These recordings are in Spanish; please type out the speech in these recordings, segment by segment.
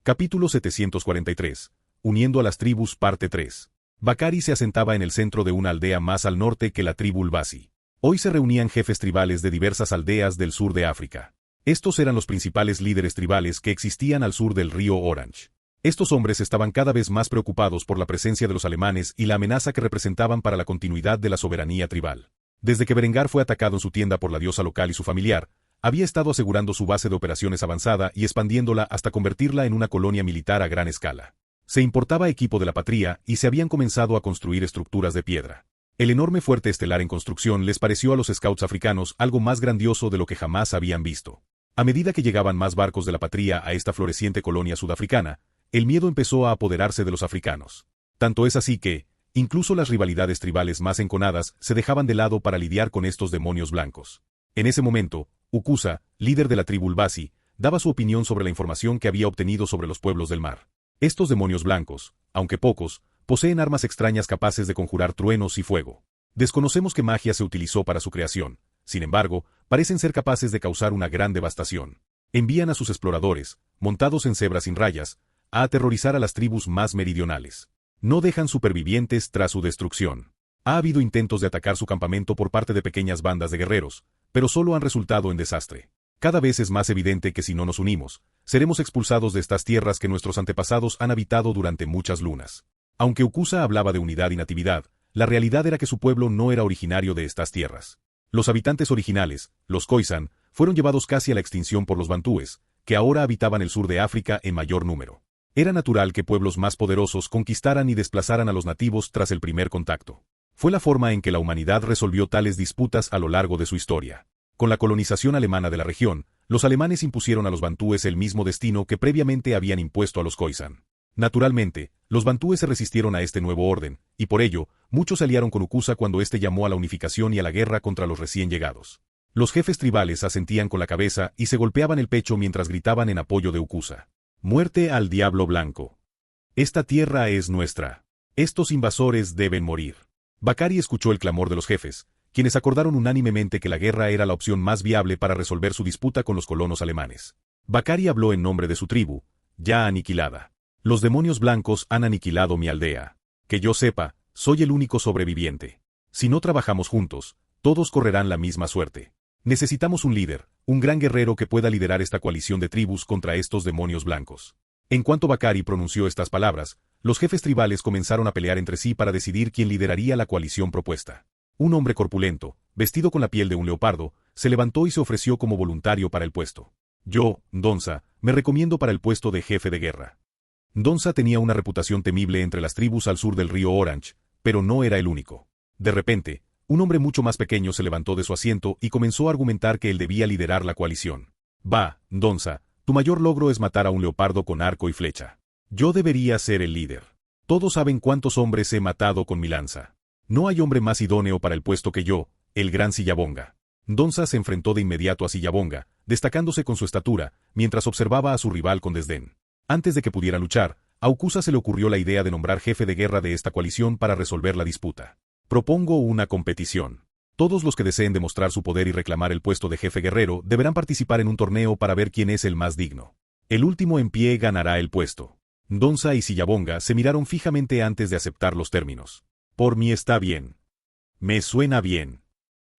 Capítulo 743. Uniendo a las tribus, parte 3. Bakari se asentaba en el centro de una aldea más al norte que la tribu Ulbasi. Hoy se reunían jefes tribales de diversas aldeas del sur de África. Estos eran los principales líderes tribales que existían al sur del río Orange. Estos hombres estaban cada vez más preocupados por la presencia de los alemanes y la amenaza que representaban para la continuidad de la soberanía tribal. Desde que Berengar fue atacado en su tienda por la diosa local y su familiar, había estado asegurando su base de operaciones avanzada y expandiéndola hasta convertirla en una colonia militar a gran escala. Se importaba equipo de la patria y se habían comenzado a construir estructuras de piedra. El enorme fuerte estelar en construcción les pareció a los scouts africanos algo más grandioso de lo que jamás habían visto. A medida que llegaban más barcos de la patria a esta floreciente colonia sudafricana, el miedo empezó a apoderarse de los africanos. Tanto es así que, incluso las rivalidades tribales más enconadas se dejaban de lado para lidiar con estos demonios blancos. En ese momento, Ukusa, líder de la tribu Ulbasi, daba su opinión sobre la información que había obtenido sobre los pueblos del mar. Estos demonios blancos, aunque pocos, poseen armas extrañas capaces de conjurar truenos y fuego. Desconocemos qué magia se utilizó para su creación, sin embargo, parecen ser capaces de causar una gran devastación. Envían a sus exploradores, montados en cebras sin rayas, a aterrorizar a las tribus más meridionales. No dejan supervivientes tras su destrucción. Ha habido intentos de atacar su campamento por parte de pequeñas bandas de guerreros, pero solo han resultado en desastre. Cada vez es más evidente que si no nos unimos, seremos expulsados de estas tierras que nuestros antepasados han habitado durante muchas lunas. Aunque Ukusa hablaba de unidad y natividad, la realidad era que su pueblo no era originario de estas tierras. Los habitantes originales, los Khoisan, fueron llevados casi a la extinción por los bantúes, que ahora habitaban el sur de África en mayor número. Era natural que pueblos más poderosos conquistaran y desplazaran a los nativos tras el primer contacto. Fue la forma en que la humanidad resolvió tales disputas a lo largo de su historia. Con la colonización alemana de la región, los alemanes impusieron a los bantúes el mismo destino que previamente habían impuesto a los Khoisan. Naturalmente, los bantúes se resistieron a este nuevo orden, y por ello, muchos se aliaron con Ukusa cuando éste llamó a la unificación y a la guerra contra los recién llegados. Los jefes tribales asentían con la cabeza y se golpeaban el pecho mientras gritaban en apoyo de Ukusa. ¡Muerte al diablo blanco! Esta tierra es nuestra. Estos invasores deben morir. Bakari escuchó el clamor de los jefes, quienes acordaron unánimemente que la guerra era la opción más viable para resolver su disputa con los colonos alemanes. Bakari habló en nombre de su tribu, ya aniquilada. Los demonios blancos han aniquilado mi aldea. Que yo sepa, soy el único sobreviviente. Si no trabajamos juntos, todos correrán la misma suerte. Necesitamos un líder, un gran guerrero que pueda liderar esta coalición de tribus contra estos demonios blancos. En cuanto Bakari pronunció estas palabras, los jefes tribales comenzaron a pelear entre sí para decidir quién lideraría la coalición propuesta. Un hombre corpulento, vestido con la piel de un leopardo, se levantó y se ofreció como voluntario para el puesto. Yo, Ndonsa, me recomiendo para el puesto de jefe de guerra. Ndonsa tenía una reputación temible entre las tribus al sur del río Orange, pero no era el único. De repente, un hombre mucho más pequeño se levantó de su asiento y comenzó a argumentar que él debía liderar la coalición. Va, Ndonsa, tu mayor logro es matar a un leopardo con arco y flecha. Yo debería ser el líder. Todos saben cuántos hombres he matado con mi lanza. No hay hombre más idóneo para el puesto que yo, el gran Sillabonga. Ndonsa se enfrentó de inmediato a Sillabonga, destacándose con su estatura, mientras observaba a su rival con desdén. Antes de que pudiera luchar, a Ukusa se le ocurrió la idea de nombrar jefe de guerra de esta coalición para resolver la disputa. Propongo una competición. Todos los que deseen demostrar su poder y reclamar el puesto de jefe guerrero deberán participar en un torneo para ver quién es el más digno. El último en pie ganará el puesto. Ndonsa y Sillabonga se miraron fijamente antes de aceptar los términos. Por mí está bien. Me suena bien.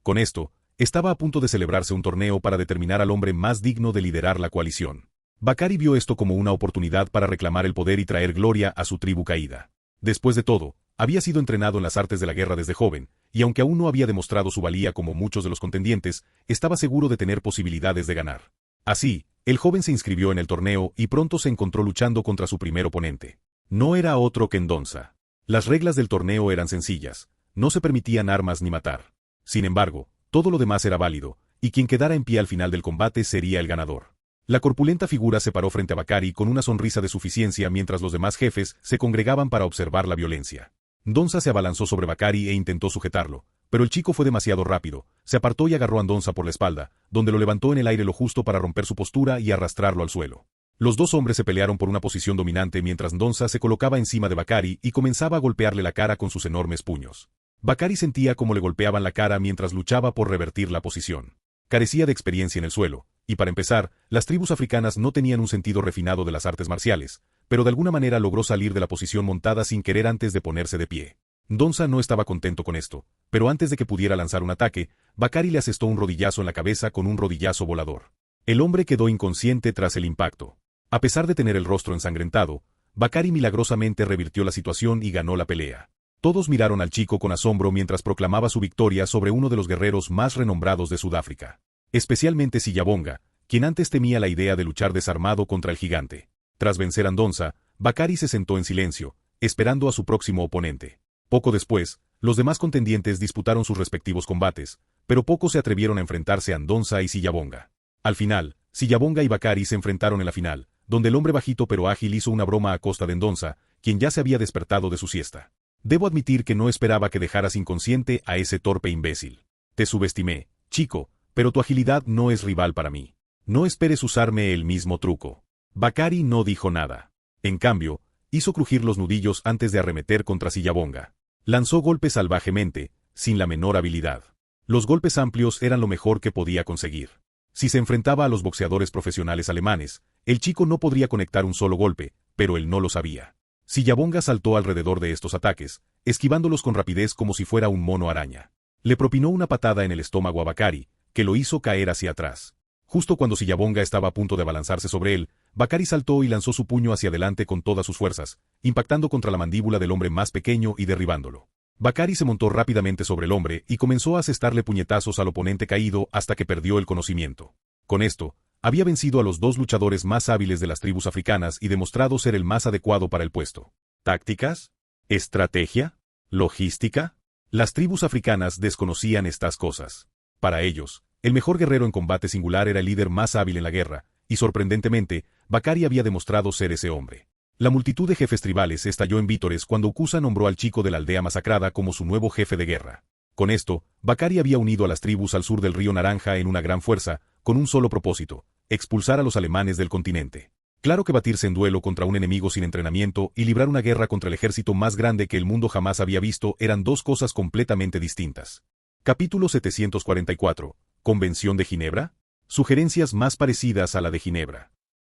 Con esto, estaba a punto de celebrarse un torneo para determinar al hombre más digno de liderar la coalición. Bakari vio esto como una oportunidad para reclamar el poder y traer gloria a su tribu caída. Después de todo, había sido entrenado en las artes de la guerra desde joven, y aunque aún no había demostrado su valía como muchos de los contendientes, estaba seguro de tener posibilidades de ganar. Así, el joven se inscribió en el torneo y pronto se encontró luchando contra su primer oponente. No era otro que Ndonsa. Las reglas del torneo eran sencillas, no se permitían armas ni matar. Sin embargo, todo lo demás era válido, y quien quedara en pie al final del combate sería el ganador. La corpulenta figura se paró frente a Bakari con una sonrisa de suficiencia mientras los demás jefes se congregaban para observar la violencia. Ndonsa se abalanzó sobre Bakari e intentó sujetarlo, pero el chico fue demasiado rápido, se apartó y agarró a Ndonsa por la espalda, donde lo levantó en el aire lo justo para romper su postura y arrastrarlo al suelo. Los dos hombres se pelearon por una posición dominante mientras Ndonsa se colocaba encima de Bakari y comenzaba a golpearle la cara con sus enormes puños. Bakari sentía cómo le golpeaban la cara mientras luchaba por revertir la posición. Carecía de experiencia en el suelo, Y para empezar, las tribus africanas no tenían un sentido refinado de las artes marciales, pero de alguna manera logró salir de la posición montada sin querer antes de ponerse de pie. Ndonsa no estaba contento con esto, pero antes de que pudiera lanzar un ataque, Bakari le asestó un rodillazo en la cabeza con un rodillazo volador. El hombre quedó inconsciente tras el impacto. A pesar de tener el rostro ensangrentado, Bakari milagrosamente revirtió la situación y ganó la pelea. Todos miraron al chico con asombro mientras proclamaba su victoria sobre uno de los guerreros más renombrados de Sudáfrica. Especialmente Siyabonga, quien antes temía la idea de luchar desarmado contra el gigante. Tras vencer a Ndonsa, Bakari se sentó en silencio, esperando a su próximo oponente. Poco después, los demás contendientes disputaron sus respectivos combates, pero pocos se atrevieron a enfrentarse a Ndonsa y Siyabonga. Al final, Siyabonga y Bakari se enfrentaron en la final, donde el hombre bajito pero ágil hizo una broma a costa de Ndonsa, quien ya se había despertado de su siesta. Debo admitir que no esperaba que dejaras inconsciente a ese torpe imbécil. Te subestimé, chico, pero tu agilidad no es rival para mí. No esperes usarme el mismo truco. Bakari no dijo nada. En cambio, hizo crujir los nudillos antes de arremeter contra Siyabonga. Lanzó golpes salvajemente, sin la menor habilidad. Los golpes amplios eran lo mejor que podía conseguir. Si se enfrentaba a los boxeadores profesionales alemanes, el chico no podría conectar un solo golpe, pero él no lo sabía. Siyabonga saltó alrededor de estos ataques, esquivándolos con rapidez como si fuera un mono araña. Le propinó una patada en el estómago a Bakari, que lo hizo caer hacia atrás. Justo cuando Siyabonga estaba a punto de abalanzarse sobre él, Bakari saltó y lanzó su puño hacia adelante con todas sus fuerzas, impactando contra la mandíbula del hombre más pequeño y derribándolo. Bakari se montó rápidamente sobre el hombre y comenzó a asestarle puñetazos al oponente caído hasta que perdió el conocimiento. Con esto, había vencido a los dos luchadores más hábiles de las tribus africanas y demostrado ser el más adecuado para el puesto. ¿Tácticas? ¿Estrategia? ¿Logística? Las tribus africanas desconocían estas cosas. Para ellos, el mejor guerrero en combate singular era el líder más hábil en la guerra, y sorprendentemente, Bakari había demostrado ser ese hombre. La multitud de jefes tribales estalló en vítores cuando Ukusa nombró al chico de la aldea masacrada como su nuevo jefe de guerra. Con esto, Bakari había unido a las tribus al sur del río Naranja en una gran fuerza, con un solo propósito: expulsar a los alemanes del continente. Claro que batirse en duelo contra un enemigo sin entrenamiento y librar una guerra contra el ejército más grande que el mundo jamás había visto eran dos cosas completamente distintas. Capítulo 744. ¿Convención de Ginebra? Sugerencias más parecidas a la de Ginebra.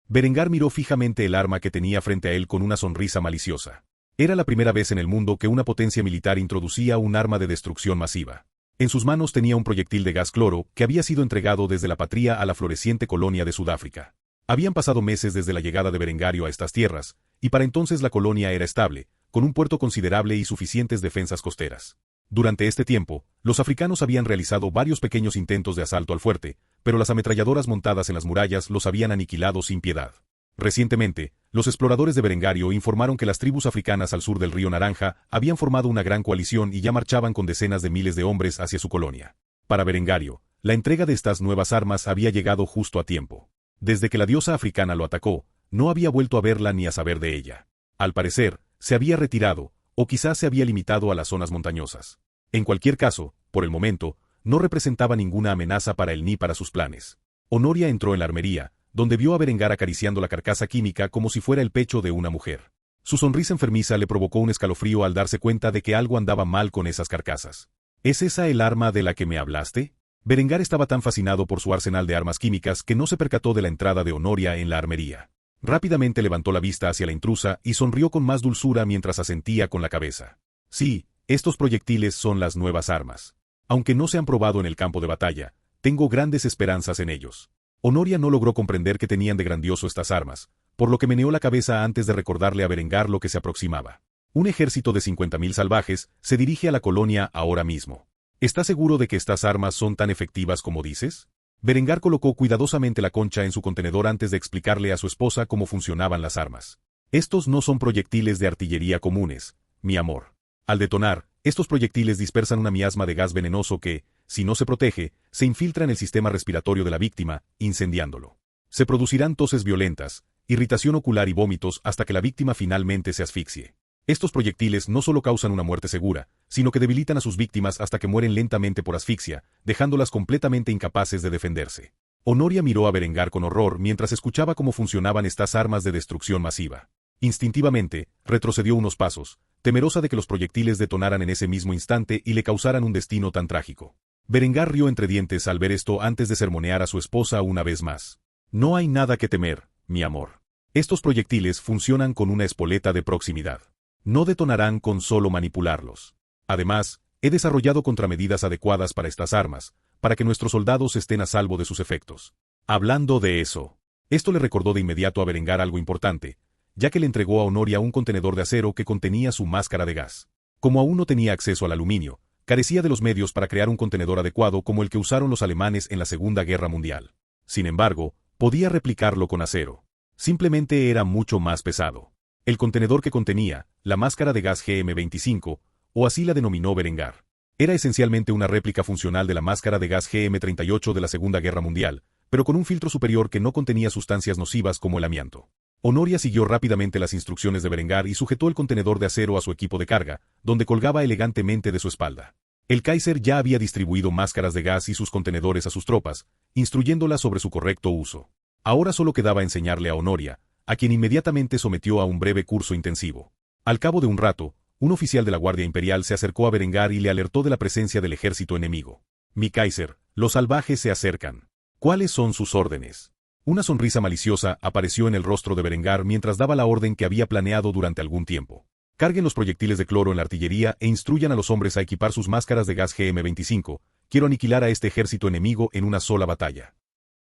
Berengar miró fijamente el arma que tenía frente a él con una sonrisa maliciosa. Era la primera vez en el mundo que una potencia militar introducía un arma de destrucción masiva. En sus manos tenía un proyectil de gas cloro que había sido entregado desde la patria a la floreciente colonia de Sudáfrica. Habían pasado meses desde la llegada de Berengario a estas tierras, y para entonces la colonia era estable, con un puerto considerable y suficientes defensas costeras. Durante este tiempo, los africanos habían realizado varios pequeños intentos de asalto al fuerte, pero las ametralladoras montadas en las murallas los habían aniquilado sin piedad. Recientemente, los exploradores de Berengario informaron que las tribus africanas al sur del río Naranja habían formado una gran coalición y ya marchaban con decenas de miles de hombres hacia su colonia. Para Berengario, la entrega de estas nuevas armas había llegado justo a tiempo. Desde que la diosa africana lo atacó, no había vuelto a verla ni a saber de ella. Al parecer, se había retirado, o quizás se había limitado a las zonas montañosas. En cualquier caso, por el momento, no representaba ninguna amenaza para él ni para sus planes. Honoria entró en la armería, donde vio a Berengar acariciando la carcasa química como si fuera el pecho de una mujer. Su sonrisa enfermiza le provocó un escalofrío al darse cuenta de que algo andaba mal con esas carcasas. ¿Es esa el arma de la que me hablaste? Berengar estaba tan fascinado por su arsenal de armas químicas que no se percató de la entrada de Honoria en la armería. Rápidamente levantó la vista hacia la intrusa y sonrió con más dulzura mientras asentía con la cabeza. Sí, estos proyectiles son las nuevas armas. Aunque no se han probado en el campo de batalla, tengo grandes esperanzas en ellos. Honoria no logró comprender qué tenían de grandioso estas armas, por lo que meneó la cabeza antes de recordarle a Berengar lo que se aproximaba. Un ejército de 50.000 salvajes se dirige a la colonia ahora mismo. ¿Estás seguro de que estas armas son tan efectivas como dices? Berengar colocó cuidadosamente la concha en su contenedor antes de explicarle a su esposa cómo funcionaban las armas. Estos no son proyectiles de artillería comunes, mi amor. Al detonar, estos proyectiles dispersan una miasma de gas venenoso que, si no se protege, se infiltra en el sistema respiratorio de la víctima, incendiándolo. Se producirán toses violentas, irritación ocular y vómitos hasta que la víctima finalmente se asfixie. Estos proyectiles no solo causan una muerte segura, sino que debilitan a sus víctimas hasta que mueren lentamente por asfixia, dejándolas completamente incapaces de defenderse. Honoria miró a Berengar con horror mientras escuchaba cómo funcionaban estas armas de destrucción masiva. Instintivamente, retrocedió unos pasos, temerosa de que los proyectiles detonaran en ese mismo instante y le causaran un destino tan trágico. Berengar rió entre dientes al ver esto antes de sermonear a su esposa una vez más. No hay nada que temer, mi amor. Estos proyectiles funcionan con una espoleta de proximidad. No detonarán con solo manipularlos. Además, he desarrollado contramedidas adecuadas para estas armas, para que nuestros soldados estén a salvo de sus efectos. Hablando de eso, esto le recordó de inmediato a Berengar algo importante, ya que le entregó a Honoria un contenedor de acero que contenía su máscara de gas. Como aún no tenía acceso al aluminio, carecía de los medios para crear un contenedor adecuado como el que usaron los alemanes en la Segunda Guerra Mundial. Sin embargo, podía replicarlo con acero. Simplemente era mucho más pesado. El contenedor que contenía, la máscara de gas GM-25, o así la denominó Berengar, era esencialmente una réplica funcional de la máscara de gas GM-38 de la Segunda Guerra Mundial, pero con un filtro superior que no contenía sustancias nocivas como el amianto. Honoria siguió rápidamente las instrucciones de Berengar y sujetó el contenedor de acero a su equipo de carga, donde colgaba elegantemente de su espalda. El Kaiser ya había distribuido máscaras de gas y sus contenedores a sus tropas, instruyéndolas sobre su correcto uso. Ahora solo quedaba enseñarle a Honoria, a quien inmediatamente sometió a un breve curso intensivo. Al cabo de un rato, un oficial de la Guardia Imperial se acercó a Berengar y le alertó de la presencia del ejército enemigo. Mi Kaiser, los salvajes se acercan. ¿Cuáles son sus órdenes? Una sonrisa maliciosa apareció en el rostro de Berengar mientras daba la orden que había planeado durante algún tiempo. Carguen los proyectiles de cloro en la artillería e instruyan a los hombres a equipar sus máscaras de gas GM-25. Quiero aniquilar a este ejército enemigo en una sola batalla.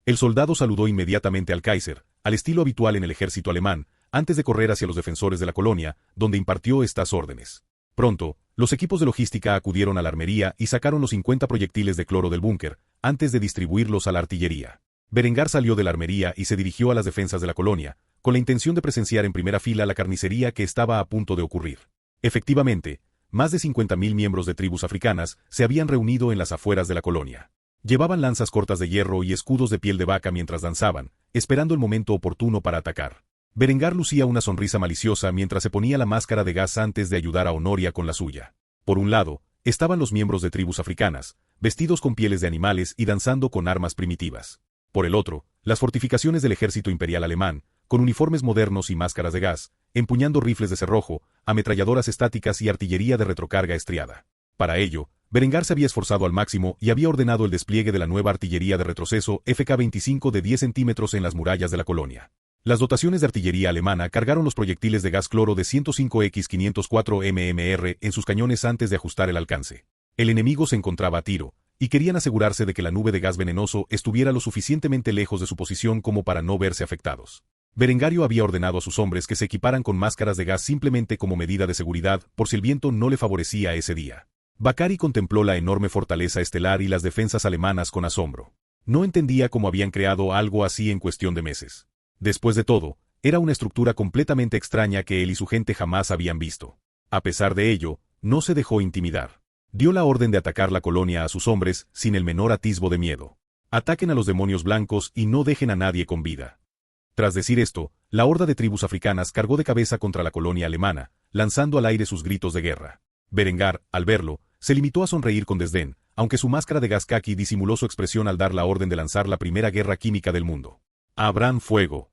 El soldado saludó inmediatamente al Kaiser, al estilo habitual en el ejército alemán, antes de correr hacia los defensores de la colonia, donde impartió estas órdenes. Pronto, los equipos de logística acudieron a la armería y sacaron los 50 proyectiles de cloro del búnker, antes de distribuirlos a la artillería. Berengar salió de la armería y se dirigió a las defensas de la colonia, con la intención de presenciar en primera fila la carnicería que estaba a punto de ocurrir. Efectivamente, más de 50.000 miembros de tribus africanas se habían reunido en las afueras de la colonia. Llevaban lanzas cortas de hierro y escudos de piel de vaca mientras danzaban, esperando el momento oportuno para atacar. Berengar lucía una sonrisa maliciosa mientras se ponía la máscara de gas antes de ayudar a Honoria con la suya. Por un lado, estaban los miembros de tribus africanas, vestidos con pieles de animales y danzando con armas primitivas. Por el otro, las fortificaciones del ejército imperial alemán, con uniformes modernos y máscaras de gas, empuñando rifles de cerrojo, ametralladoras estáticas y artillería de retrocarga estriada. Para ello, Berengar se había esforzado al máximo y había ordenado el despliegue de la nueva artillería de retroceso FK-25 de 10 centímetros en las murallas de la colonia. Las dotaciones de artillería alemana cargaron los proyectiles de gas cloro de 105X504 mmR en sus cañones antes de ajustar el alcance. El enemigo se encontraba a tiro, y querían asegurarse de que la nube de gas venenoso estuviera lo suficientemente lejos de su posición como para no verse afectados. Berengario había ordenado a sus hombres que se equiparan con máscaras de gas simplemente como medida de seguridad por si el viento no le favorecía ese día. Bakari contempló la enorme fortaleza estelar y las defensas alemanas con asombro. No entendía cómo habían creado algo así en cuestión de meses. Después de todo, era una estructura completamente extraña que él y su gente jamás habían visto. A pesar de ello, no se dejó intimidar. Dio la orden de atacar la colonia a sus hombres sin el menor atisbo de miedo. Ataquen a los demonios blancos y no dejen a nadie con vida. Tras decir esto, la horda de tribus africanas cargó de cabeza contra la colonia alemana, lanzando al aire sus gritos de guerra. Berengar, al verlo, se limitó a sonreír con desdén, aunque su máscara de gas kaki disimuló su expresión al dar la orden de lanzar la primera guerra química del mundo. ¡Abran fuego!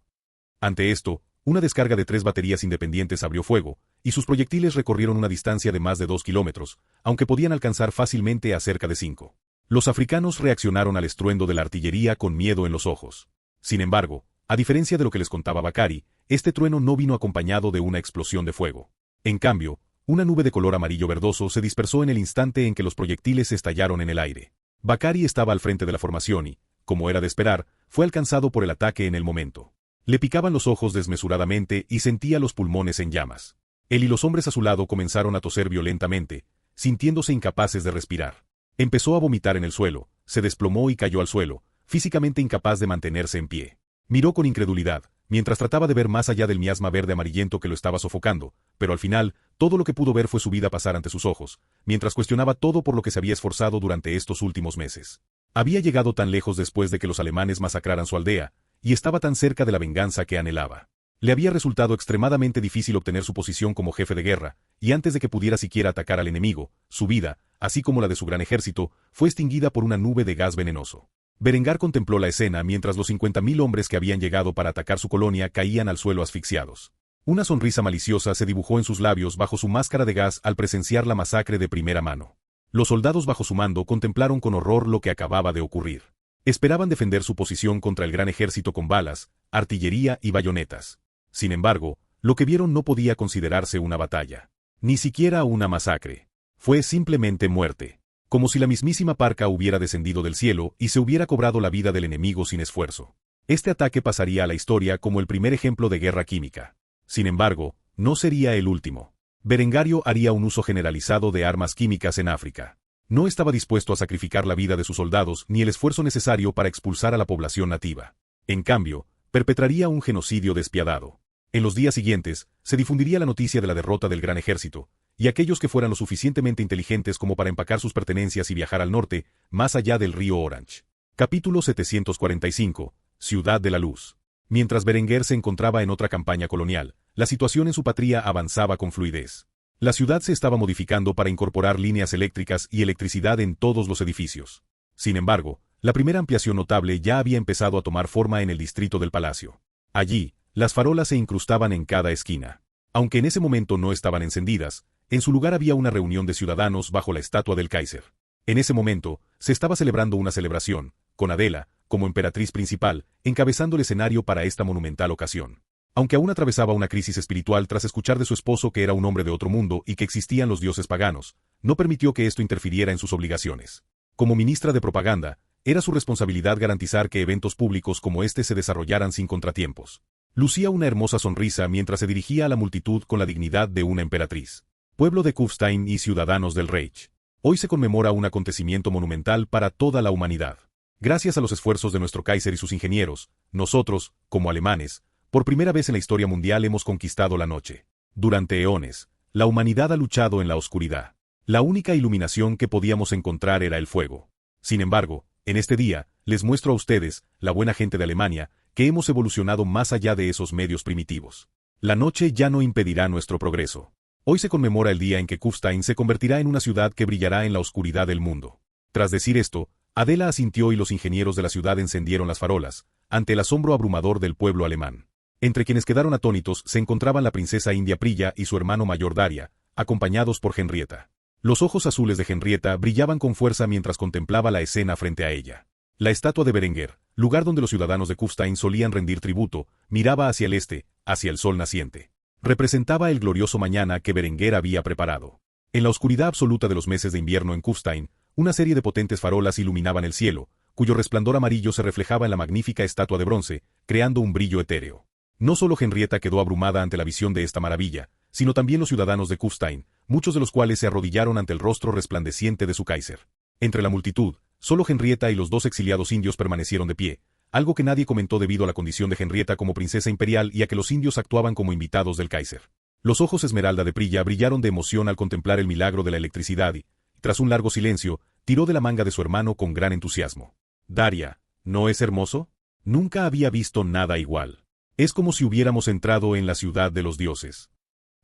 Ante esto, una descarga de 3 baterías independientes abrió fuego, y sus proyectiles recorrieron una distancia de más de 2 kilómetros, aunque podían alcanzar fácilmente a cerca de 5. Los africanos reaccionaron al estruendo de la artillería con miedo en los ojos. Sin embargo, a diferencia de lo que les contaba Bakari, este trueno no vino acompañado de una explosión de fuego. En cambio, una nube de color amarillo verdoso se dispersó en el instante en que los proyectiles estallaron en el aire. Bakari estaba al frente de la formación y, como era de esperar, fue alcanzado por el ataque en el momento. Le picaban los ojos desmesuradamente y sentía los pulmones en llamas. Él y los hombres a su lado comenzaron a toser violentamente, sintiéndose incapaces de respirar. Empezó a vomitar en el suelo, se desplomó y cayó al suelo, físicamente incapaz de mantenerse en pie. Miró con incredulidad, mientras trataba de ver más allá del miasma verde amarillento que lo estaba sofocando, pero al final, todo lo que pudo ver fue su vida pasar ante sus ojos, mientras cuestionaba todo por lo que se había esforzado durante estos últimos meses. Había llegado tan lejos después de que los alemanes masacraran su aldea, y estaba tan cerca de la venganza que anhelaba. Le había resultado extremadamente difícil obtener su posición como jefe de guerra, y antes de que pudiera siquiera atacar al enemigo, su vida, así como la de su gran ejército, fue extinguida por una nube de gas venenoso. Berengar contempló la escena mientras los 50.000 hombres que habían llegado para atacar su colonia caían al suelo asfixiados. Una sonrisa maliciosa se dibujó en sus labios bajo su máscara de gas al presenciar la masacre de primera mano. Los soldados bajo su mando contemplaron con horror lo que acababa de ocurrir. Esperaban defender su posición contra el gran ejército con balas, artillería y bayonetas. Sin embargo, lo que vieron no podía considerarse una batalla. Ni siquiera una masacre. Fue simplemente muerte. Como si la mismísima parca hubiera descendido del cielo y se hubiera cobrado la vida del enemigo sin esfuerzo. Este ataque pasaría a la historia como el primer ejemplo de guerra química. Sin embargo, no sería el último. Berengario haría un uso generalizado de armas químicas en África. No estaba dispuesto a sacrificar la vida de sus soldados ni el esfuerzo necesario para expulsar a la población nativa. En cambio, perpetraría un genocidio despiadado. En los días siguientes, se difundiría la noticia de la derrota del gran ejército, y aquellos que fueran lo suficientemente inteligentes como para empacar sus pertenencias y viajar al norte, más allá del río Orange. Capítulo 745. Ciudad de la Luz. Mientras Berenguer se encontraba en otra campaña colonial, la situación en su patria avanzaba con fluidez. La ciudad se estaba modificando para incorporar líneas eléctricas y electricidad en todos los edificios. Sin embargo, la primera ampliación notable ya había empezado a tomar forma en el distrito del palacio. Allí, las farolas se incrustaban en cada esquina. Aunque en ese momento no estaban encendidas, en su lugar había una reunión de ciudadanos bajo la estatua del Kaiser. En ese momento, se estaba celebrando una celebración, con Adela, como emperatriz principal, encabezando el escenario para esta monumental ocasión. Aunque aún atravesaba una crisis espiritual tras escuchar de su esposo que era un hombre de otro mundo y que existían los dioses paganos, no permitió que esto interfiriera en sus obligaciones. Como ministra de propaganda, era su responsabilidad garantizar que eventos públicos como este se desarrollaran sin contratiempos. Lucía una hermosa sonrisa mientras se dirigía a la multitud con la dignidad de una emperatriz. Pueblo de Kufstein y ciudadanos del Reich. Hoy se conmemora un acontecimiento monumental para toda la humanidad. Gracias a los esfuerzos de nuestro Kaiser y sus ingenieros, nosotros, como alemanes, por primera vez en la historia mundial hemos conquistado la noche. Durante eones, la humanidad ha luchado en la oscuridad. La única iluminación que podíamos encontrar era el fuego. Sin embargo, en este día, les muestro a ustedes, la buena gente de Alemania, que hemos evolucionado más allá de esos medios primitivos. La noche ya no impedirá nuestro progreso. Hoy se conmemora el día en que Kufstein se convertirá en una ciudad que brillará en la oscuridad del mundo. Tras decir esto, Adela asintió y los ingenieros de la ciudad encendieron las farolas, ante el asombro abrumador del pueblo alemán. Entre quienes quedaron atónitos se encontraban la princesa India Prilla y su hermano mayor Daria, acompañados por Henrietta. Los ojos azules de Henrietta brillaban con fuerza mientras contemplaba la escena frente a ella. La estatua de Berenguer, lugar donde los ciudadanos de Kufstein solían rendir tributo, miraba hacia el este, hacia el sol naciente. Representaba el glorioso mañana que Berenguer había preparado. En la oscuridad absoluta de los meses de invierno en Kufstein, una serie de potentes farolas iluminaban el cielo, cuyo resplandor amarillo se reflejaba en la magnífica estatua de bronce, creando un brillo etéreo. No solo Henrietta quedó abrumada ante la visión de esta maravilla, sino también los ciudadanos de Kufstein, muchos de los cuales se arrodillaron ante el rostro resplandeciente de su Kaiser. Entre la multitud, solo Henrietta y los dos exiliados indios permanecieron de pie, algo que nadie comentó debido a la condición de Henrietta como princesa imperial y a que los indios actuaban como invitados del Kaiser. Los ojos Esmeralda de Prilla brillaron de emoción al contemplar el milagro de la electricidad y, tras un largo silencio, tiró de la manga de su hermano con gran entusiasmo. Daria, ¿no es hermoso? Nunca había visto nada igual. Es como si hubiéramos entrado en la ciudad de los dioses.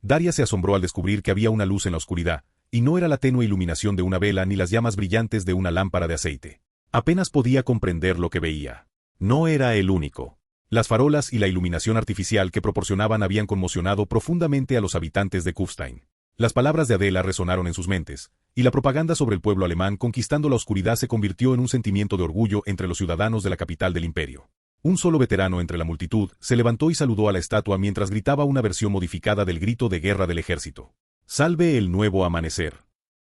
Daria se asombró al descubrir que había una luz en la oscuridad, y no era la tenue iluminación de una vela ni las llamas brillantes de una lámpara de aceite. Apenas podía comprender lo que veía. No era el único. Las farolas y la iluminación artificial que proporcionaban habían conmocionado profundamente a los habitantes de Kufstein. Las palabras de Adela resonaron en sus mentes, y la propaganda sobre el pueblo alemán conquistando la oscuridad se convirtió en un sentimiento de orgullo entre los ciudadanos de la capital del imperio. Un solo veterano entre la multitud se levantó y saludó a la estatua mientras gritaba una versión modificada del grito de guerra del ejército. ¡Salve el nuevo amanecer!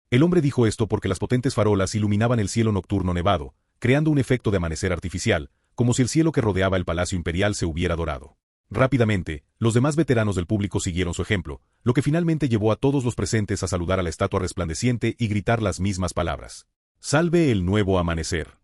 El hombre dijo esto porque las potentes farolas iluminaban el cielo nocturno nevado, creando un efecto de amanecer artificial, como si el cielo que rodeaba el palacio imperial se hubiera dorado. Rápidamente, los demás veteranos del público siguieron su ejemplo, lo que finalmente llevó a todos los presentes a saludar a la estatua resplandeciente y gritar las mismas palabras. ¡Salve el nuevo amanecer!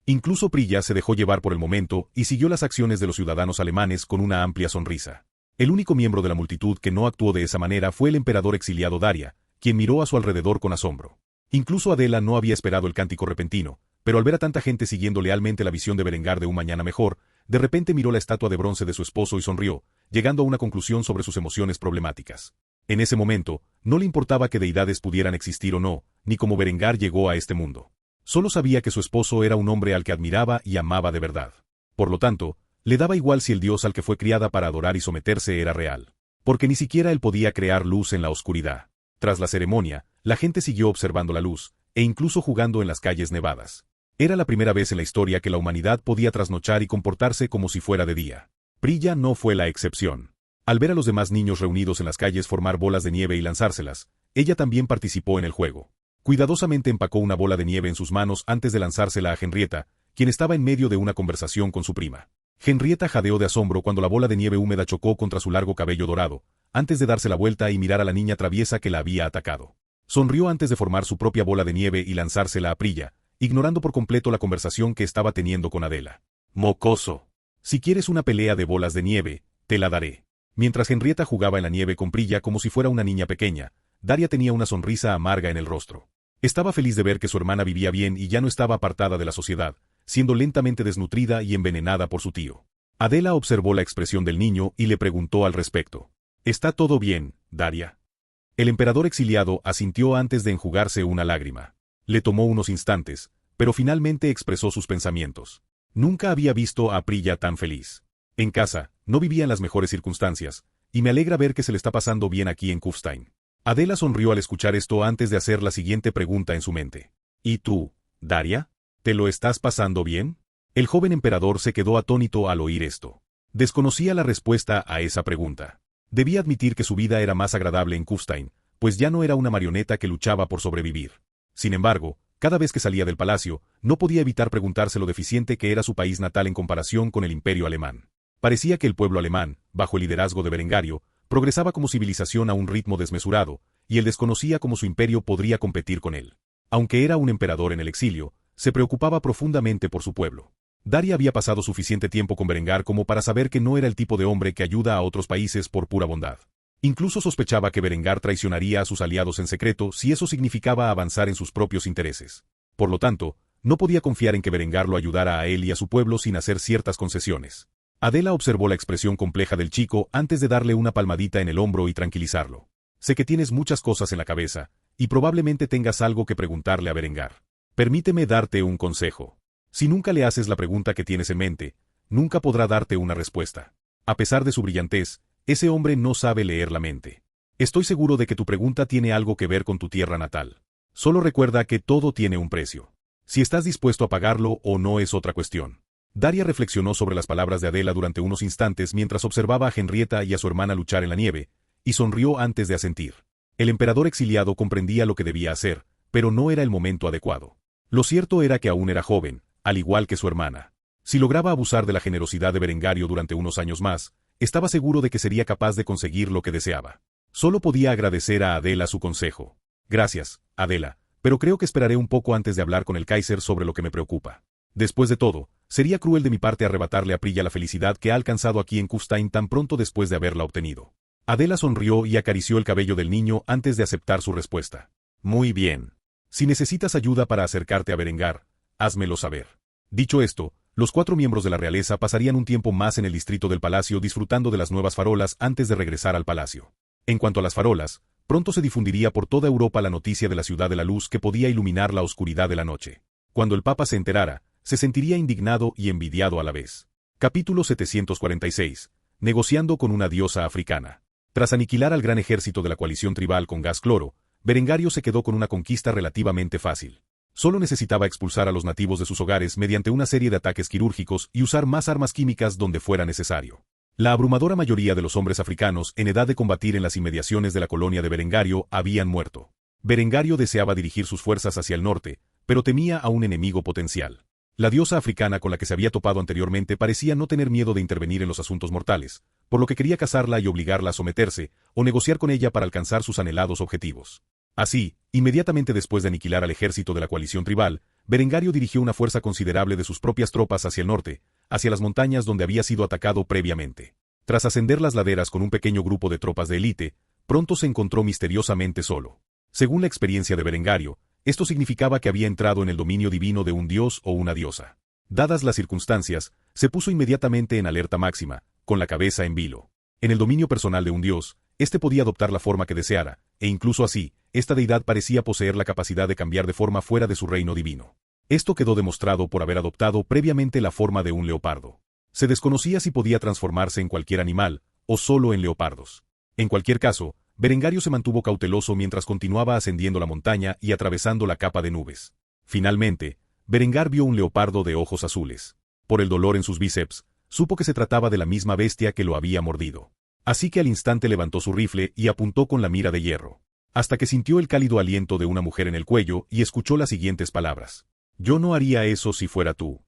Incluso Prilla se dejó llevar por el momento y siguió las acciones de los ciudadanos alemanes con una amplia sonrisa. El único miembro de la multitud que no actuó de esa manera fue el emperador exiliado Daria, quien miró a su alrededor con asombro. Incluso Adela no había esperado el cántico repentino, pero al ver a tanta gente siguiendo lealmente la visión de Berengar de un mañana mejor, de repente miró la estatua de bronce de su esposo y sonrió, llegando a una conclusión sobre sus emociones problemáticas. En ese momento, no le importaba que deidades pudieran existir o no, ni cómo Berengar llegó a este mundo. Solo sabía que su esposo era un hombre al que admiraba y amaba de verdad. Por lo tanto, le daba igual si el dios al que fue criada para adorar y someterse era real. Porque ni siquiera él podía crear luz en la oscuridad. Tras la ceremonia, la gente siguió observando la luz, e incluso jugando en las calles nevadas. Era la primera vez en la historia que la humanidad podía trasnochar y comportarse como si fuera de día. Prilla no fue la excepción. Al ver a los demás niños reunidos en las calles formar bolas de nieve y lanzárselas, ella también participó en el juego. Cuidadosamente empacó una bola de nieve en sus manos antes de lanzársela a Henrietta, quien estaba en medio de una conversación con su prima. Henrietta jadeó de asombro cuando la bola de nieve húmeda chocó contra su largo cabello dorado, antes de darse la vuelta y mirar a la niña traviesa que la había atacado. Sonrió antes de formar su propia bola de nieve y lanzársela a Prilla, ignorando por completo la conversación que estaba teniendo con Adela. «Mocoso. Si quieres una pelea de bolas de nieve, te la daré». Mientras Henrietta jugaba en la nieve con Prilla como si fuera una niña pequeña, Daria tenía una sonrisa amarga en el rostro. Estaba feliz de ver que su hermana vivía bien y ya no estaba apartada de la sociedad, siendo lentamente desnutrida y envenenada por su tío. Adela observó la expresión del niño y le preguntó al respecto. «¿Está todo bien, Daria?» El emperador exiliado asintió antes de enjugarse una lágrima. Le tomó unos instantes, pero finalmente expresó sus pensamientos. Nunca había visto a Prilla tan feliz. En casa, no vivía en las mejores circunstancias, y me alegra ver que se le está pasando bien aquí en Kufstein. Adela sonrió al escuchar esto antes de hacer la siguiente pregunta en su mente. «¿Y tú, Daria? ¿Te lo estás pasando bien?» El joven emperador se quedó atónito al oír esto. Desconocía la respuesta a esa pregunta. Debía admitir que su vida era más agradable en Kufstein, pues ya no era una marioneta que luchaba por sobrevivir. Sin embargo, cada vez que salía del palacio, no podía evitar preguntarse lo deficiente que era su país natal en comparación con el imperio alemán. Parecía que el pueblo alemán, bajo el liderazgo de Berengario, progresaba como civilización a un ritmo desmesurado, y él desconocía cómo su imperio podría competir con él. Aunque era un emperador en el exilio, se preocupaba profundamente por su pueblo. Daria había pasado suficiente tiempo con Berengar como para saber que no era el tipo de hombre que ayuda a otros países por pura bondad. Incluso sospechaba que Berengar traicionaría a sus aliados en secreto si eso significaba avanzar en sus propios intereses. Por lo tanto, no podía confiar en que Berengar lo ayudara a él y a su pueblo sin hacer ciertas concesiones. Adela observó la expresión compleja del chico antes de darle una palmadita en el hombro y tranquilizarlo. «Sé que tienes muchas cosas en la cabeza, y probablemente tengas algo que preguntarle a Berengar. Permíteme darte un consejo. Si nunca le haces la pregunta que tienes en mente, nunca podrá darte una respuesta. A pesar de su brillantez, ese hombre no sabe leer la mente. Estoy seguro de que tu pregunta tiene algo que ver con tu tierra natal. Solo recuerda que todo tiene un precio. Si estás dispuesto a pagarlo o no es otra cuestión». Daria reflexionó sobre las palabras de Adela durante unos instantes mientras observaba a Henrietta y a su hermana luchar en la nieve, y sonrió antes de asentir. El emperador exiliado comprendía lo que debía hacer, pero no era el momento adecuado. Lo cierto era que aún era joven, al igual que su hermana. Si lograba abusar de la generosidad de Berengario durante unos años más, estaba seguro de que sería capaz de conseguir lo que deseaba. Solo podía agradecer a Adela su consejo. «Gracias, Adela, pero creo que esperaré un poco antes de hablar con el Kaiser sobre lo que me preocupa. Después de todo, sería cruel de mi parte arrebatarle a Prilla la felicidad que ha alcanzado aquí en Kufstein tan pronto después de haberla obtenido». Adela sonrió y acarició el cabello del niño antes de aceptar su respuesta. «Muy bien. Si necesitas ayuda para acercarte a Berengar, házmelo saber». Dicho esto, los 4 miembros de la realeza pasarían un tiempo más en el distrito del palacio disfrutando de las nuevas farolas antes de regresar al palacio. En cuanto a las farolas, pronto se difundiría por toda Europa la noticia de la ciudad de la luz que podía iluminar la oscuridad de la noche. Cuando el Papa se enterara, se sentiría indignado y envidiado a la vez. Capítulo 746. Negociando con una diosa africana. Tras aniquilar al gran ejército de la coalición tribal con gas cloro, Berengario se quedó con una conquista relativamente fácil. Solo necesitaba expulsar a los nativos de sus hogares mediante una serie de ataques quirúrgicos y usar más armas químicas donde fuera necesario. La abrumadora mayoría de los hombres africanos en edad de combatir en las inmediaciones de la colonia de Berengario habían muerto. Berengario deseaba dirigir sus fuerzas hacia el norte, pero temía a un enemigo potencial. La diosa africana con la que se había topado anteriormente parecía no tener miedo de intervenir en los asuntos mortales, por lo que quería cazarla y obligarla a someterse, o negociar con ella para alcanzar sus anhelados objetivos. Así, inmediatamente después de aniquilar al ejército de la coalición tribal, Berengario dirigió una fuerza considerable de sus propias tropas hacia el norte, hacia las montañas donde había sido atacado previamente. Tras ascender las laderas con un pequeño grupo de tropas de élite, pronto se encontró misteriosamente solo. Según la experiencia de Berengario, esto significaba que había entrado en el dominio divino de un dios o una diosa. Dadas las circunstancias, se puso inmediatamente en alerta máxima, con la cabeza en vilo. En el dominio personal de un dios, este podía adoptar la forma que deseara, e incluso así, esta deidad parecía poseer la capacidad de cambiar de forma fuera de su reino divino. Esto quedó demostrado por haber adoptado previamente la forma de un leopardo. Se desconocía si podía transformarse en cualquier animal, o solo en leopardos. En cualquier caso, Berengario se mantuvo cauteloso mientras continuaba ascendiendo la montaña y atravesando la capa de nubes. Finalmente, Berengar vio un leopardo de ojos azules. Por el dolor en sus bíceps, supo que se trataba de la misma bestia que lo había mordido. Así que al instante levantó su rifle y apuntó con la mira de hierro. Hasta que sintió el cálido aliento de una mujer en el cuello y escuchó las siguientes palabras. «Yo no haría eso si fuera tú».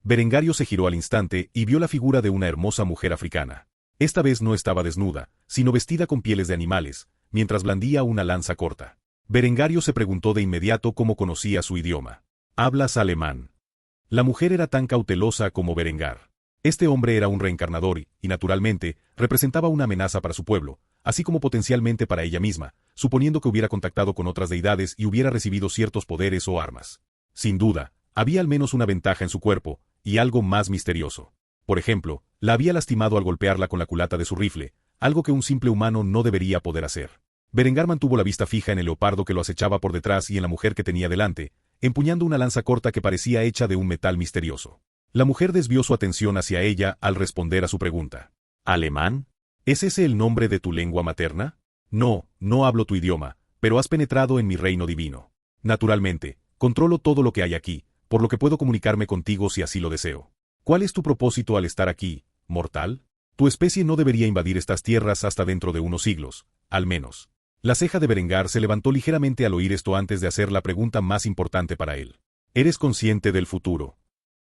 Berengario se giró al instante y vio la figura de una hermosa mujer africana. Esta vez no estaba desnuda, sino vestida con pieles de animales, mientras blandía una lanza corta. Berengario se preguntó de inmediato cómo conocía su idioma. «¿Hablas alemán?». La mujer era tan cautelosa como Berengar. Este hombre era un reencarnador y, naturalmente, representaba una amenaza para su pueblo, así como potencialmente para ella misma, suponiendo que hubiera contactado con otras deidades y hubiera recibido ciertos poderes o armas. Sin duda, había al menos una ventaja en su cuerpo, y algo más misterioso. Por ejemplo, la había lastimado al golpearla con la culata de su rifle, algo que un simple humano no debería poder hacer. Berengar mantuvo la vista fija en el leopardo que lo acechaba por detrás y en la mujer que tenía delante, empuñando una lanza corta que parecía hecha de un metal misterioso. La mujer desvió su atención hacia ella al responder a su pregunta. «¿Alemán? ¿Es ese el nombre de tu lengua materna?». «No, no hablo tu idioma, pero has penetrado en mi reino divino. Naturalmente, controlo todo lo que hay aquí, por lo que puedo comunicarme contigo si así lo deseo. ¿Cuál es tu propósito al estar aquí, mortal? Tu especie no debería invadir estas tierras hasta dentro de unos siglos, al menos». La ceja de Berengar se levantó ligeramente al oír esto antes de hacer la pregunta más importante para él. «¿Eres consciente del futuro?».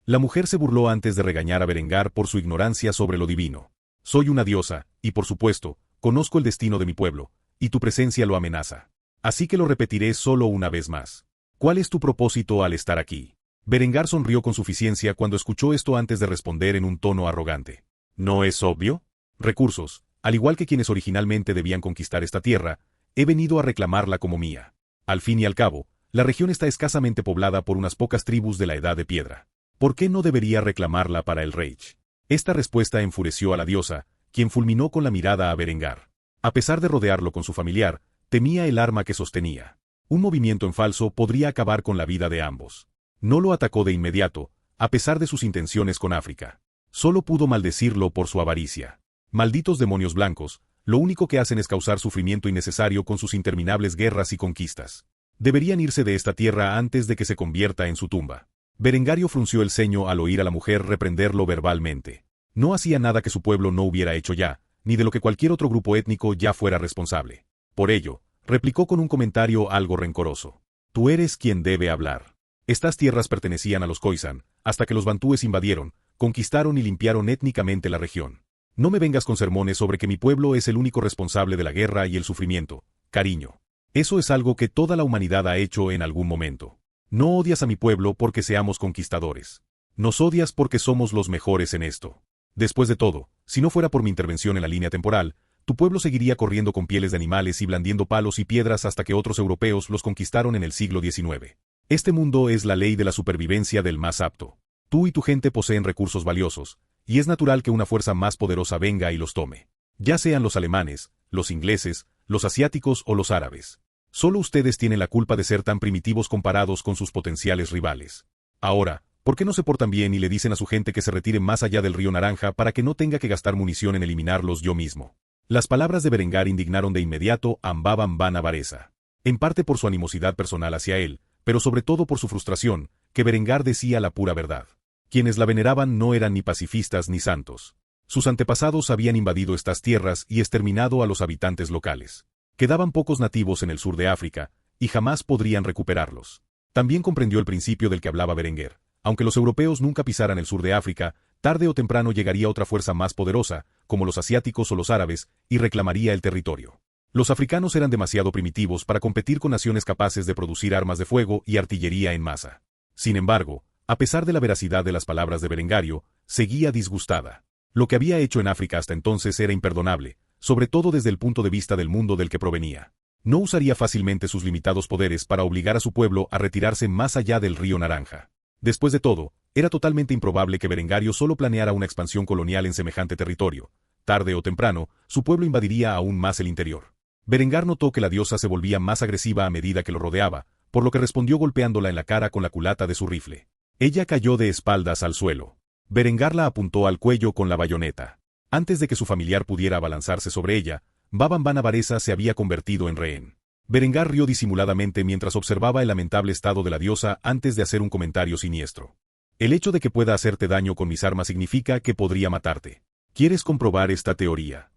La mujer se burló antes de regañar a Berengar por su ignorancia sobre lo divino. «Soy una diosa, y por supuesto, conozco el destino de mi pueblo, y tu presencia lo amenaza. Así que lo repetiré solo una vez más. ¿Cuál es tu propósito al estar aquí?». Berengar sonrió con suficiencia cuando escuchó esto antes de responder en un tono arrogante. «¿No es obvio? Recursos, al igual que quienes originalmente debían conquistar esta tierra, he venido a reclamarla como mía. Al fin y al cabo, la región está escasamente poblada por unas pocas tribus de la Edad de Piedra. ¿Por qué no debería reclamarla para el Reich?». Esta respuesta enfureció a la diosa, quien fulminó con la mirada a Berengar. A pesar de rodearlo con su familiar, temía el arma que sostenía. Un movimiento en falso podría acabar con la vida de ambos. No lo atacó de inmediato, a pesar de sus intenciones con África. Solo pudo maldecirlo por su avaricia. «Malditos demonios blancos, lo único que hacen es causar sufrimiento innecesario con sus interminables guerras y conquistas. Deberían irse de esta tierra antes de que se convierta en su tumba». Berengario frunció el ceño al oír a la mujer reprenderlo verbalmente. No hacía nada que su pueblo no hubiera hecho ya, ni de lo que cualquier otro grupo étnico ya fuera responsable. Por ello, replicó con un comentario algo rencoroso. «Tú eres quien debe hablar. Estas tierras pertenecían a los Khoisan, hasta que los bantúes invadieron, conquistaron y limpiaron étnicamente la región. No me vengas con sermones sobre que mi pueblo es el único responsable de la guerra y el sufrimiento, cariño. Eso es algo que toda la humanidad ha hecho en algún momento. No odias a mi pueblo porque seamos conquistadores. Nos odias porque somos los mejores en esto. Después de todo, si no fuera por mi intervención en la línea temporal, tu pueblo seguiría corriendo con pieles de animales y blandiendo palos y piedras hasta que otros europeos los conquistaron en el siglo XIX. Este mundo es la ley de la supervivencia del más apto. Tú y tu gente poseen recursos valiosos, y es natural que una fuerza más poderosa venga y los tome. Ya sean los alemanes, los ingleses, los asiáticos o los árabes. Solo ustedes tienen la culpa de ser tan primitivos comparados con sus potenciales rivales. Ahora, ¿por qué no se portan bien y le dicen a su gente que se retire más allá del río Naranja para que no tenga que gastar munición en eliminarlos yo mismo? Las palabras de Berengar indignaron de inmediato a Mbaban Varesa. En parte por su animosidad personal hacia él, pero sobre todo por su frustración, que Berengar decía la pura verdad. Quienes la veneraban no eran ni pacifistas ni santos. Sus antepasados habían invadido estas tierras y exterminado a los habitantes locales. Quedaban pocos nativos en el sur de África, y jamás podrían recuperarlos. También comprendió el principio del que hablaba Berenguer. Aunque los europeos nunca pisaran el sur de África, tarde o temprano llegaría otra fuerza más poderosa, como los asiáticos o los árabes, y reclamaría el territorio. Los africanos eran demasiado primitivos para competir con naciones capaces de producir armas de fuego y artillería en masa. Sin embargo, a pesar de la veracidad de las palabras de Berengario, seguía disgustada. Lo que había hecho en África hasta entonces era imperdonable, sobre todo desde el punto de vista del mundo del que provenía. No usaría fácilmente sus limitados poderes para obligar a su pueblo a retirarse más allá del río Naranja. Después de todo, era totalmente improbable que Berengario solo planeara una expansión colonial en semejante territorio. Tarde o temprano, su pueblo invadiría aún más el interior. Berengar notó que la diosa se volvía más agresiva a medida que lo rodeaba, por lo que respondió golpeándola en la cara con la culata de su rifle. Ella cayó de espaldas al suelo. Berengar la apuntó al cuello con la bayoneta. Antes de que su familiar pudiera abalanzarse sobre ella, Baba Mbana Varesa se había convertido en rehén. Berengar rió disimuladamente mientras observaba el lamentable estado de la diosa antes de hacer un comentario siniestro. El hecho de que pueda hacerte daño con mis armas significa que podría matarte. ¿Quieres comprobar esta teoría?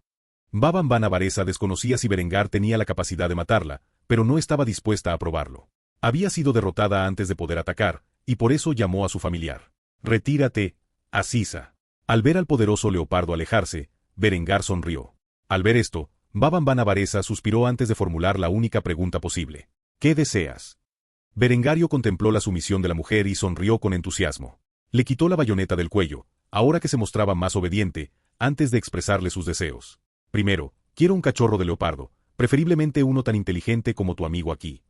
Baba Mbana Varesa desconocía si Berengar tenía la capacidad de matarla, pero no estaba dispuesta a probarlo. Había sido derrotada antes de poder atacar, y por eso llamó a su familiar. «Retírate, Aziza». Al ver al poderoso leopardo alejarse, Berengar sonrió. Al ver esto, Baba Mbana Varesa suspiró antes de formular la única pregunta posible. «¿Qué deseas?». Berengario contempló la sumisión de la mujer y sonrió con entusiasmo. Le quitó la bayoneta del cuello, ahora que se mostraba más obediente, antes de expresarle sus deseos. «Primero, quiero un cachorro de leopardo, preferiblemente uno tan inteligente como tu amigo aquí».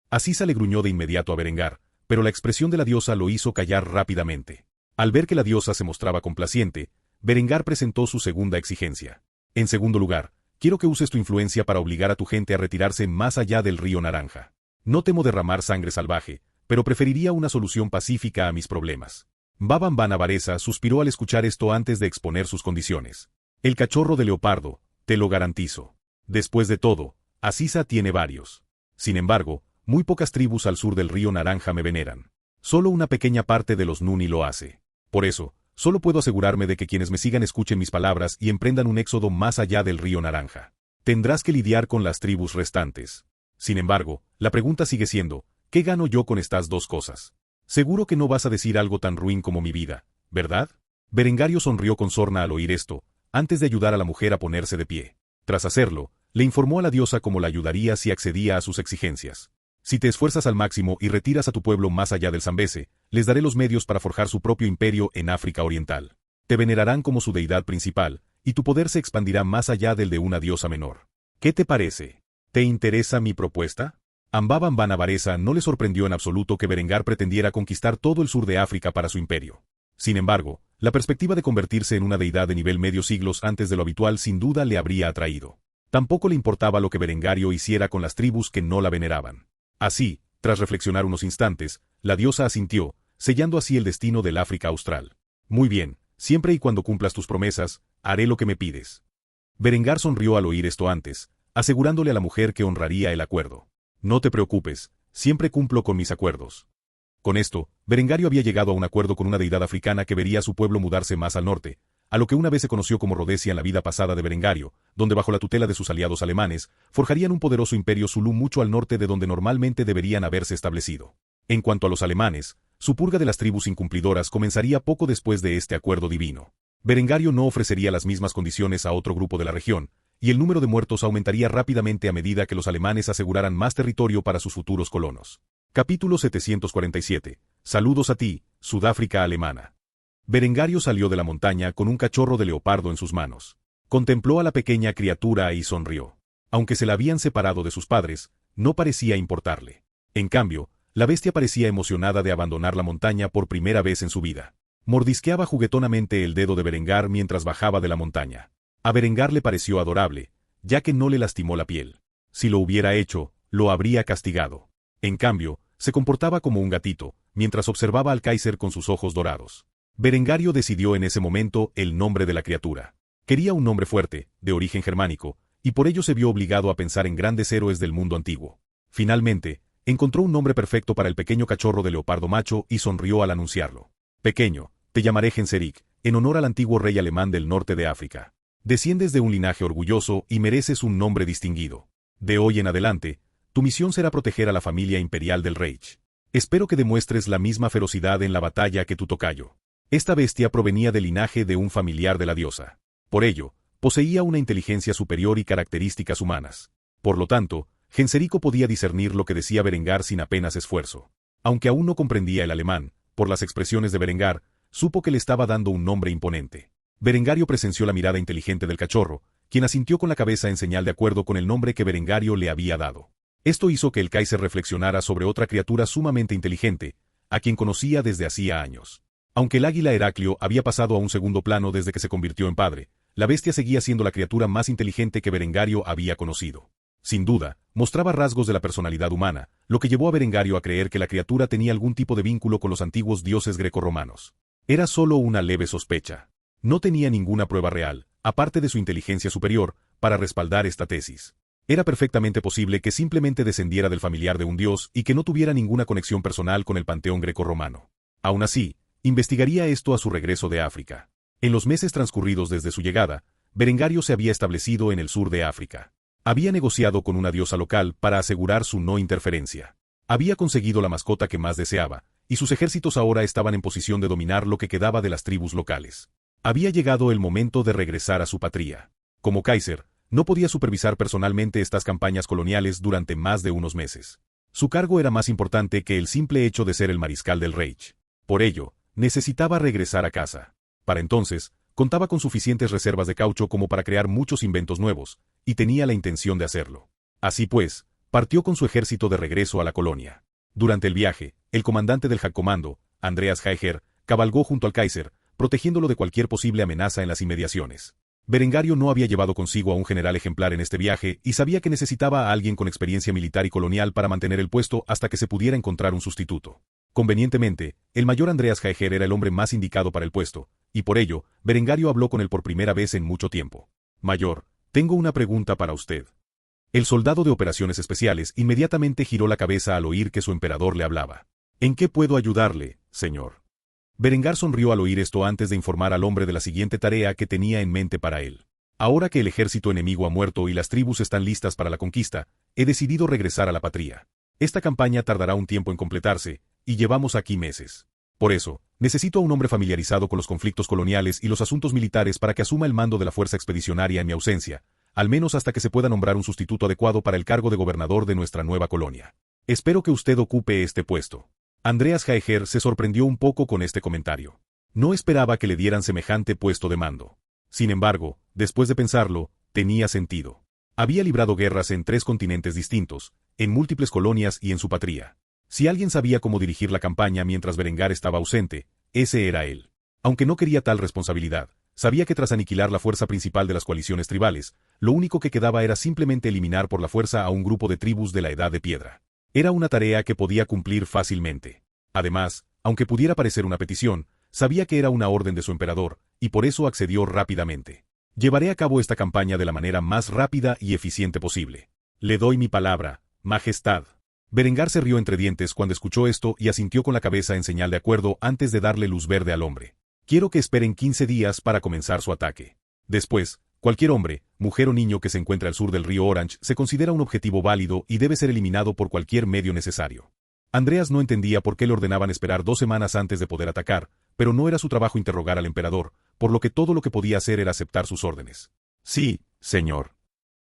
Aziza le gruñó de inmediato a Berengar, pero la expresión de la diosa lo hizo callar rápidamente. Al ver que la diosa se mostraba complaciente, Berengar presentó su segunda exigencia. «En segundo lugar, quiero que uses tu influencia para obligar a tu gente a retirarse más allá del río Naranja. No temo derramar sangre salvaje, pero preferiría una solución pacífica a mis problemas». Baba Mbana Varesa suspiró al escuchar esto antes de exponer sus condiciones. «El cachorro de leopardo, te lo garantizo. Después de todo, Aziza tiene varios. Sin embargo, muy pocas tribus al sur del río Naranja me veneran. Solo una pequeña parte de los Nuni lo hace. Por eso, solo puedo asegurarme de que quienes me sigan escuchen mis palabras y emprendan un éxodo más allá del río Naranja. Tendrás que lidiar con las tribus restantes. Sin embargo, la pregunta sigue siendo, ¿qué gano yo con estas dos cosas? Seguro que no vas a decir algo tan ruin como mi vida, ¿verdad?» Berengario sonrió con sorna al oír esto, antes de ayudar a la mujer a ponerse de pie. Tras hacerlo, le informó a la diosa cómo la ayudaría si accedía a sus exigencias. «Si te esfuerzas al máximo y retiras a tu pueblo más allá del Zambeze, les daré los medios para forjar su propio imperio en África Oriental. Te venerarán como su deidad principal, y tu poder se expandirá más allá del de una diosa menor. ¿Qué te parece? ¿Te interesa mi propuesta?». A Baba Mbana Varesa no le sorprendió en absoluto que Berengar pretendiera conquistar todo el sur de África para su imperio. Sin embargo, la perspectiva de convertirse en una deidad de nivel medio siglos antes de lo habitual sin duda le habría atraído. Tampoco le importaba lo que Berengario hiciera con las tribus que no la veneraban. Así, tras reflexionar unos instantes, la diosa asintió, sellando así el destino del África Austral. «Muy bien, siempre y cuando cumplas tus promesas, haré lo que me pides». Berengar sonrió al oír esto antes, asegurándole a la mujer que honraría el acuerdo. «No te preocupes, siempre cumplo con mis acuerdos». Con esto, Berengario había llegado a un acuerdo con una deidad africana que vería a su pueblo mudarse más al norte, a lo que una vez se conoció como Rodesia en la vida pasada de Berengario, donde bajo la tutela de sus aliados alemanes, forjarían un poderoso imperio zulú mucho al norte de donde normalmente deberían haberse establecido. En cuanto a los alemanes, su purga de las tribus incumplidoras comenzaría poco después de este acuerdo divino. Berengario no ofrecería las mismas condiciones a otro grupo de la región, y el número de muertos aumentaría rápidamente a medida que los alemanes aseguraran más territorio para sus futuros colonos. Capítulo 747. Saludos a ti, Sudáfrica alemana. Berengario salió de la montaña con un cachorro de leopardo en sus manos. Contempló a la pequeña criatura y sonrió. Aunque se la habían separado de sus padres, no parecía importarle. En cambio, la bestia parecía emocionada de abandonar la montaña por primera vez en su vida. Mordisqueaba juguetonamente el dedo de Berengar mientras bajaba de la montaña. A Berengar le pareció adorable, ya que no le lastimó la piel. Si lo hubiera hecho, lo habría castigado. En cambio, se comportaba como un gatito, mientras observaba al Kaiser con sus ojos dorados. Berengario decidió en ese momento el nombre de la criatura. Quería un nombre fuerte, de origen germánico, y por ello se vio obligado a pensar en grandes héroes del mundo antiguo. Finalmente, encontró un nombre perfecto para el pequeño cachorro de leopardo macho y sonrió al anunciarlo. «Pequeño, te llamaré Genseric, en honor al antiguo rey alemán del norte de África. Desciendes de un linaje orgulloso y mereces un nombre distinguido. De hoy en adelante, tu misión será proteger a la familia imperial del Reich. Espero que demuestres la misma ferocidad en la batalla que tu tocayo». Esta bestia provenía del linaje de un familiar de la diosa. Por ello, poseía una inteligencia superior y características humanas. Por lo tanto, Genserico podía discernir lo que decía Berengar sin apenas esfuerzo. Aunque aún no comprendía el alemán, por las expresiones de Berengar, supo que le estaba dando un nombre imponente. Berengario presenció la mirada inteligente del cachorro, quien asintió con la cabeza en señal de acuerdo con el nombre que Berengario le había dado. Esto hizo que el Kaiser reflexionara sobre otra criatura sumamente inteligente, a quien conocía desde hacía años. Aunque el águila Heraclio había pasado a un segundo plano desde que se convirtió en padre, la bestia seguía siendo la criatura más inteligente que Berengario había conocido. Sin duda, mostraba rasgos de la personalidad humana, lo que llevó a Berengario a creer que la criatura tenía algún tipo de vínculo con los antiguos dioses grecorromanos. Era solo una leve sospecha. No tenía ninguna prueba real, aparte de su inteligencia superior, para respaldar esta tesis. Era perfectamente posible que simplemente descendiera del familiar de un dios y que no tuviera ninguna conexión personal con el panteón grecorromano. Aún así, investigaría esto a su regreso de África. En los meses transcurridos desde su llegada, Berengario se había establecido en el sur de África. Había negociado con una diosa local para asegurar su no interferencia. Había conseguido la mascota que más deseaba, y sus ejércitos ahora estaban en posición de dominar lo que quedaba de las tribus locales. Había llegado el momento de regresar a su patria. Como Kaiser, no podía supervisar personalmente estas campañas coloniales durante más de unos meses. Su cargo era más importante que el simple hecho de ser el mariscal del Reich. Por ello, necesitaba regresar a casa. Para entonces, contaba con suficientes reservas de caucho como para crear muchos inventos nuevos, y tenía la intención de hacerlo. Así pues, partió con su ejército de regreso a la colonia. Durante el viaje, el comandante del Hauptkommando, Andreas Geiger, cabalgó junto al Kaiser, protegiéndolo de cualquier posible amenaza en las inmediaciones. Berengario no había llevado consigo a un general ejemplar en este viaje y sabía que necesitaba a alguien con experiencia militar y colonial para mantener el puesto hasta que se pudiera encontrar un sustituto. Convenientemente, el mayor Andreas Geiger era el hombre más indicado para el puesto, y por ello, Berengario habló con él por primera vez en mucho tiempo. Mayor, tengo una pregunta para usted. El soldado de operaciones especiales inmediatamente giró la cabeza al oír que su emperador le hablaba. ¿En qué puedo ayudarle, señor? Berengar sonrió al oír esto antes de informar al hombre de la siguiente tarea que tenía en mente para él. Ahora que el ejército enemigo ha muerto y las tribus están listas para la conquista, he decidido regresar a la patria. Esta campaña tardará un tiempo en completarse, y llevamos aquí meses. Por eso, necesito a un hombre familiarizado con los conflictos coloniales y los asuntos militares para que asuma el mando de la fuerza expedicionaria en mi ausencia, al menos hasta que se pueda nombrar un sustituto adecuado para el cargo de gobernador de nuestra nueva colonia. Espero que usted ocupe este puesto. Andreas Geiger se sorprendió un poco con este comentario. No esperaba que le dieran semejante puesto de mando. Sin embargo, después de pensarlo, tenía sentido. Había librado guerras en 3 continentes distintos, en múltiples colonias y en su patria. Si alguien sabía cómo dirigir la campaña mientras Berengar estaba ausente, ese era él. Aunque no quería tal responsabilidad, sabía que tras aniquilar la fuerza principal de las coaliciones tribales, lo único que quedaba era simplemente eliminar por la fuerza a un grupo de tribus de la Edad de Piedra. Era una tarea que podía cumplir fácilmente. Además, aunque pudiera parecer una petición, sabía que era una orden de su emperador, y por eso accedió rápidamente. Llevaré a cabo esta campaña de la manera más rápida y eficiente posible. Le doy mi palabra, Majestad. Berengar se rió entre dientes cuando escuchó esto y asintió con la cabeza en señal de acuerdo antes de darle luz verde al hombre. Quiero que esperen 15 días para comenzar su ataque. Después, cualquier hombre, mujer o niño que se encuentre al sur del río Orange se considera un objetivo válido y debe ser eliminado por cualquier medio necesario. Andreas no entendía por qué le ordenaban esperar 2 semanas antes de poder atacar, pero no era su trabajo interrogar al emperador, por lo que todo lo que podía hacer era aceptar sus órdenes. Sí, señor.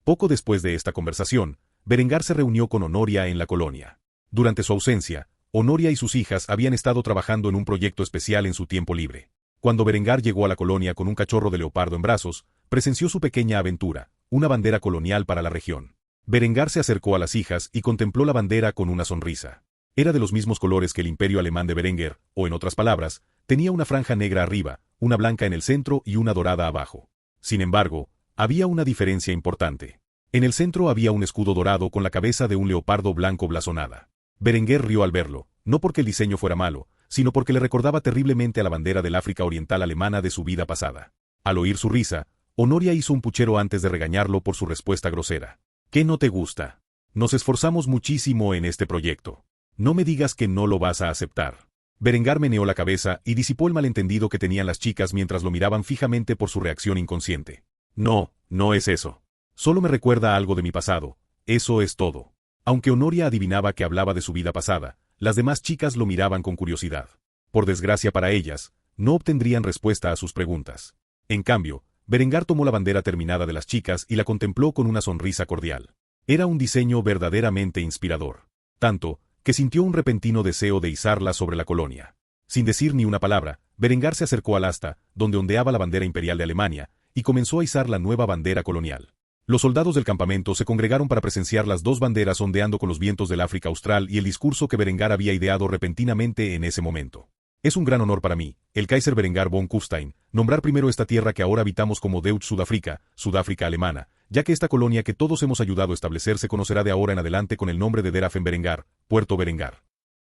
Poco después de esta conversación, Berengar se reunió con Honoria en la colonia. Durante su ausencia, Honoria y sus hijas habían estado trabajando en un proyecto especial en su tiempo libre. Cuando Berengar llegó a la colonia con un cachorro de leopardo en brazos, presenció su pequeña aventura, una bandera colonial para la región. Berengar se acercó a las hijas y contempló la bandera con una sonrisa. Era de los mismos colores que el imperio alemán de Berenguer, o en otras palabras, tenía una franja negra arriba, una blanca en el centro y una dorada abajo. Sin embargo, había una diferencia importante. En el centro había un escudo dorado con la cabeza de un leopardo blanco blasonada. Berenguer rió al verlo, no porque el diseño fuera malo, sino porque le recordaba terriblemente a la bandera del África Oriental alemana de su vida pasada. Al oír su risa, Honoria hizo un puchero antes de regañarlo por su respuesta grosera. ¿Qué no te gusta? Nos esforzamos muchísimo en este proyecto. No me digas que no lo vas a aceptar. Berengar meneó la cabeza y disipó el malentendido que tenían las chicas mientras lo miraban fijamente por su reacción inconsciente. No, no es eso. Solo me recuerda algo de mi pasado, eso es todo. Aunque Honoria adivinaba que hablaba de su vida pasada, las demás chicas lo miraban con curiosidad. Por desgracia para ellas, no obtendrían respuesta a sus preguntas. En cambio, Berengar tomó la bandera terminada de las chicas y la contempló con una sonrisa cordial. Era un diseño verdaderamente inspirador. Tanto, que sintió un repentino deseo de izarla sobre la colonia. Sin decir ni una palabra, Berengar se acercó al asta, donde ondeaba la bandera imperial de Alemania, y comenzó a izar la nueva bandera colonial. Los soldados del campamento se congregaron para presenciar las 2 banderas ondeando con los vientos del África Austral y el discurso que Berengar había ideado repentinamente en ese momento. Es un gran honor para mí, el Kaiser Berengar von Kufstein, nombrar primero esta tierra que ahora habitamos como Deutsch Sudáfrica, Sudáfrica alemana, ya que esta colonia que todos hemos ayudado a establecer se conocerá de ahora en adelante con el nombre de Derafen Berengar, Puerto Berengar.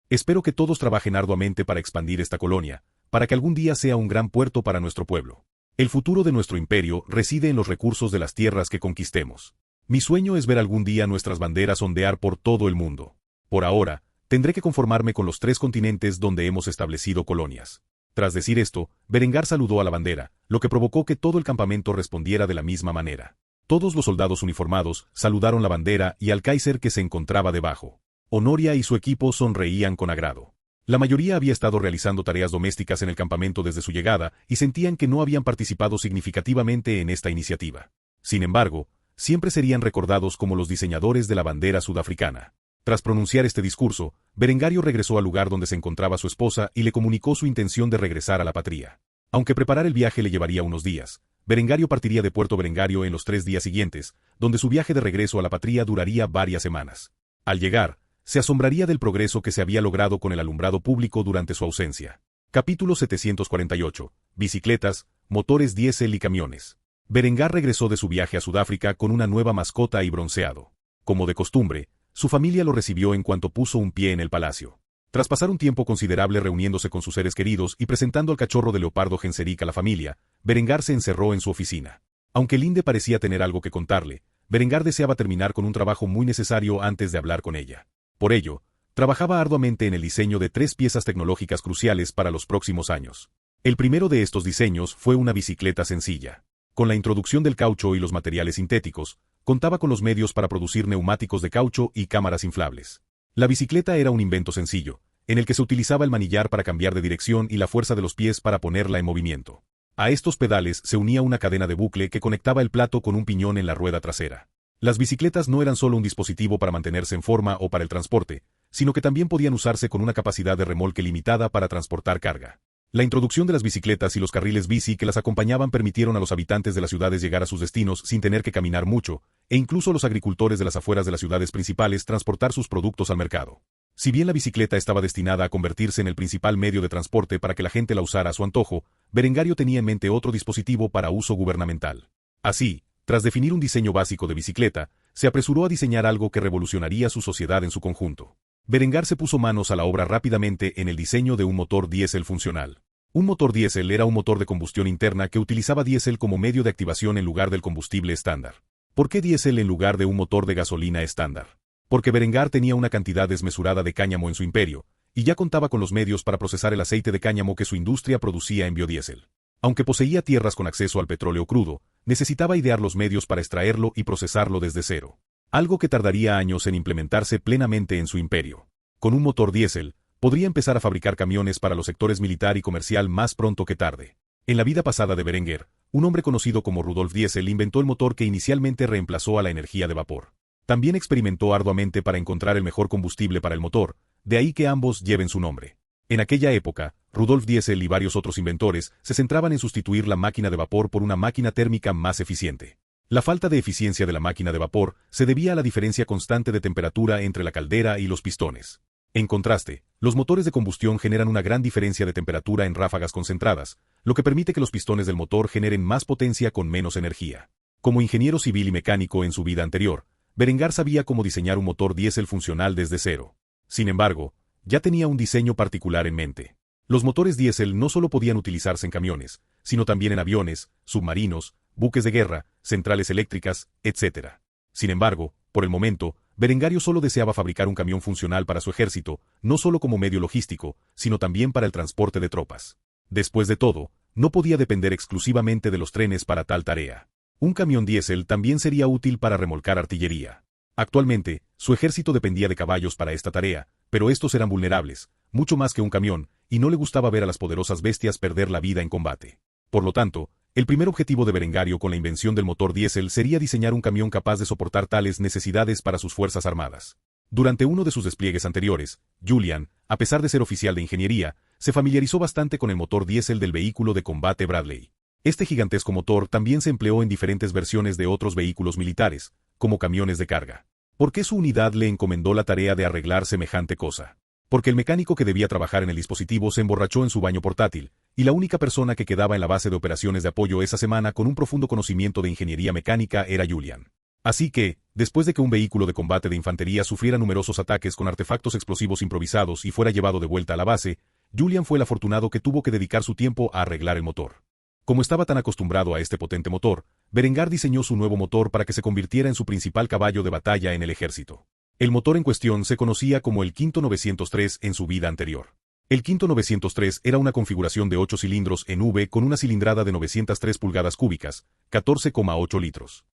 Espero que todos trabajen arduamente para expandir esta colonia, para que algún día sea un gran puerto para nuestro pueblo. El futuro de nuestro imperio reside en los recursos de las tierras que conquistemos. Mi sueño es ver algún día nuestras banderas ondear por todo el mundo. Por ahora, tendré que conformarme con los 3 continentes donde hemos establecido colonias. Tras decir esto, Berengar saludó a la bandera, lo que provocó que todo el campamento respondiera de la misma manera. Todos los soldados uniformados saludaron la bandera y al Kaiser que se encontraba debajo. Honoria y su equipo sonreían con agrado. La mayoría había estado realizando tareas domésticas en el campamento desde su llegada y sentían que no habían participado significativamente en esta iniciativa. Sin embargo, siempre serían recordados como los diseñadores de la bandera sudafricana. Tras pronunciar este discurso, Berengario regresó al lugar donde se encontraba su esposa y le comunicó su intención de regresar a la patria. Aunque preparar el viaje le llevaría unos días, Berengario partiría de Puerto Berengario en los 3 días siguientes, donde su viaje de regreso a la patria duraría varias semanas. Al llegar, se asombraría del progreso que se había logrado con el alumbrado público durante su ausencia. Capítulo 748. Bicicletas, motores diésel y camiones. Berengar regresó de su viaje a Sudáfrica con una nueva mascota y bronceado. Como de costumbre, su familia lo recibió en cuanto puso un pie en el palacio. Tras pasar un tiempo considerable reuniéndose con sus seres queridos y presentando al cachorro de leopardo Genseric a la familia, Berengar se encerró en su oficina. Aunque Linde parecía tener algo que contarle, Berengar deseaba terminar con un trabajo muy necesario antes de hablar con ella. Por ello, trabajaba arduamente en el diseño de 3 piezas tecnológicas cruciales para los próximos años. El primero de estos diseños fue una bicicleta sencilla. Con la introducción del caucho y los materiales sintéticos, contaba con los medios para producir neumáticos de caucho y cámaras inflables. La bicicleta era un invento sencillo, en el que se utilizaba el manillar para cambiar de dirección y la fuerza de los pies para ponerla en movimiento. A estos pedales se unía una cadena de bucle que conectaba el plato con un piñón en la rueda trasera. Las bicicletas no eran solo un dispositivo para mantenerse en forma o para el transporte, sino que también podían usarse con una capacidad de remolque limitada para transportar carga. La introducción de las bicicletas y los carriles bici que las acompañaban permitieron a los habitantes de las ciudades llegar a sus destinos sin tener que caminar mucho, e incluso a los agricultores de las afueras de las ciudades principales transportar sus productos al mercado. Si bien la bicicleta estaba destinada a convertirse en el principal medio de transporte para que la gente la usara a su antojo, Berengario tenía en mente otro dispositivo para uso gubernamental. Así, tras definir un diseño básico de bicicleta, se apresuró a diseñar algo que revolucionaría su sociedad en su conjunto. Berengar se puso manos a la obra rápidamente en el diseño de un motor diésel funcional. Un motor diésel era un motor de combustión interna que utilizaba diésel como medio de activación en lugar del combustible estándar. ¿Por qué diésel en lugar de un motor de gasolina estándar? Porque Berengar tenía una cantidad desmesurada de cáñamo en su imperio, y ya contaba con los medios para procesar el aceite de cáñamo que su industria producía en biodiesel. Aunque poseía tierras con acceso al petróleo crudo, necesitaba idear los medios para extraerlo y procesarlo desde cero. Algo que tardaría años en implementarse plenamente en su imperio. Con un motor diésel, podría empezar a fabricar camiones para los sectores militar y comercial más pronto que tarde. En la vida pasada de Berenguer, un hombre conocido como Rudolf Diesel inventó el motor que inicialmente reemplazó a la energía de vapor. También experimentó arduamente para encontrar el mejor combustible para el motor, de ahí que ambos lleven su nombre. En aquella época, Rudolf Diesel y varios otros inventores se centraban en sustituir la máquina de vapor por una máquina térmica más eficiente. La falta de eficiencia de la máquina de vapor se debía a la diferencia constante de temperatura entre la caldera y los pistones. En contraste, los motores de combustión generan una gran diferencia de temperatura en ráfagas concentradas, lo que permite que los pistones del motor generen más potencia con menos energía. Como ingeniero civil y mecánico en su vida anterior, Berengar sabía cómo diseñar un motor diésel funcional desde cero. Sin embargo, ya tenía un diseño particular en mente. Los motores diésel no solo podían utilizarse en camiones, sino también en aviones, submarinos, buques de guerra, centrales eléctricas, etc. Sin embargo, por el momento, Berengario solo deseaba fabricar un camión funcional para su ejército, no solo como medio logístico, sino también para el transporte de tropas. Después de todo, no podía depender exclusivamente de los trenes para tal tarea. Un camión diésel también sería útil para remolcar artillería. Actualmente, su ejército dependía de caballos para esta tarea, pero estos eran vulnerables, mucho más que un camión, y no le gustaba ver a las poderosas bestias perder la vida en combate. Por lo tanto, el primer objetivo de Berengario con la invención del motor diésel sería diseñar un camión capaz de soportar tales necesidades para sus fuerzas armadas. Durante uno de sus despliegues anteriores, Julian, a pesar de ser oficial de ingeniería, se familiarizó bastante con el motor diésel del vehículo de combate Bradley. Este gigantesco motor también se empleó en diferentes versiones de otros vehículos militares, como camiones de carga. ¿Por qué su unidad le encomendó la tarea de arreglar semejante cosa? Porque el mecánico que debía trabajar en el dispositivo se emborrachó en su baño portátil, y la única persona que quedaba en la base de operaciones de apoyo esa semana con un profundo conocimiento de ingeniería mecánica era Julian. Así que, después de que un vehículo de combate de infantería sufriera numerosos ataques con artefactos explosivos improvisados y fuera llevado de vuelta a la base, Julian fue el afortunado que tuvo que dedicar su tiempo a arreglar el motor. Como estaba tan acostumbrado a este potente motor, Berengar diseñó su nuevo motor para que se convirtiera en su principal caballo de batalla en el ejército. El motor en cuestión se conocía como el Quinto 903 en su vida anterior. El Quinto 903 era una configuración de 8 cilindros en V con una cilindrada de 903 pulgadas cúbicas, 14,8 litros.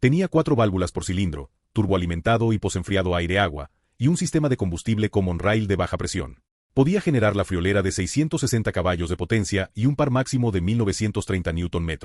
Tenía 4 válvulas por cilindro, turboalimentado y posenfriado aire-agua, y un sistema de combustible Common Rail de baja presión. Podía generar la friolera de 660 caballos de potencia y un par máximo de 1930 Nm.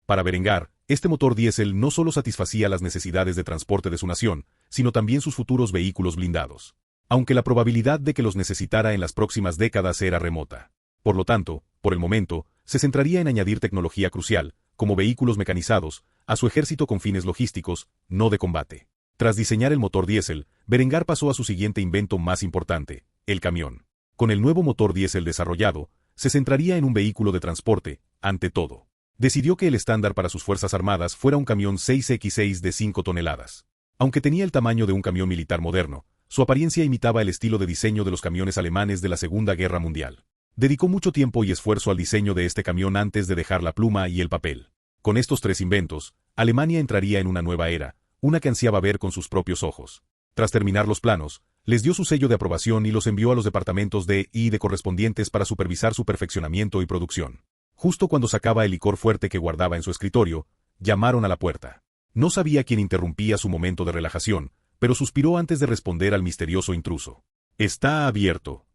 Para Berengar, este motor diésel no solo satisfacía las necesidades de transporte de su nación, sino también sus futuros vehículos blindados. Aunque la probabilidad de que los necesitara en las próximas décadas era remota. Por lo tanto, por el momento, se centraría en añadir tecnología crucial, como vehículos mecanizados, a su ejército con fines logísticos, no de combate. Tras diseñar el motor diésel, Berengar pasó a su siguiente invento más importante, el camión. Con el nuevo motor diésel desarrollado, se centraría en un vehículo de transporte, ante todo. Decidió que el estándar para sus Fuerzas Armadas fuera un camión 6x6 de 5 toneladas. Aunque tenía el tamaño de un camión militar moderno, su apariencia imitaba el estilo de diseño de los camiones alemanes de la Segunda Guerra Mundial. Dedicó mucho tiempo y esfuerzo al diseño de este camión antes de dejar la pluma y el papel. Con estos 3 inventos, Alemania entraría en una nueva era, una que ansiaba ver con sus propios ojos. Tras terminar los planos, les dio su sello de aprobación y los envió a los departamentos de I+D correspondientes para supervisar su perfeccionamiento y producción. Justo cuando sacaba el licor fuerte que guardaba en su escritorio, llamaron a la puerta. No sabía quién interrumpía su momento de relajación, pero suspiró antes de responder al misterioso intruso. «Está abierto».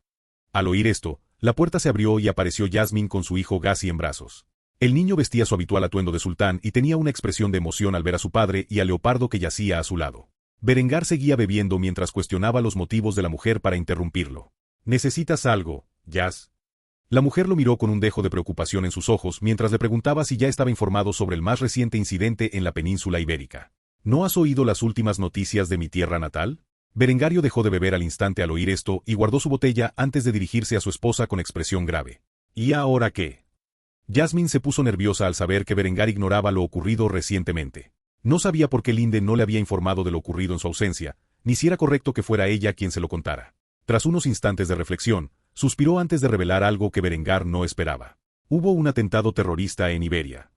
Al oír esto, la puerta se abrió y apareció Yasmin con su hijo Gazi en brazos. El niño vestía su habitual atuendo de sultán y tenía una expresión de emoción al ver a su padre y a Leopardo que yacía a su lado. Berengar seguía bebiendo mientras cuestionaba los motivos de la mujer para interrumpirlo. «¿Necesitas algo, Yas?». La mujer lo miró con un dejo de preocupación en sus ojos mientras le preguntaba si ya estaba informado sobre el más reciente incidente en la península ibérica. «¿No has oído las últimas noticias de mi tierra natal?». Berengario dejó de beber al instante al oír esto y guardó su botella antes de dirigirse a su esposa con expresión grave. «¿Y ahora qué?». Yasmin se puso nerviosa al saber que Berengar ignoraba lo ocurrido recientemente. No sabía por qué Linde no le había informado de lo ocurrido en su ausencia, ni si era correcto que fuera ella quien se lo contara. Tras unos instantes de reflexión, suspiró antes de revelar algo que Berengar no esperaba. Hubo un atentado terrorista en Iberia.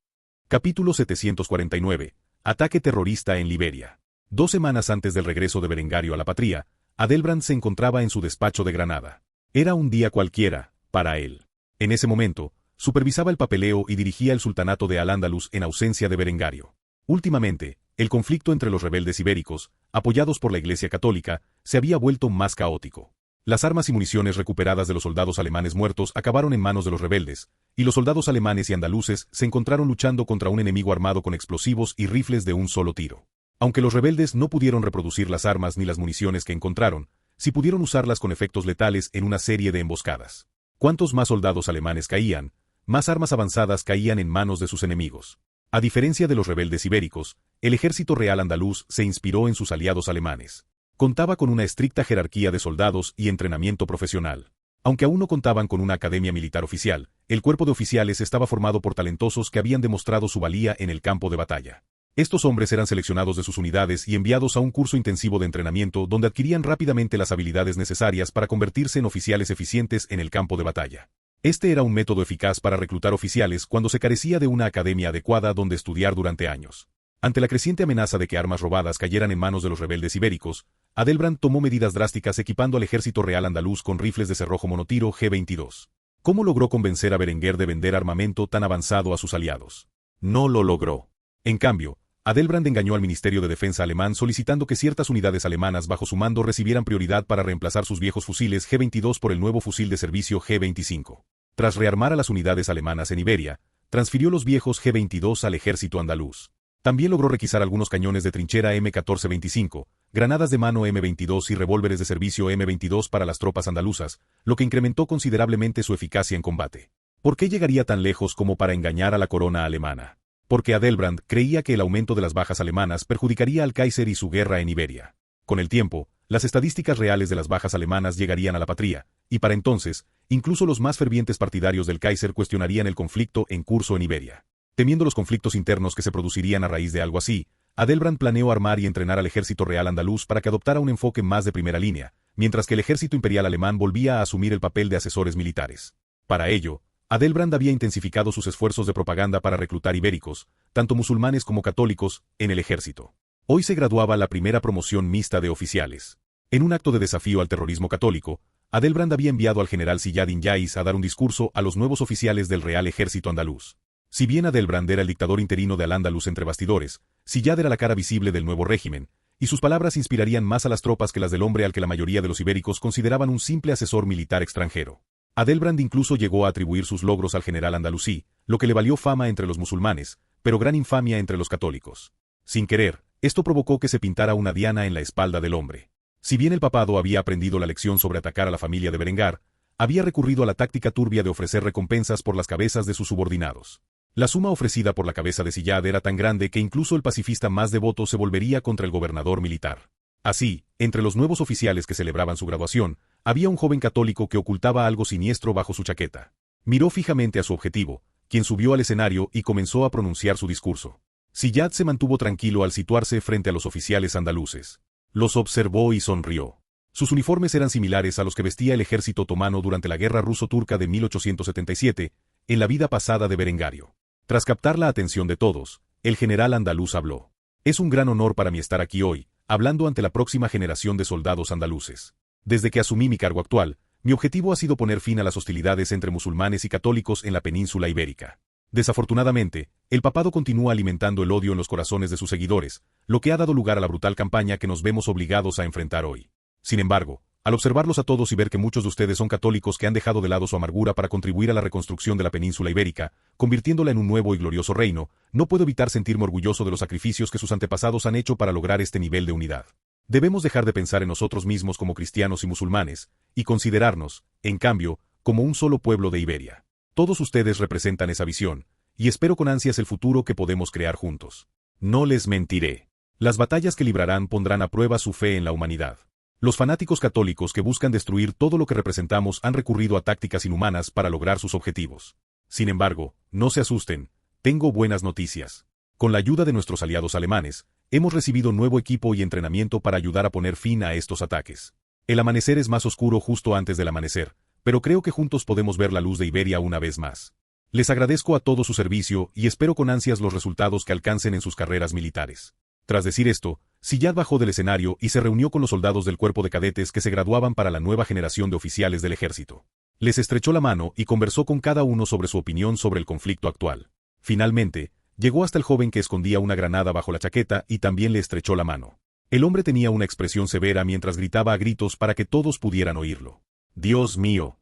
Capítulo 749. Ataque terrorista en Liberia. 2 semanas antes del regreso de Berengario a la patria, Adelbrand se encontraba en su despacho de Granada. Era un día cualquiera, para él. En ese momento, supervisaba el papeleo y dirigía el sultanato de Al-Ándalus en ausencia de Berengario. Últimamente, el conflicto entre los rebeldes ibéricos, apoyados por la Iglesia Católica, se había vuelto más caótico. Las armas y municiones recuperadas de los soldados alemanes muertos acabaron en manos de los rebeldes, y los soldados alemanes y andaluces se encontraron luchando contra un enemigo armado con explosivos y rifles de un solo tiro. Aunque los rebeldes no pudieron reproducir las armas ni las municiones que encontraron, sí pudieron usarlas con efectos letales en una serie de emboscadas. Cuantos más soldados alemanes caían, más armas avanzadas caían en manos de sus enemigos. A diferencia de los rebeldes ibéricos, el ejército real andaluz se inspiró en sus aliados alemanes. Contaba con una estricta jerarquía de soldados y entrenamiento profesional. Aunque aún no contaban con una academia militar oficial, el cuerpo de oficiales estaba formado por talentosos que habían demostrado su valía en el campo de batalla. Estos hombres eran seleccionados de sus unidades y enviados a un curso intensivo de entrenamiento donde adquirían rápidamente las habilidades necesarias para convertirse en oficiales eficientes en el campo de batalla. Este era un método eficaz para reclutar oficiales cuando se carecía de una academia adecuada donde estudiar durante años. Ante la creciente amenaza de que armas robadas cayeran en manos de los rebeldes ibéricos, Adelbrand tomó medidas drásticas equipando al ejército real andaluz con rifles de cerrojo monotiro G-22. ¿Cómo logró convencer a Berenguer de vender armamento tan avanzado a sus aliados? No lo logró. En cambio, Adelbrand engañó al Ministerio de Defensa alemán solicitando que ciertas unidades alemanas bajo su mando recibieran prioridad para reemplazar sus viejos fusiles G-22 por el nuevo fusil de servicio G-25. Tras rearmar a las unidades alemanas en Iberia, transfirió los viejos G-22 al ejército andaluz. También logró requisar algunos cañones de trinchera M1425, granadas de mano M22 y revólveres de servicio M22 para las tropas andaluzas, lo que incrementó considerablemente su eficacia en combate. ¿Por qué llegaría tan lejos como para engañar a la corona alemana? Porque Adelbrand creía que el aumento de las bajas alemanas perjudicaría al Kaiser y su guerra en Iberia. Con el tiempo, las estadísticas reales de las bajas alemanas llegarían a la patria, y para entonces, incluso los más fervientes partidarios del Kaiser cuestionarían el conflicto en curso en Iberia. Temiendo los conflictos internos que se producirían a raíz de algo así, Adelbrand planeó armar y entrenar al ejército real andaluz para que adoptara un enfoque más de primera línea, mientras que el ejército imperial alemán volvía a asumir el papel de asesores militares. Para ello, Adelbrand había intensificado sus esfuerzos de propaganda para reclutar ibéricos, tanto musulmanes como católicos, en el ejército. Hoy se graduaba la primera promoción mixta de oficiales. En un acto de desafío al terrorismo católico, Adelbrand había enviado al general Ziyad Yais a dar un discurso a los nuevos oficiales del Real Ejército andaluz. Si bien Adelbrand era el dictador interino de Al-Ándalus entre bastidores, Ziyad era la cara visible del nuevo régimen, y sus palabras inspirarían más a las tropas que las del hombre al que la mayoría de los ibéricos consideraban un simple asesor militar extranjero. Adelbrand incluso llegó a atribuir sus logros al general andalusí, lo que le valió fama entre los musulmanes, pero gran infamia entre los católicos. Sin querer, esto provocó que se pintara una diana en la espalda del hombre. Si bien el papado había aprendido la lección sobre atacar a la familia de Berengar, había recurrido a la táctica turbia de ofrecer recompensas por las cabezas de sus subordinados. La suma ofrecida por la cabeza de Ziyad era tan grande que incluso el pacifista más devoto se volvería contra el gobernador militar. Así, entre los nuevos oficiales que celebraban su graduación, había un joven católico que ocultaba algo siniestro bajo su chaqueta. Miró fijamente a su objetivo, quien subió al escenario y comenzó a pronunciar su discurso. Ziyad se mantuvo tranquilo al situarse frente a los oficiales andaluces. Los observó y sonrió. Sus uniformes eran similares a los que vestía el ejército otomano durante la guerra ruso-turca de 1877, en la vida pasada de Berengario. Tras captar la atención de todos, el general andaluz habló. Es un gran honor para mí estar aquí hoy, hablando ante la próxima generación de soldados andaluces. Desde que asumí mi cargo actual, mi objetivo ha sido poner fin a las hostilidades entre musulmanes y católicos en la península ibérica. Desafortunadamente, el papado continúa alimentando el odio en los corazones de sus seguidores, lo que ha dado lugar a la brutal campaña que nos vemos obligados a enfrentar hoy. Sin embargo, al observarlos a todos y ver que muchos de ustedes son católicos que han dejado de lado su amargura para contribuir a la reconstrucción de la península ibérica, convirtiéndola en un nuevo y glorioso reino, no puedo evitar sentirme orgulloso de los sacrificios que sus antepasados han hecho para lograr este nivel de unidad. Debemos dejar de pensar en nosotros mismos como cristianos y musulmanes, y considerarnos, en cambio, como un solo pueblo de Iberia. Todos ustedes representan esa visión, y espero con ansias el futuro que podemos crear juntos. No les mentiré. Las batallas que librarán pondrán a prueba su fe en la humanidad. Los fanáticos católicos que buscan destruir todo lo que representamos han recurrido a tácticas inhumanas para lograr sus objetivos. Sin embargo, no se asusten, tengo buenas noticias. Con la ayuda de nuestros aliados alemanes, hemos recibido nuevo equipo y entrenamiento para ayudar a poner fin a estos ataques. El amanecer es más oscuro justo antes del amanecer, pero creo que juntos podemos ver la luz de Iberia una vez más. Les agradezco a todo su servicio y espero con ansias los resultados que alcancen en sus carreras militares. Tras decir esto, Ziyad bajó del escenario y se reunió con los soldados del cuerpo de cadetes que se graduaban para la nueva generación de oficiales del ejército. Les estrechó la mano y conversó con cada uno sobre su opinión sobre el conflicto actual. Finalmente, llegó hasta el joven que escondía una granada bajo la chaqueta y también le estrechó la mano. El hombre tenía una expresión severa mientras gritaba a gritos para que todos pudieran oírlo. ¡Dios mío!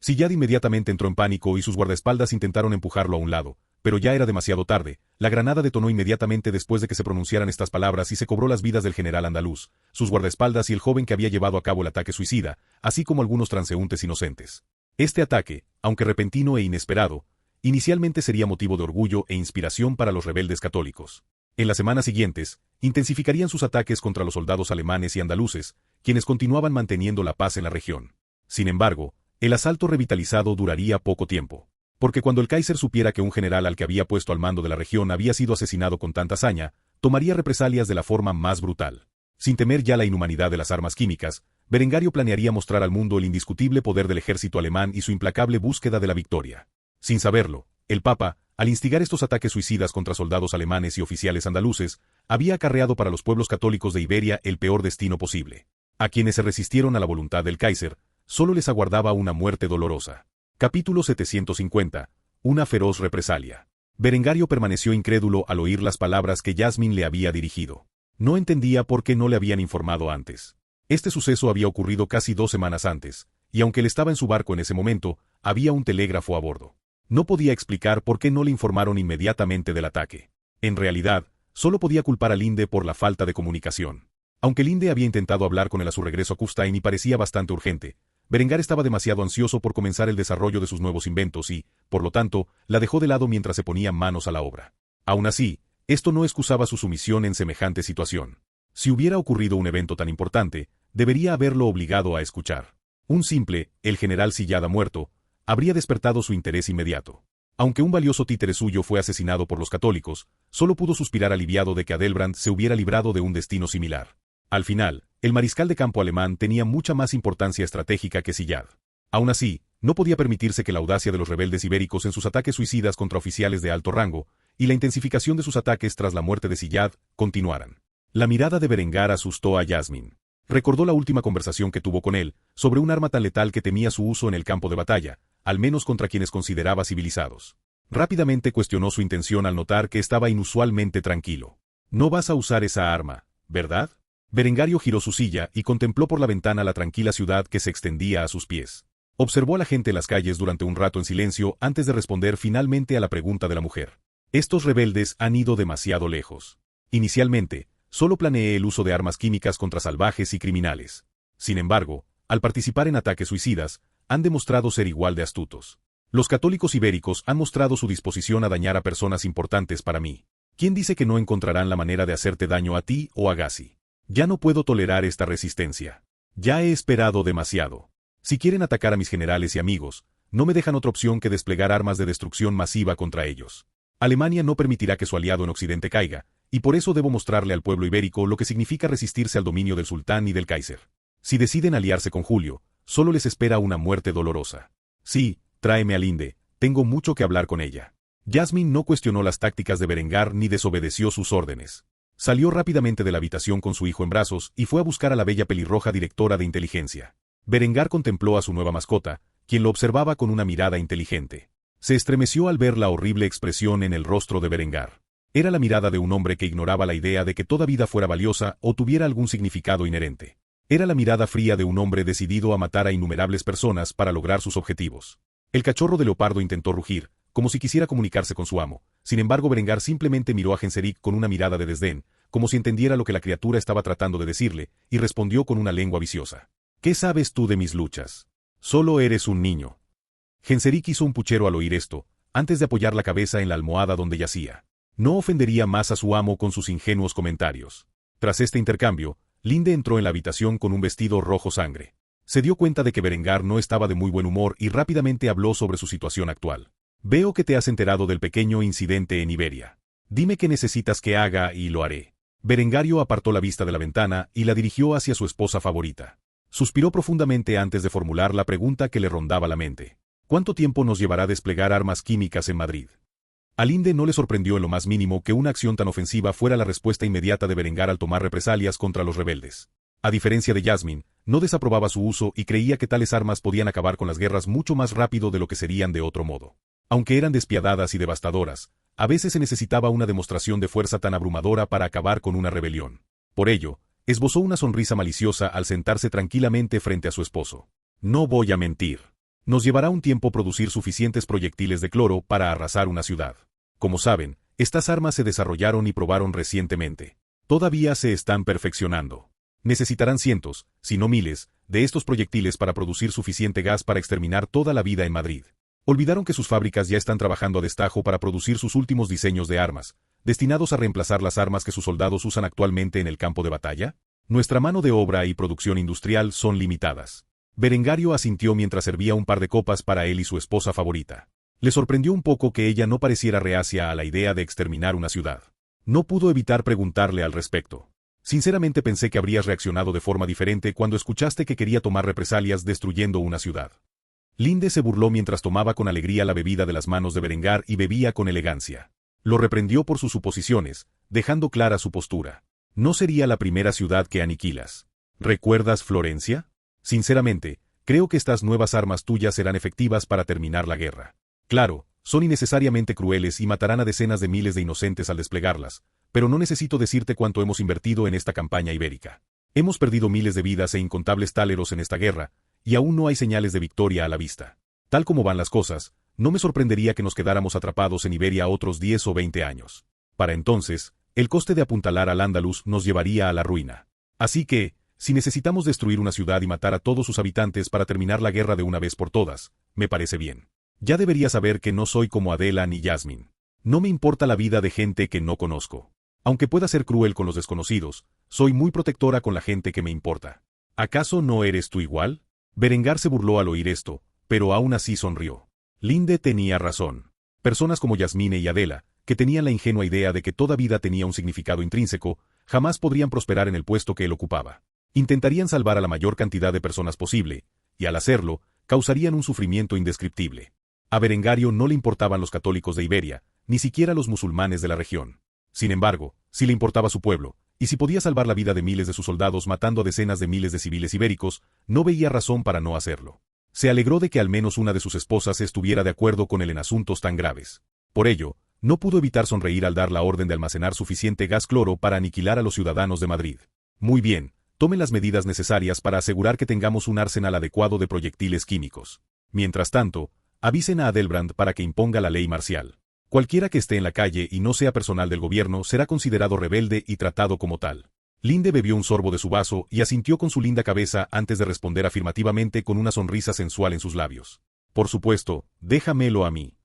Ziyad inmediatamente entró en pánico y sus guardaespaldas intentaron empujarlo a un lado, pero ya era demasiado tarde. La granada detonó inmediatamente después de que se pronunciaran estas palabras y se cobró las vidas del general andaluz, sus guardaespaldas y el joven que había llevado a cabo el ataque suicida, así como algunos transeúntes inocentes. Este ataque, aunque repentino e inesperado, inicialmente sería motivo de orgullo e inspiración para los rebeldes católicos. En las semanas siguientes, intensificarían sus ataques contra los soldados alemanes y andaluces, quienes continuaban manteniendo la paz en la región. Sin embargo, el asalto revitalizado duraría poco tiempo. Porque cuando el Kaiser supiera que un general al que había puesto al mando de la región había sido asesinado con tanta hazaña, tomaría represalias de la forma más brutal. Sin temer ya la inhumanidad de las armas químicas, Berengario planearía mostrar al mundo el indiscutible poder del ejército alemán y su implacable búsqueda de la victoria. Sin saberlo, el Papa, al instigar estos ataques suicidas contra soldados alemanes y oficiales andaluces, había acarreado para los pueblos católicos de Iberia el peor destino posible. A quienes se resistieron a la voluntad del Kaiser, solo les aguardaba una muerte dolorosa. Capítulo 750. Una feroz represalia. Berengario permaneció incrédulo al oír las palabras que Yasmín le había dirigido. No entendía por qué no le habían informado antes. Este suceso había ocurrido casi 2 semanas antes, y aunque él estaba en su barco en ese momento, había un telégrafo a bordo. No podía explicar por qué no le informaron inmediatamente del ataque. En realidad, solo podía culpar a Linde por la falta de comunicación. Aunque Linde había intentado hablar con él a su regreso a Kufstein y parecía bastante urgente, Berengar estaba demasiado ansioso por comenzar el desarrollo de sus nuevos inventos y, por lo tanto, la dejó de lado mientras se ponía manos a la obra. Aún así, esto no excusaba su sumisión en semejante situación. Si hubiera ocurrido un evento tan importante, debería haberlo obligado a escuchar. Un simple, el general Ziyad ha muerto, habría despertado su interés inmediato. Aunque un valioso títere suyo fue asesinado por los católicos, solo pudo suspirar aliviado de que Adelbrand se hubiera librado de un destino similar. Al final, el mariscal de campo alemán tenía mucha más importancia estratégica que Ziyad. Aún así, No podía permitirse que la audacia de los rebeldes ibéricos en sus ataques suicidas contra oficiales de alto rango, y la intensificación de sus ataques tras la muerte de Ziyad, continuaran. La mirada de Berengar asustó a Yasmín. Recordó la última conversación que tuvo con él, sobre un arma tan letal que temía su uso en el campo de batalla, al menos contra quienes consideraba civilizados. Rápidamente cuestionó su intención al notar que estaba inusualmente tranquilo. No vas a usar esa arma, ¿verdad? Berengario giró su silla y contempló por la ventana la tranquila ciudad que se extendía a sus pies. Observó a la gente en las calles durante un rato en silencio antes de responder finalmente a la pregunta de la mujer. Estos rebeldes han ido demasiado lejos. Inicialmente, solo planeé el uso de armas químicas contra salvajes y criminales. Sin embargo, al participar en ataques suicidas, han demostrado ser igual de astutos. Los católicos ibéricos han mostrado su disposición a dañar a personas importantes para mí. ¿Quién dice que no encontrarán la manera de hacerte daño a ti o a Gassi? Ya no puedo tolerar esta resistencia. Ya he esperado demasiado. Si quieren atacar a mis generales y amigos, no me dejan otra opción que desplegar armas de destrucción masiva contra ellos. Alemania no permitirá que su aliado en Occidente caiga, y por eso debo mostrarle al pueblo ibérico lo que significa resistirse al dominio del sultán y del Kaiser. Si deciden aliarse con Julio, solo les espera una muerte dolorosa. Sí, tráeme a Linde, tengo mucho que hablar con ella. Yasmín no cuestionó las tácticas de Berengar ni desobedeció sus órdenes. Salió rápidamente de la habitación con su hijo en brazos y fue a buscar a la bella pelirroja directora de inteligencia. Berengar contempló a su nueva mascota, quien lo observaba con una mirada inteligente. Se estremeció al ver la horrible expresión en el rostro de Berengar. Era la mirada de un hombre que ignoraba la idea de que toda vida fuera valiosa o tuviera algún significado inherente. Era la mirada fría de un hombre decidido a matar a innumerables personas para lograr sus objetivos. El cachorro de leopardo intentó rugir, como si quisiera comunicarse con su amo. Sin embargo, Berengar simplemente miró a Genseric con una mirada de desdén, como si entendiera lo que la criatura estaba tratando de decirle, y respondió con una lengua viciosa. ¿Qué sabes tú de mis luchas? Solo eres un niño. Genseric hizo un puchero al oír esto, antes de apoyar la cabeza en la almohada donde yacía. No ofendería más a su amo con sus ingenuos comentarios. Tras este intercambio, Linde entró en la habitación con un vestido rojo sangre. Se dio cuenta de que Berengar no estaba de muy buen humor y rápidamente habló sobre su situación actual. Veo que te has enterado del pequeño incidente en Iberia. Dime qué necesitas que haga y lo haré. Berengario apartó la vista de la ventana y la dirigió hacia su esposa favorita. Suspiró profundamente antes de formular la pregunta que le rondaba la mente. ¿Cuánto tiempo nos llevará desplegar armas químicas en Madrid? A Linde no le sorprendió en lo más mínimo que una acción tan ofensiva fuera la respuesta inmediata de Berengar al tomar represalias contra los rebeldes. A diferencia de Yasmín, no desaprobaba su uso y creía que tales armas podían acabar con las guerras mucho más rápido de lo que serían de otro modo. Aunque eran despiadadas y devastadoras, a veces se necesitaba una demostración de fuerza tan abrumadora para acabar con una rebelión. Por ello, esbozó una sonrisa maliciosa al sentarse tranquilamente frente a su esposo. No voy a mentir. Nos llevará un tiempo producir suficientes proyectiles de cloro para arrasar una ciudad. Como saben, estas armas se desarrollaron y probaron recientemente. Todavía se están perfeccionando. Necesitarán cientos, si no miles, de estos proyectiles para producir suficiente gas para exterminar toda la vida en Madrid. Olvidaron que sus fábricas ya están trabajando a destajo para producir sus últimos diseños de armas, destinados a reemplazar las armas que sus soldados usan actualmente en el campo de batalla. Nuestra mano de obra y producción industrial son limitadas. Berengario asintió mientras servía un par de copas para él y su esposa favorita. Le sorprendió un poco que ella no pareciera reacia a la idea de exterminar una ciudad. No pudo evitar preguntarle al respecto. Sinceramente pensé que habrías reaccionado de forma diferente cuando escuchaste que quería tomar represalias destruyendo una ciudad. Linde se burló mientras tomaba con alegría la bebida de las manos de Berengar y bebía con elegancia. Lo reprendió por sus suposiciones, dejando clara su postura. No sería la primera ciudad que aniquilas. ¿Recuerdas Florencia? Sinceramente, creo que estas nuevas armas tuyas serán efectivas para terminar la guerra. Claro, son innecesariamente crueles y matarán a decenas de miles de inocentes al desplegarlas, pero no necesito decirte cuánto hemos invertido en esta campaña ibérica. Hemos perdido miles de vidas e incontables táleros en esta guerra, y aún no hay señales de victoria a la vista. Tal como van las cosas, no me sorprendería que nos quedáramos atrapados en Iberia otros 10 o 20 años. Para entonces, el coste de apuntalar al Andalus nos llevaría a la ruina. Así que, si necesitamos destruir una ciudad y matar a todos sus habitantes para terminar la guerra de una vez por todas, me parece bien. Ya debería saber que no soy como Adela ni Yasmín. No me importa la vida de gente que no conozco. Aunque pueda ser cruel con los desconocidos, soy muy protectora con la gente que me importa. ¿Acaso no eres tú igual? Berengar se burló al oír esto, pero aún así sonrió. Linde tenía razón. Personas como Yasmine y Adela, que tenían la ingenua idea de que toda vida tenía un significado intrínseco, jamás podrían prosperar en el puesto que él ocupaba. Intentarían salvar a la mayor cantidad de personas posible, y al hacerlo, causarían un sufrimiento indescriptible. A Berengario no le importaban los católicos de Iberia, ni siquiera los musulmanes de la región. Sin embargo, sí le importaba su pueblo, y si podía salvar la vida de miles de sus soldados matando a decenas de miles de civiles ibéricos, no veía razón para no hacerlo. Se alegró de que al menos una de sus esposas estuviera de acuerdo con él en asuntos tan graves. Por ello, no pudo evitar sonreír al dar la orden de almacenar suficiente gas cloro para aniquilar a los ciudadanos de Madrid. Muy bien, tomen las medidas necesarias para asegurar que tengamos un arsenal adecuado de proyectiles químicos. Mientras tanto, avisen a Adelbrand para que imponga la ley marcial. Cualquiera que esté en la calle y no sea personal del gobierno será considerado rebelde y tratado como tal. Linde bebió un sorbo de su vaso y asintió con su linda cabeza antes de responder afirmativamente con una sonrisa sensual en sus labios. Por supuesto, déjamelo a mí.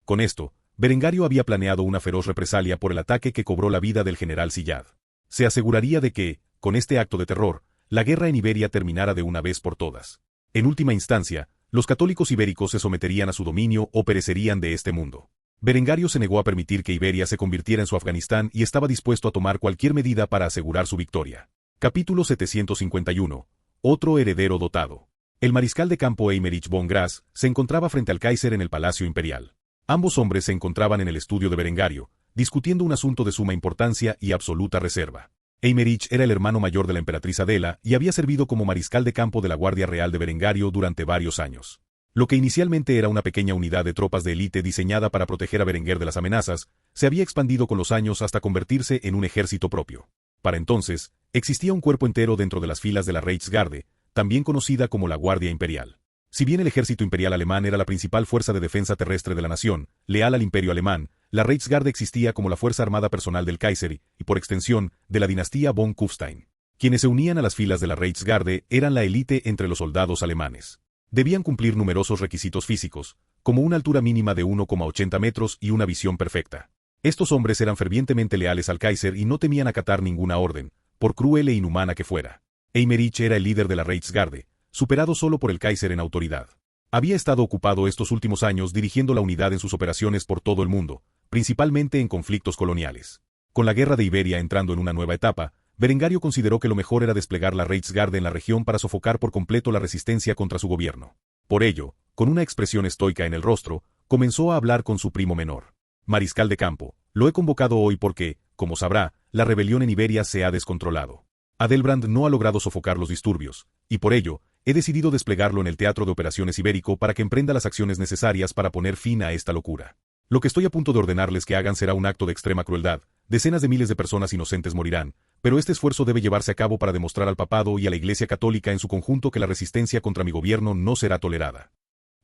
Con esto, Berengario había planeado una feroz represalia por el ataque que cobró la vida del general Sillad. Se aseguraría de que, con este acto de terror, la guerra en Iberia terminara de una vez por todas. En última instancia, los católicos ibéricos se someterían a su dominio o perecerían de este mundo. Berengario se negó a permitir que Iberia se convirtiera en su Afganistán y estaba dispuesto a tomar cualquier medida para asegurar su victoria. Capítulo 751. Otro heredero dotado. El mariscal de campo Eymerich von Gras se encontraba frente al Kaiser en el Palacio Imperial. Ambos hombres se encontraban en el estudio de Berengario, discutiendo un asunto de suma importancia y absoluta reserva. Eymerich era el hermano mayor de la emperatriz Adela y había servido como mariscal de campo de la Guardia Real de Berengario durante varios años. Lo que inicialmente era una pequeña unidad de tropas de élite diseñada para proteger a Berenguer de las amenazas, se había expandido con los años hasta convertirse en un ejército propio. Para entonces, existía un cuerpo entero dentro de las filas de la Reichsgarde, también conocida como la Guardia Imperial. Si bien el ejército imperial alemán era la principal fuerza de defensa terrestre de la nación, leal al imperio alemán, la Reichsgarde existía como la fuerza armada personal del Kaiser y, por extensión, de la dinastía von Kufstein. Quienes se unían a las filas de la Reichsgarde eran la élite entre los soldados alemanes. Debían cumplir numerosos requisitos físicos, como una altura mínima de 1,80 metros y una visión perfecta. Estos hombres eran fervientemente leales al Kaiser y no temían acatar ninguna orden, por cruel e inhumana que fuera. Eymerich era el líder de la Reichsgarde, superado solo por el Kaiser en autoridad. Había estado ocupado estos últimos años dirigiendo la unidad en sus operaciones por todo el mundo, principalmente en conflictos coloniales. Con la guerra de Iberia entrando en una nueva etapa, Berengario consideró que lo mejor era desplegar la Reichsgarde en la región para sofocar por completo la resistencia contra su gobierno. Por ello, con una expresión estoica en el rostro, comenzó a hablar con su primo menor. Mariscal de campo, lo he convocado hoy porque, como sabrá, la rebelión en Iberia se ha descontrolado. Adelbrand no ha logrado sofocar los disturbios, y por ello, he decidido desplegarlo en el Teatro de Operaciones Ibérico para que emprenda las acciones necesarias para poner fin a esta locura. Lo que estoy a punto de ordenarles que hagan será un acto de extrema crueldad, decenas de miles de personas inocentes morirán, pero este esfuerzo debe llevarse a cabo para demostrar al papado y a la Iglesia Católica en su conjunto que la resistencia contra mi gobierno no será tolerada.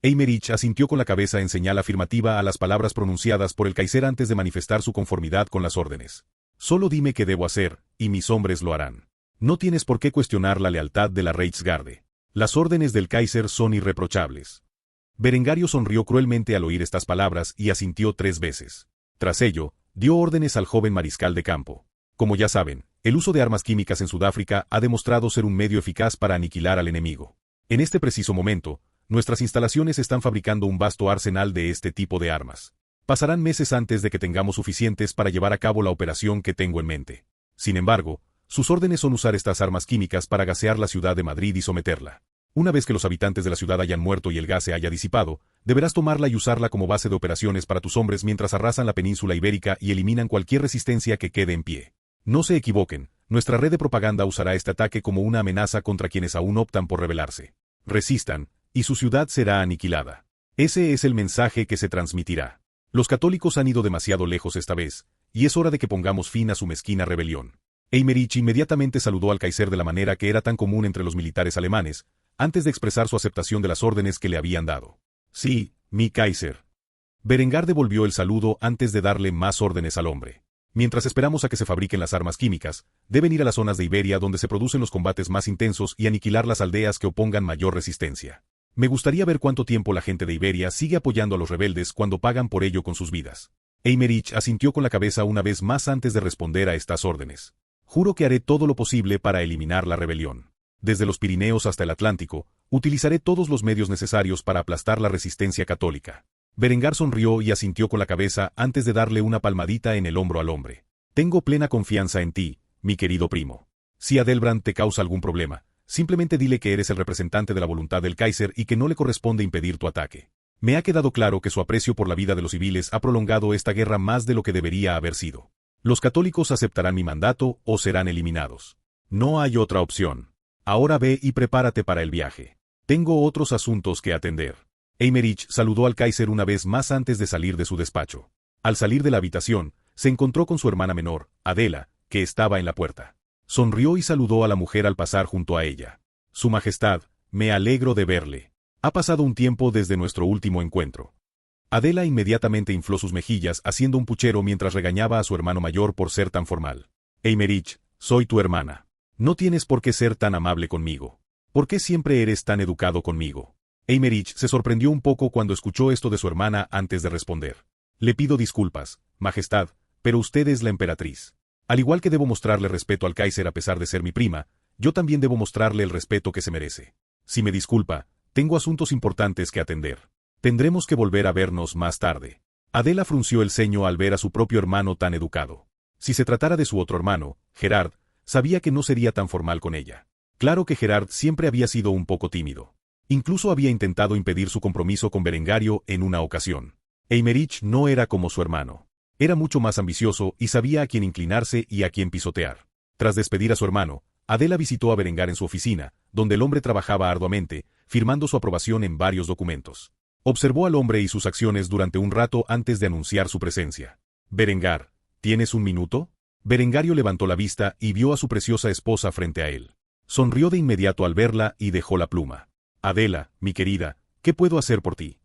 Eymerich asintió con la cabeza en señal afirmativa a las palabras pronunciadas por el Kaiser antes de manifestar su conformidad con las órdenes. Solo dime qué debo hacer, y mis hombres lo harán. No tienes por qué cuestionar la lealtad de la Reichsgarde. Las órdenes del Kaiser son irreprochables. Berengario sonrió cruelmente al oír estas palabras y asintió 3 veces. Tras ello, dio órdenes al joven mariscal de campo. Como ya saben, el uso de armas químicas en Sudáfrica ha demostrado ser un medio eficaz para aniquilar al enemigo. En este preciso momento, nuestras instalaciones están fabricando un vasto arsenal de este tipo de armas. Pasarán meses antes de que tengamos suficientes para llevar a cabo la operación que tengo en mente. Sin embargo, sus órdenes son usar estas armas químicas para gasear la ciudad de Madrid y someterla. Una vez que los habitantes de la ciudad hayan muerto y el gas se haya disipado, deberás tomarla y usarla como base de operaciones para tus hombres mientras arrasan la península ibérica y eliminan cualquier resistencia que quede en pie. No se equivoquen, nuestra red de propaganda usará este ataque como una amenaza contra quienes aún optan por rebelarse. Resistan, y su ciudad será aniquilada. Ese es el mensaje que se transmitirá. Los católicos han ido demasiado lejos esta vez, y es hora de que pongamos fin a su mezquina rebelión. Eymerich inmediatamente saludó al Kaiser de la manera que era tan común entre los militares alemanes, antes de expresar su aceptación de las órdenes que le habían dado. Sí, mi Kaiser. Berengar devolvió el saludo antes de darle más órdenes al hombre. Mientras esperamos a que se fabriquen las armas químicas, deben ir a las zonas de Iberia donde se producen los combates más intensos y aniquilar las aldeas que opongan mayor resistencia. Me gustaría ver cuánto tiempo la gente de Iberia sigue apoyando a los rebeldes cuando pagan por ello con sus vidas. Eymerich asintió con la cabeza una vez más antes de responder a estas órdenes. Juro que haré todo lo posible para eliminar la rebelión. Desde los Pirineos hasta el Atlántico, utilizaré todos los medios necesarios para aplastar la resistencia católica. Berengar sonrió y asintió con la cabeza antes de darle una palmadita en el hombro al hombre. Tengo plena confianza en ti, mi querido primo. Si Adelbrand te causa algún problema, Simplemente dile que eres el representante de la voluntad del Kaiser y que no le corresponde impedir tu ataque. Me ha quedado claro que su aprecio por la vida de los civiles ha prolongado esta guerra más de lo que debería haber sido. Los católicos aceptarán mi mandato o serán eliminados. No hay otra opción. Ahora ve y prepárate para el viaje. Tengo otros asuntos que atender. Eymerich saludó al Kaiser una vez más antes de salir de su despacho. Al salir de la habitación, se encontró con su hermana menor, Adela, que estaba en la puerta. Sonrió y saludó a la mujer al pasar junto a ella. Su Majestad, me alegro de verle. Ha pasado un tiempo desde nuestro último encuentro. Adela inmediatamente infló sus mejillas haciendo un puchero mientras regañaba a su hermano mayor por ser tan formal. Eymerich, soy tu hermana. No tienes por qué ser tan amable conmigo. ¿Por qué siempre eres tan educado conmigo? Eymerich se sorprendió un poco cuando escuchó esto de su hermana antes de responder. Le pido disculpas, Majestad, pero usted es la emperatriz. Al igual que debo mostrarle respeto al Kaiser a pesar de ser mi prima, yo también debo mostrarle el respeto que se merece. Si me disculpa, tengo asuntos importantes que atender. Tendremos que volver a vernos más tarde. Adela frunció el ceño al ver a su propio hermano tan educado. Si se tratara de su otro hermano, Gerard, sabía que no sería tan formal con ella. Claro que Gerard siempre había sido un poco tímido. Incluso había intentado impedir su compromiso con Berengario en una ocasión. Eymerich no era como su hermano. Era mucho más ambicioso y sabía a quién inclinarse y a quién pisotear. Tras despedir a su hermano, Adela visitó a Berengar en su oficina, donde el hombre trabajaba arduamente, firmando su aprobación en varios documentos. Observó al hombre y sus acciones durante un rato antes de anunciar su presencia. Berengar, ¿tienes un minuto? Berengario levantó la vista y vio a su preciosa esposa frente a él. Sonrió de inmediato al verla y dejó la pluma. Adela, mi querida, ¿qué puedo hacer por ti?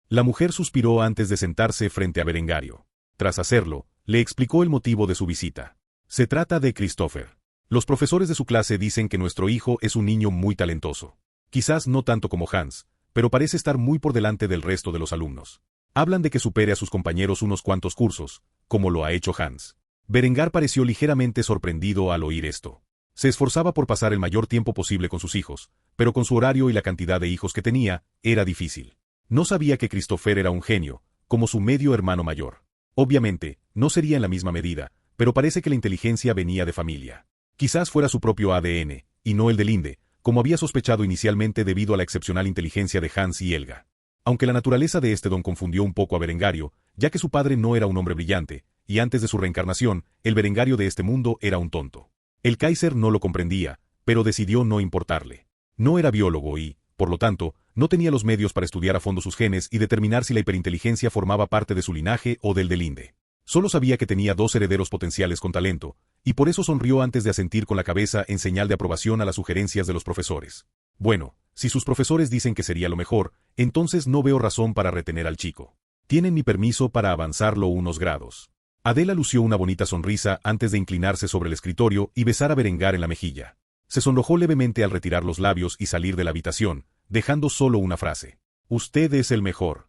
La mujer suspiró antes de sentarse frente a Berengario. Tras hacerlo, le explicó el motivo de su visita. Se trata de Christopher. Los profesores de su clase dicen que nuestro hijo es un niño muy talentoso. Quizás no tanto como Hans, pero parece estar muy por delante del resto de los alumnos. Hablan de que supere a sus compañeros unos cuantos cursos, como lo ha hecho Hans. Berengar pareció ligeramente sorprendido al oír esto. Se esforzaba por pasar el mayor tiempo posible con sus hijos, pero con su horario y la cantidad de hijos que tenía, era difícil. No sabía que Christopher era un genio, como su medio hermano mayor. Obviamente, no sería en la misma medida, pero parece que la inteligencia venía de familia. Quizás fuera su propio ADN, y no el de Linde, como había sospechado inicialmente debido a la excepcional inteligencia de Hans y Helga. Aunque la naturaleza de este don confundió un poco a Berengario, ya que su padre no era un hombre brillante, y antes de su reencarnación, el Berengario de este mundo era un tonto. El Kaiser no lo comprendía, pero decidió no importarle. No era biólogo y, por lo tanto, no tenía los medios para estudiar a fondo sus genes y determinar si la hiperinteligencia formaba parte de su linaje o del de Linde. Solo sabía que tenía dos herederos potenciales con talento, y por eso sonrió antes de asentir con la cabeza en señal de aprobación a las sugerencias de los profesores. Bueno, si sus profesores dicen que sería lo mejor, entonces no veo razón para retener al chico. Tienen mi permiso para avanzarlo unos grados. Adela lució una bonita sonrisa antes de inclinarse sobre el escritorio y besar a Berengar en la mejilla. Se sonrojó levemente al retirar los labios y salir de la habitación, dejando solo una frase. Usted es el mejor.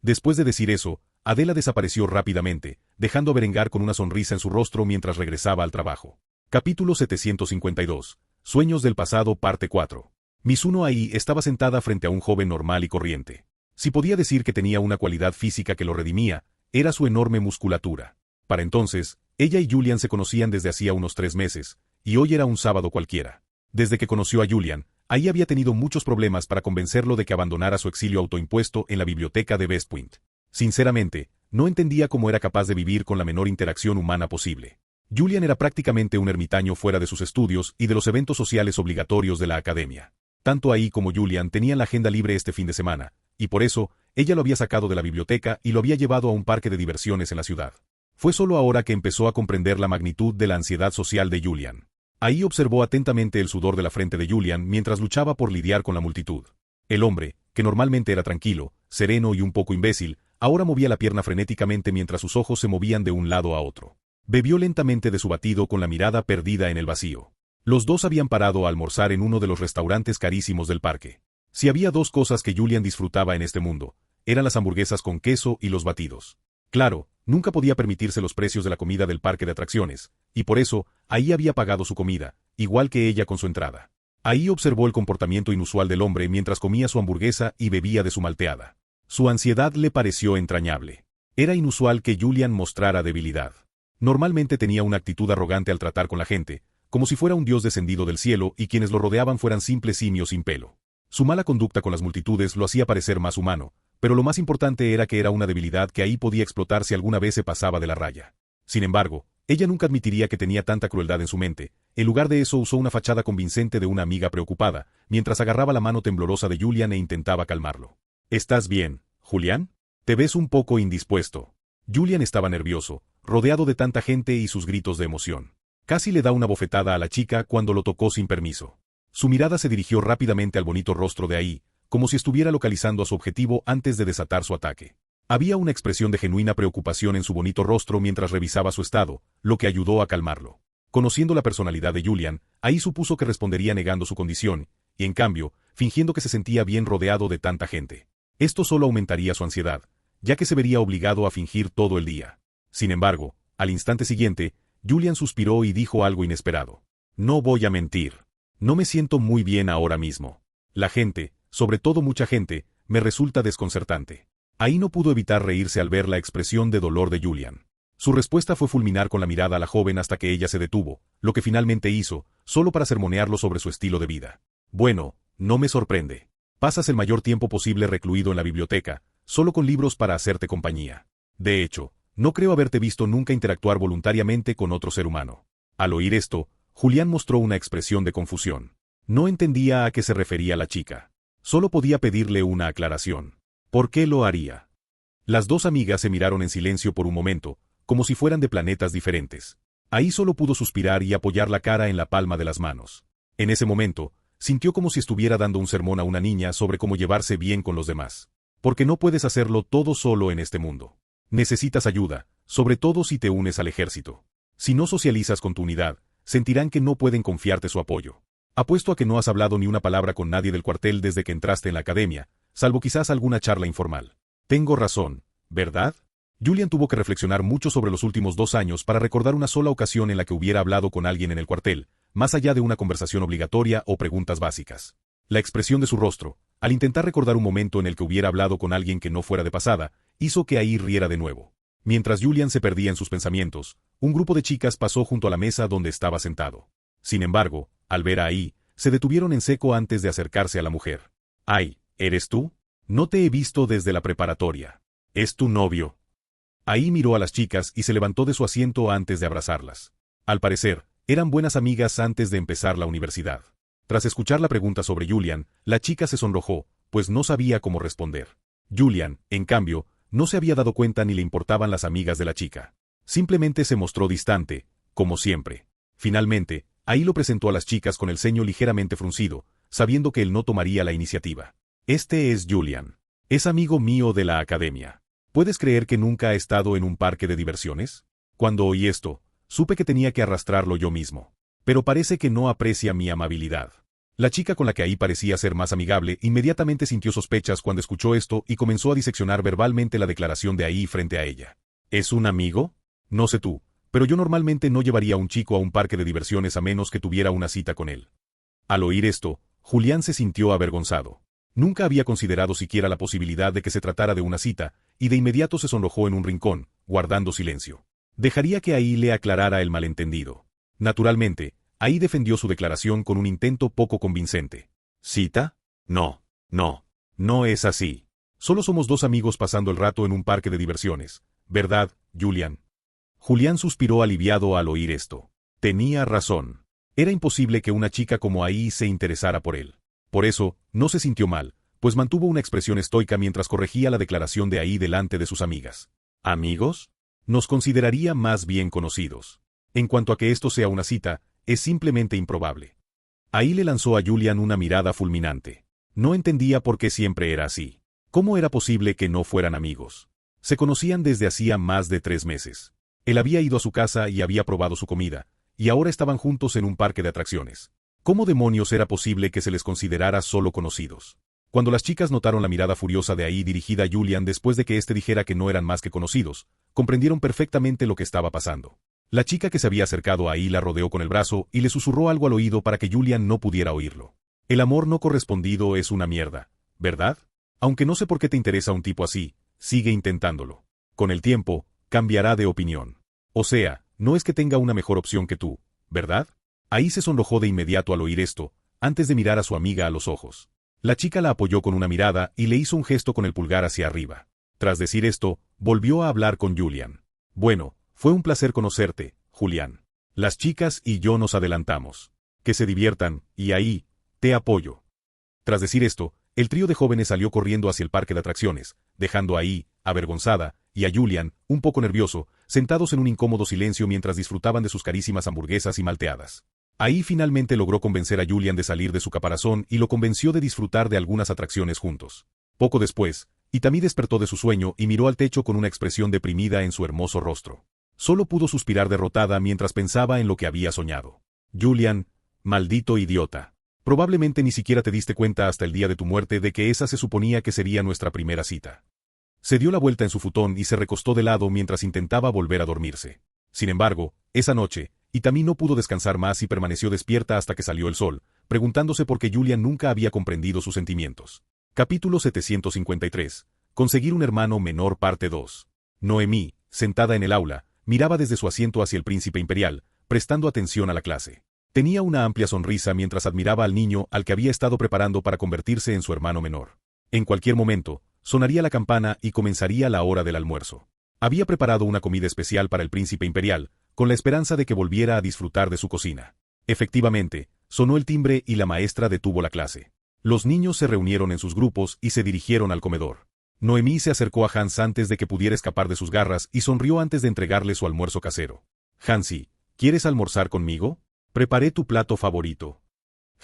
Después de decir eso, Adela desapareció rápidamente, dejando a Berengar con una sonrisa en su rostro mientras regresaba al trabajo. Capítulo 752. Sueños del pasado, parte 4. Mizuno Ai estaba sentada frente a un joven normal y corriente. Si podía decir que tenía una cualidad física que lo redimía, era su enorme musculatura. Para entonces, ella y Julian se conocían desde hacía unos 3 meses, y hoy era un sábado cualquiera. Desde que conoció a Julian, Ai había tenido muchos problemas para convencerlo de que abandonara su exilio autoimpuesto en la biblioteca de West Point. Sinceramente, no entendía cómo era capaz de vivir con la menor interacción humana posible. Julian era prácticamente un ermitaño fuera de sus estudios y de los eventos sociales obligatorios de la academia. Tanto Ai como Julian tenían la agenda libre este fin de semana, y por eso, ella lo había sacado de la biblioteca y lo había llevado a un parque de diversiones en la ciudad. Fue solo ahora que empezó a comprender la magnitud de la ansiedad social de Julian. Ai observó atentamente el sudor de la frente de Julian mientras luchaba por lidiar con la multitud. El hombre, que normalmente era tranquilo, sereno y un poco imbécil, ahora movía la pierna frenéticamente mientras sus ojos se movían de un lado a otro. Bebió lentamente de su batido con la mirada perdida en el vacío. Los dos habían parado a almorzar en uno de los restaurantes carísimos del parque. Si había dos cosas que Julian disfrutaba en este mundo, eran las hamburguesas con queso y los batidos. Claro, nunca podía permitirse los precios de la comida del parque de atracciones, y por eso, Ai había pagado su comida, igual que ella con su entrada. Ai observó el comportamiento inusual del hombre mientras comía su hamburguesa y bebía de su malteada. Su ansiedad le pareció entrañable. Era inusual que Julian mostrara debilidad. Normalmente tenía una actitud arrogante al tratar con la gente, como si fuera un dios descendido del cielo y quienes lo rodeaban fueran simples simios sin pelo. Su mala conducta con las multitudes lo hacía parecer más humano, pero lo más importante era que era una debilidad que ahí podía explotar si alguna vez se pasaba de la raya. Sin embargo, ella nunca admitiría que tenía tanta crueldad en su mente. En lugar de eso usó una fachada convincente de una amiga preocupada, mientras agarraba la mano temblorosa de Julian e intentaba calmarlo. ¿Estás bien, Julián? Te ves un poco indispuesto. Julian estaba nervioso, rodeado de tanta gente y sus gritos de emoción. Casi le da una bofetada a la chica cuando lo tocó sin permiso. Su mirada se dirigió rápidamente al bonito rostro de ahí, como si estuviera localizando a su objetivo antes de desatar su ataque. Había una expresión de genuina preocupación en su bonito rostro mientras revisaba su estado, lo que ayudó a calmarlo. Conociendo la personalidad de Julian, ahí supuso que respondería negando su condición, y en cambio, fingiendo que se sentía bien rodeado de tanta gente. Esto solo aumentaría su ansiedad, ya que se vería obligado a fingir todo el día. Sin embargo, al instante siguiente, Julian suspiró y dijo algo inesperado. No voy a mentir. No me siento muy bien ahora mismo. La gente, sobre todo mucha gente, me resulta desconcertante. Ahí no pudo evitar reírse al ver la expresión de dolor de Julian. Su respuesta fue fulminar con la mirada a la joven hasta que ella se detuvo, lo que finalmente hizo, solo para sermonearlo sobre su estilo de vida. Bueno, no me sorprende. Pasas el mayor tiempo posible recluido en la biblioteca, solo con libros para hacerte compañía. De hecho, no creo haberte visto nunca interactuar voluntariamente con otro ser humano. Al oír esto, Julián mostró una expresión de confusión. No entendía a qué se refería la chica. Solo podía pedirle una aclaración. ¿Por qué lo haría? Las dos amigas se miraron en silencio por un momento, como si fueran de planetas diferentes. Ahí solo pudo suspirar y apoyar la cara en la palma de las manos. En ese momento, sintió como si estuviera dando un sermón a una niña sobre cómo llevarse bien con los demás. Porque no puedes hacerlo todo solo en este mundo. Necesitas ayuda, sobre todo si te unes al ejército. Si no socializas con tu unidad, sentirán que no pueden confiarte su apoyo. Apuesto a que no has hablado ni una palabra con nadie del cuartel desde que entraste en la academia, salvo quizás alguna charla informal. Tengo razón, ¿verdad? Julian tuvo que reflexionar mucho sobre los últimos 2 años para recordar una sola ocasión en la que hubiera hablado con alguien en el cuartel, más allá de una conversación obligatoria o preguntas básicas. La expresión de su rostro, al intentar recordar un momento en el que hubiera hablado con alguien que no fuera de pasada, hizo que ahí riera de nuevo. Mientras Julian se perdía en sus pensamientos, un grupo de chicas pasó junto a la mesa donde estaba sentado. Sin embargo, al ver a ahí, se detuvieron en seco antes de acercarse a la mujer. «Ay, ¿eres tú? No te he visto desde la preparatoria. ¿Es tu novio?» Ahí miró a las chicas y se levantó de su asiento antes de abrazarlas. Al parecer, eran buenas amigas antes de empezar la universidad. Tras escuchar la pregunta sobre Julian, la chica se sonrojó, pues no sabía cómo responder. Julian, en cambio, no se había dado cuenta ni le importaban las amigas de la chica. Simplemente se mostró distante, como siempre. Finalmente, ahí lo presentó a las chicas con el ceño ligeramente fruncido, sabiendo que él no tomaría la iniciativa. Este es Julian. Es amigo mío de la academia. ¿Puedes creer que nunca ha estado en un parque de diversiones? Cuando oí esto, supe que tenía que arrastrarlo yo mismo. Pero parece que no aprecia mi amabilidad. La chica con la que ahí parecía ser más amigable inmediatamente sintió sospechas cuando escuchó esto y comenzó a diseccionar verbalmente la declaración de ahí frente a ella. ¿Es un amigo? No sé tú, pero yo normalmente no llevaría a un chico a un parque de diversiones a menos que tuviera una cita con él. Al oír esto, Julián se sintió avergonzado. Nunca había considerado siquiera la posibilidad de que se tratara de una cita, y de inmediato se sonrojó en un rincón, guardando silencio. Dejaría que ahí le aclarara el malentendido. Naturalmente, ahí defendió su declaración con un intento poco convincente. ¿Cita? No, no es así. Solo somos 2 amigos pasando el rato en un parque de diversiones, ¿verdad, Julian? Julián suspiró aliviado al oír esto. Tenía razón. Era imposible que una chica como ahí se interesara por él. Por eso, no se sintió mal, pues mantuvo una expresión estoica mientras corregía la declaración de ahí delante de sus amigas. ¿Amigos? Nos consideraría más bien conocidos. En cuanto a que esto sea una cita, es simplemente improbable. Ahí le lanzó a Julian una mirada fulminante. No entendía por qué siempre era así. ¿Cómo era posible que no fueran amigos? Se conocían desde hacía más de 3 meses. Él había ido a su casa y había probado su comida, y ahora estaban juntos en un parque de atracciones. ¿Cómo demonios era posible que se les considerara solo conocidos? Cuando las chicas notaron la mirada furiosa de ahí dirigida a Julian después de que éste dijera que no eran más que conocidos, comprendieron perfectamente lo que estaba pasando. La chica que se había acercado ahí la rodeó con el brazo y le susurró algo al oído para que Julian no pudiera oírlo. El amor no correspondido es una mierda, ¿verdad? Aunque no sé por qué te interesa un tipo así, sigue intentándolo. Con el tiempo, cambiará de opinión. O sea, no es que tenga una mejor opción que tú, ¿verdad? Ahí se sonrojó de inmediato al oír esto, antes de mirar a su amiga a los ojos. La chica la apoyó con una mirada y le hizo un gesto con el pulgar hacia arriba. Tras decir esto, volvió a hablar con Julian. Bueno, fue un placer conocerte, Julián. Las chicas y yo nos adelantamos. Que se diviertan, y ahí, te apoyo. Tras decir esto, el trío de jóvenes salió corriendo hacia el parque de atracciones, dejando ahí, avergonzada, y a Julian, un poco nervioso, sentados en un incómodo silencio mientras disfrutaban de sus carísimas hamburguesas y malteadas. Ahí finalmente logró convencer a Julian de salir de su caparazón y lo convenció de disfrutar de algunas atracciones juntos. Poco después, Itami despertó de su sueño y miró al techo con una expresión deprimida en su hermoso rostro. Solo pudo suspirar derrotada mientras pensaba en lo que había soñado. Julian, maldito idiota. Probablemente ni siquiera te diste cuenta hasta el día de tu muerte de que esa se suponía que sería nuestra primera cita. Se dio la vuelta en su futón y se recostó de lado mientras intentaba volver a dormirse. Sin embargo, esa noche, Itami no pudo descansar más y permaneció despierta hasta que salió el sol, preguntándose por qué Julian nunca había comprendido sus sentimientos. Capítulo 753. Conseguir un hermano menor parte 2. Noemí, sentada en el aula, miraba desde su asiento hacia el príncipe imperial, prestando atención a la clase. Tenía una amplia sonrisa mientras admiraba al niño al que había estado preparando para convertirse en su hermano menor. En cualquier momento, sonaría la campana y comenzaría la hora del almuerzo. Había preparado una comida especial para el príncipe imperial, con la esperanza de que volviera a disfrutar de su cocina. Efectivamente, sonó el timbre y la maestra detuvo la clase. Los niños se reunieron en sus grupos y se dirigieron al comedor. Noemí se acercó a Hans antes de que pudiera escapar de sus garras y sonrió antes de entregarle su almuerzo casero. Hansi, ¿quieres almorzar conmigo? Preparé tu plato favorito.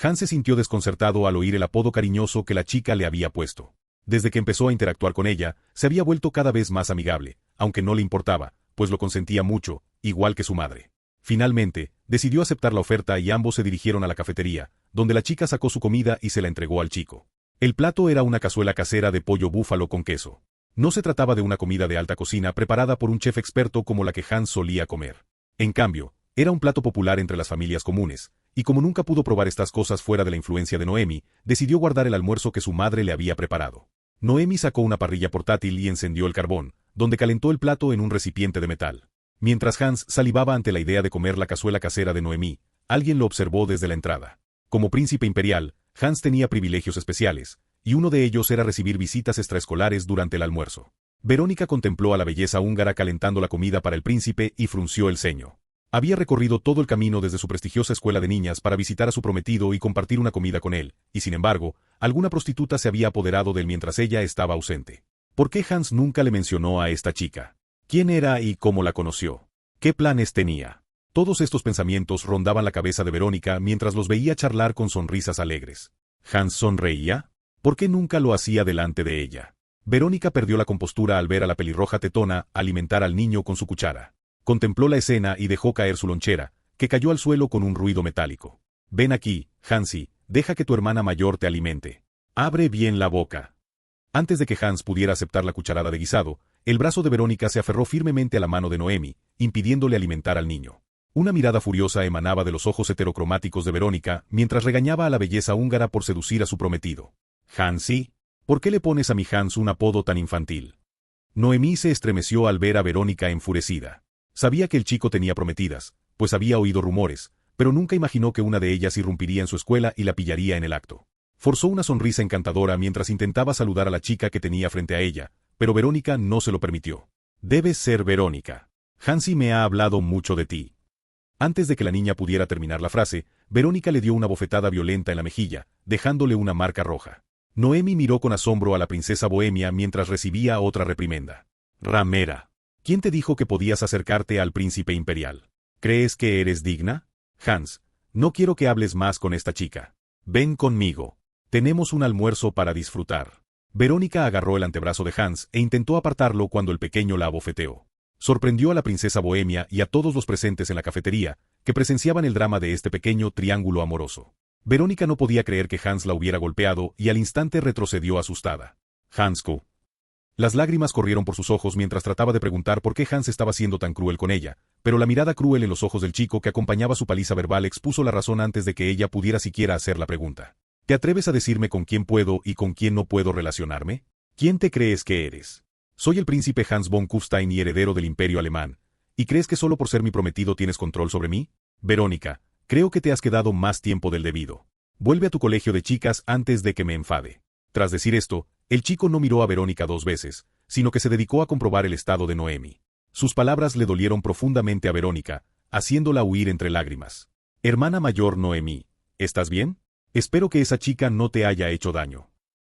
Hans se sintió desconcertado al oír el apodo cariñoso que la chica le había puesto. Desde que empezó a interactuar con ella, se había vuelto cada vez más amigable, aunque no le importaba, pues lo consentía mucho, igual que su madre. Finalmente, decidió aceptar la oferta y ambos se dirigieron a la cafetería, donde la chica sacó su comida y se la entregó al chico. El plato era una cazuela casera de pollo búfalo con queso. No se trataba de una comida de alta cocina preparada por un chef experto como la que Hans solía comer. En cambio, era un plato popular entre las familias comunes, y como nunca pudo probar estas cosas fuera de la influencia de Noemi, decidió guardar el almuerzo que su madre le había preparado. Noemi sacó una parrilla portátil y encendió el carbón, donde calentó el plato en un recipiente de metal. Mientras Hans salivaba ante la idea de comer la cazuela casera de Noemi, alguien lo observó desde la entrada. Como príncipe imperial, Hans tenía privilegios especiales, y uno de ellos era recibir visitas extraescolares durante el almuerzo. Verónica contempló a la belleza húngara calentando la comida para el príncipe y frunció el ceño. Había recorrido todo el camino desde su prestigiosa escuela de niñas para visitar a su prometido y compartir una comida con él, y sin embargo, alguna prostituta se había apoderado de él mientras ella estaba ausente. ¿Por qué Hans nunca le mencionó a esta chica? ¿Quién era y cómo la conoció? ¿Qué planes tenía? Todos estos pensamientos rondaban la cabeza de Verónica mientras los veía charlar con sonrisas alegres. ¿Hans sonreía? ¿Por qué nunca lo hacía delante de ella? Verónica perdió la compostura al ver a la pelirroja tetona alimentar al niño con su cuchara. Contempló la escena y dejó caer su lonchera, que cayó al suelo con un ruido metálico. Ven aquí, Hansi, deja que tu hermana mayor te alimente. Abre bien la boca. Antes de que Hans pudiera aceptar la cucharada de guisado, el brazo de Verónica se aferró firmemente a la mano de Noemi, impidiéndole alimentar al niño. Una mirada furiosa emanaba de los ojos heterocromáticos de Verónica mientras regañaba a la belleza húngara por seducir a su prometido. Hansi, ¿por qué le pones a mi Hans un apodo tan infantil? Noemí se estremeció al ver a Verónica enfurecida. Sabía que el chico tenía prometidas, pues había oído rumores, pero nunca imaginó que una de ellas irrumpiría en su escuela y la pillaría en el acto. Forzó una sonrisa encantadora mientras intentaba saludar a la chica que tenía frente a ella, pero Verónica no se lo permitió. Debes ser Verónica. Hansi me ha hablado mucho de ti. Antes de que la niña pudiera terminar la frase, Verónica le dio una bofetada violenta en la mejilla, dejándole una marca roja. Noemi miró con asombro a la princesa bohemia mientras recibía otra reprimenda. Ramera. ¿Quién te dijo que podías acercarte al príncipe imperial? ¿Crees que eres digna? Hans, no quiero que hables más con esta chica. Ven conmigo. Tenemos un almuerzo para disfrutar. Verónica agarró el antebrazo de Hans e intentó apartarlo cuando el pequeño la abofeteó. Sorprendió a la princesa bohemia y a todos los presentes en la cafetería, que presenciaban el drama de este pequeño triángulo amoroso. Verónica no podía creer que Hans la hubiera golpeado y al instante retrocedió asustada. Hansku. Las lágrimas corrieron por sus ojos mientras trataba de preguntar por qué Hans estaba siendo tan cruel con ella, pero la mirada cruel en los ojos del chico que acompañaba su paliza verbal expuso la razón antes de que ella pudiera siquiera hacer la pregunta. ¿Te atreves a decirme con quién puedo y con quién no puedo relacionarme? ¿Quién te crees que eres? Soy el príncipe Hans von Kufstein y heredero del imperio alemán. ¿Y crees que solo por ser mi prometido tienes control sobre mí? Verónica, Creo que te has quedado más tiempo del debido. Vuelve a tu colegio de chicas antes de que me enfade. Tras decir esto, el chico no miró a Verónica 2 veces, sino que se dedicó a comprobar el estado de Noemi. Sus palabras le dolieron profundamente a Verónica, haciéndola huir entre lágrimas. Hermana mayor Noemi, ¿estás bien? Espero que esa chica no te haya hecho daño.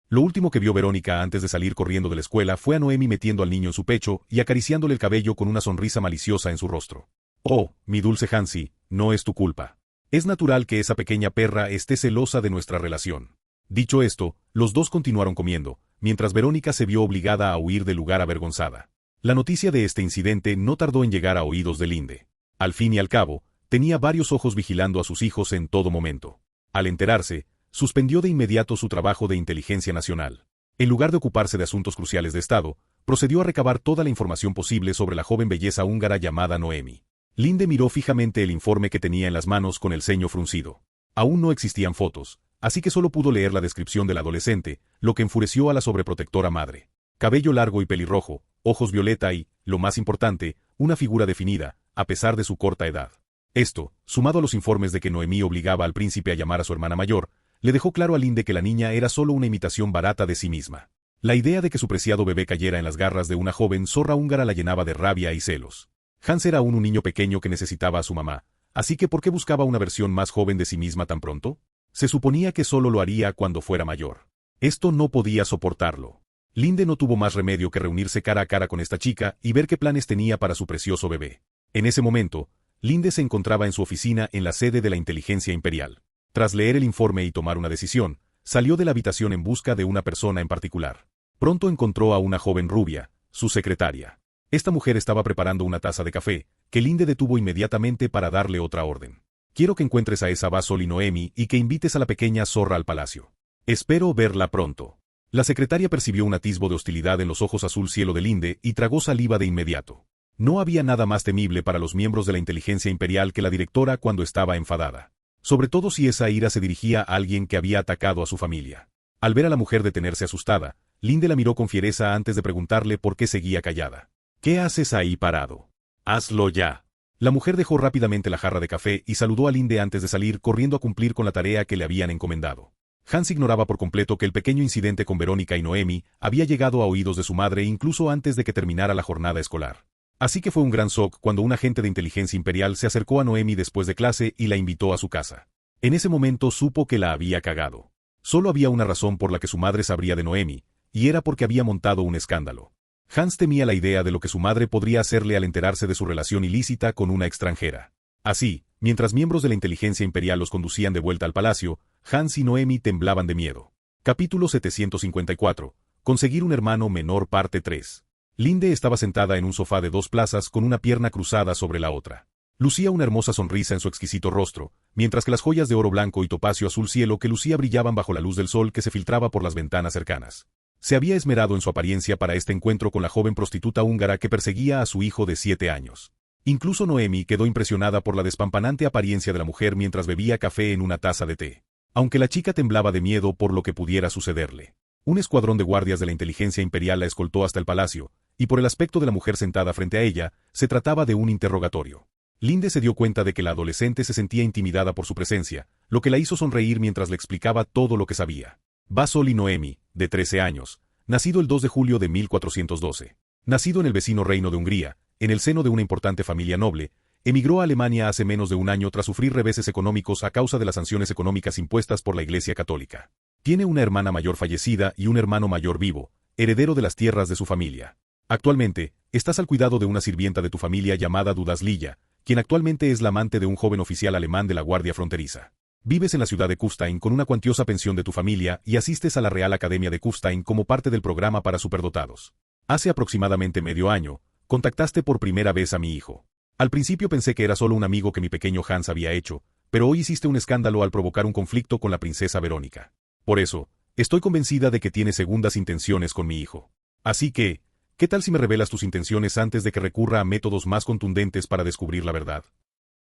Lo último que vio Verónica antes de salir corriendo de la escuela fue a Noemi metiendo al niño en su pecho y acariciándole el cabello con una sonrisa maliciosa en su rostro. Oh, mi dulce Hansi, no es tu culpa. Es natural que esa pequeña perra esté celosa de nuestra relación. Dicho esto, los dos continuaron comiendo, mientras Verónica se vio obligada a huir del lugar avergonzada. La noticia de este incidente no tardó en llegar a oídos de Linde. Al fin y al cabo, tenía varios ojos vigilando a sus hijos en todo momento. Al enterarse, suspendió de inmediato su trabajo de inteligencia nacional. En lugar de ocuparse de asuntos cruciales de Estado, procedió a recabar toda la información posible sobre la joven belleza húngara llamada Noemi. Linde miró fijamente el informe que tenía en las manos con el ceño fruncido. Aún no existían fotos, así que solo pudo leer la descripción del adolescente, lo que enfureció a la sobreprotectora madre. Cabello largo y pelirrojo, ojos violeta y, lo más importante, una figura definida, a pesar de su corta edad. Esto, sumado a los informes de que Noemí obligaba al príncipe a llamar a su hermana mayor, le dejó claro a Linde que la niña era solo una imitación barata de sí misma. La idea de que su preciado bebé cayera en las garras de una joven zorra húngara la llenaba de rabia y celos. Hans era aún un niño pequeño que necesitaba a su mamá, así que ¿por qué buscaba una versión más joven de sí misma tan pronto? Se suponía que solo lo haría cuando fuera mayor. Esto no podía soportarlo. Linde no tuvo más remedio que reunirse cara a cara con esta chica y ver qué planes tenía para su precioso bebé. En ese momento, Linde se encontraba en su oficina en la sede de la inteligencia imperial. Tras leer el informe y tomar una decisión, salió de la habitación en busca de una persona en particular. Pronto encontró a una joven rubia, su secretaria. Esta mujer estaba preparando una taza de café, que Linde detuvo inmediatamente para darle otra orden. Quiero que encuentres a esa Basol y Noemi y que invites a la pequeña zorra al palacio. Espero verla pronto. La secretaria percibió un atisbo de hostilidad en los ojos azul cielo de Linde y tragó saliva de inmediato. No había nada más temible para los miembros de la inteligencia imperial que la directora cuando estaba enfadada. Sobre todo si esa ira se dirigía a alguien que había atacado a su familia. Al ver a la mujer detenerse asustada, Linde la miró con fiereza antes de preguntarle por qué seguía callada. ¿Qué haces ahí parado? Hazlo ya. La mujer dejó rápidamente la jarra de café y saludó a Linde antes de salir corriendo a cumplir con la tarea que le habían encomendado. Hans ignoraba por completo que el pequeño incidente con Verónica y Noemi había llegado a oídos de su madre incluso antes de que terminara la jornada escolar. Así que fue un gran shock cuando un agente de inteligencia imperial se acercó a Noemi después de clase y la invitó a su casa. En ese momento supo que la había cagado. Solo había una razón por la que su madre sabría de Noemi, y era porque había montado un escándalo. Hans temía la idea de lo que su madre podría hacerle al enterarse de su relación ilícita con una extranjera. Así, mientras miembros de la inteligencia imperial los conducían de vuelta al palacio, Hans y Noemi temblaban de miedo. Capítulo 754. Conseguir un hermano menor parte 3. Linde estaba sentada en un sofá de 2 plazas con una pierna cruzada sobre la otra. Lucía una hermosa sonrisa en su exquisito rostro, mientras que las joyas de oro blanco y topacio azul cielo que lucía brillaban bajo la luz del sol que se filtraba por las ventanas cercanas. Se había esmerado en su apariencia para este encuentro con la joven prostituta húngara que perseguía a su hijo de 7 años. Incluso Noemi quedó impresionada por la despampanante apariencia de la mujer mientras bebía café en una taza de té. Aunque la chica temblaba de miedo por lo que pudiera sucederle. Un escuadrón de guardias de la inteligencia imperial la escoltó hasta el palacio, y por el aspecto de la mujer sentada frente a ella, se trataba de un interrogatorio. Linde se dio cuenta de que la adolescente se sentía intimidada por su presencia, lo que la hizo sonreír mientras le explicaba todo lo que sabía. Basol y Noemi, de 13 años, nacido el 2 de julio de 1412. Nacido en el vecino reino de Hungría, en el seno de una importante familia noble, emigró a Alemania hace menos de un año tras sufrir reveses económicos a causa de las sanciones económicas impuestas por la Iglesia Católica. Tiene una hermana mayor fallecida y un hermano mayor vivo, heredero de las tierras de su familia. Actualmente, estás al cuidado de una sirvienta de tu familia llamada Dudaslilla, quien actualmente es la amante de un joven oficial alemán de la Guardia Fronteriza. Vives en la ciudad de Kufstein con una cuantiosa pensión de tu familia y asistes a la Real Academia de Kufstein como parte del programa para superdotados. Hace aproximadamente medio año, contactaste por primera vez a mi hijo. Al principio pensé que era solo un amigo que mi pequeño Hans había hecho, pero hoy hiciste un escándalo al provocar un conflicto con la princesa Verónica. Por eso, estoy convencida de que tienes segundas intenciones con mi hijo. Así que, ¿qué tal si me revelas tus intenciones antes de que recurra a métodos más contundentes para descubrir la verdad?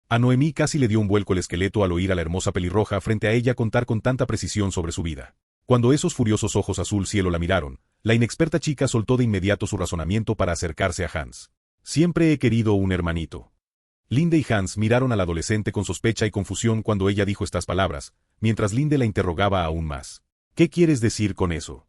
A Noemí casi le dio un vuelco el esqueleto al oír a la hermosa pelirroja frente a ella contar con tanta precisión sobre su vida. Cuando esos furiosos ojos azul cielo la miraron, la inexperta chica soltó de inmediato su razonamiento para acercarse a Hans. Siempre he querido un hermanito. Linde y Hans miraron al adolescente con sospecha y confusión cuando ella dijo estas palabras, mientras Linde la interrogaba aún más. ¿Qué quieres decir con eso?